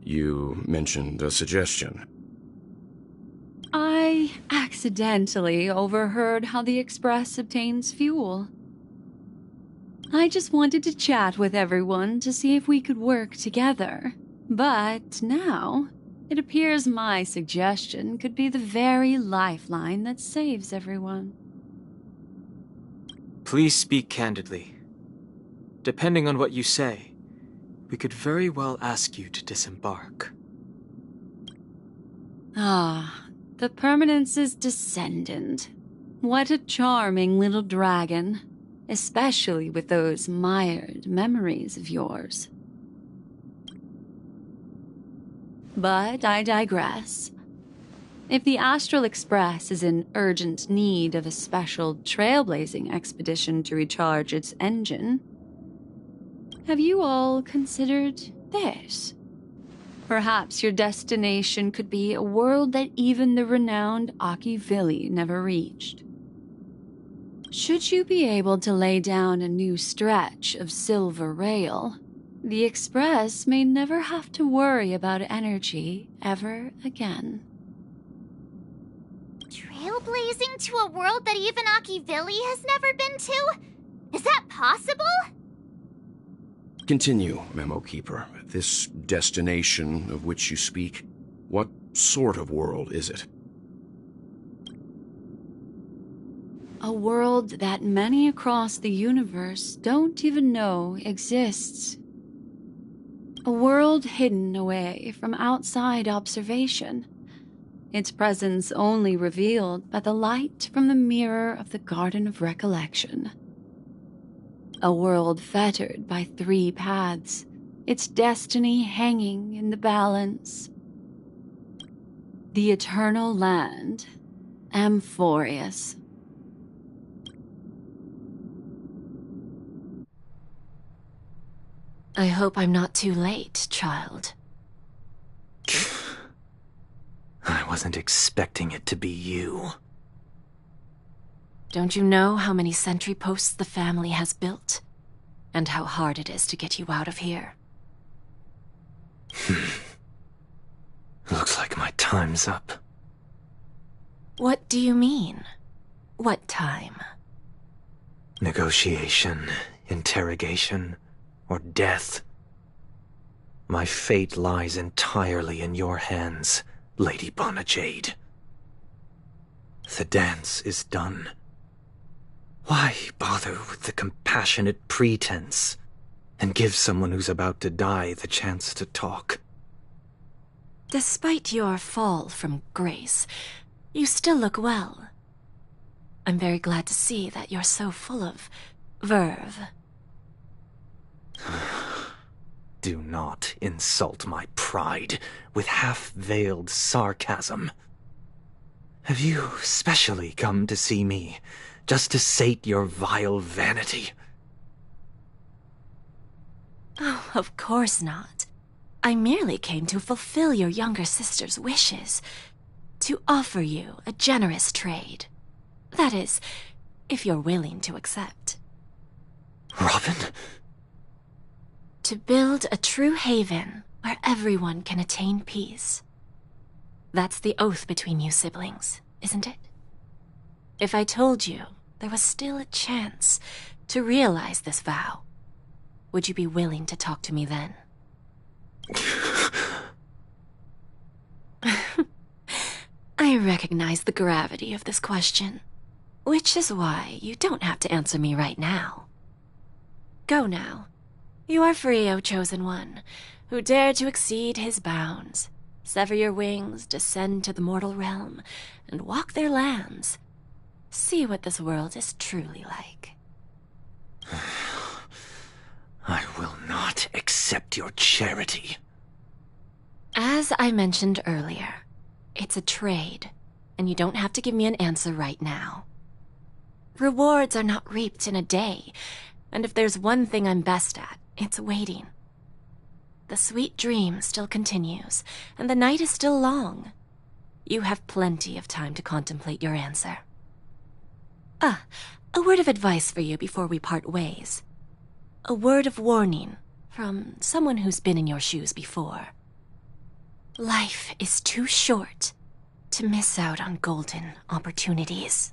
You mentioned a suggestion. I accidentally overheard how the Express obtains fuel. I just wanted to chat with everyone to see if we could work together. But now, it appears my suggestion could be the very lifeline that saves everyone. Please speak candidly. Depending on what you say, we could very well ask you to disembark. Ah, the Permanence's descendant. What a charming little dragon, especially with those mired memories of yours. But I digress. If the Astral Express is in urgent need of a special trailblazing expedition to recharge its engine, have you all considered this? Perhaps your destination could be a world that even the renowned Akivili never reached. Should you be able to lay down a new stretch of silver rail, The Express may never have to worry about energy ever again. Trailblazing to a world that even Akivili has never been to? Is that possible? Continue, Memo Keeper. This destination of which you speak, what sort of world is it? A world that many across the universe don't even know exists. A world hidden away from outside observation. Its presence only revealed by the light from the mirror of the Garden of Recollection. A world fettered by 3 paths, its destiny hanging in the balance. The Eternal Land, Amphorius. I hope I'm not too late, child. I wasn't expecting it to be you. Don't you know how many sentry posts the family has built? And how hard it is to get you out of here? Looks like my time's up. What do you mean? What time? Negotiation, interrogation, or death. My fate lies entirely in your hands, Lady Bonajade. The dance is done. Why bother with the compassionate pretense and give someone who's about to die the chance to talk? Despite your fall from grace, you still look well. I'm very glad to see that you're so full of verve. Do not insult my pride with half-veiled sarcasm. Have you specially come to see me just to sate your vile vanity? Oh, of course not. I merely came to fulfill your younger sister's wishes. To offer you a generous trade. That is, if you're willing to accept. Robin? To build a true haven where everyone can attain peace. That's the oath between you siblings, isn't it? If I told you there was still a chance to realize this vow, would you be willing to talk to me then? I recognize the gravity of this question, which is why you don't have to answer me right now. Go now. You are free, O Chosen One, who dare to exceed his bounds, sever your wings, descend to the mortal realm, and walk their lands. See what this world is truly like. I will not accept your charity. As I mentioned earlier, it's a trade, and you don't have to give me an answer right now. Rewards are not reaped in a day, and if there's one thing I'm best at, it's waiting. The sweet dream still continues, and the night is still long. You have plenty of time to contemplate your answer. A word of advice for you before we part ways. A word of warning from someone who's been in your shoes before. Life is too short to miss out on golden opportunities.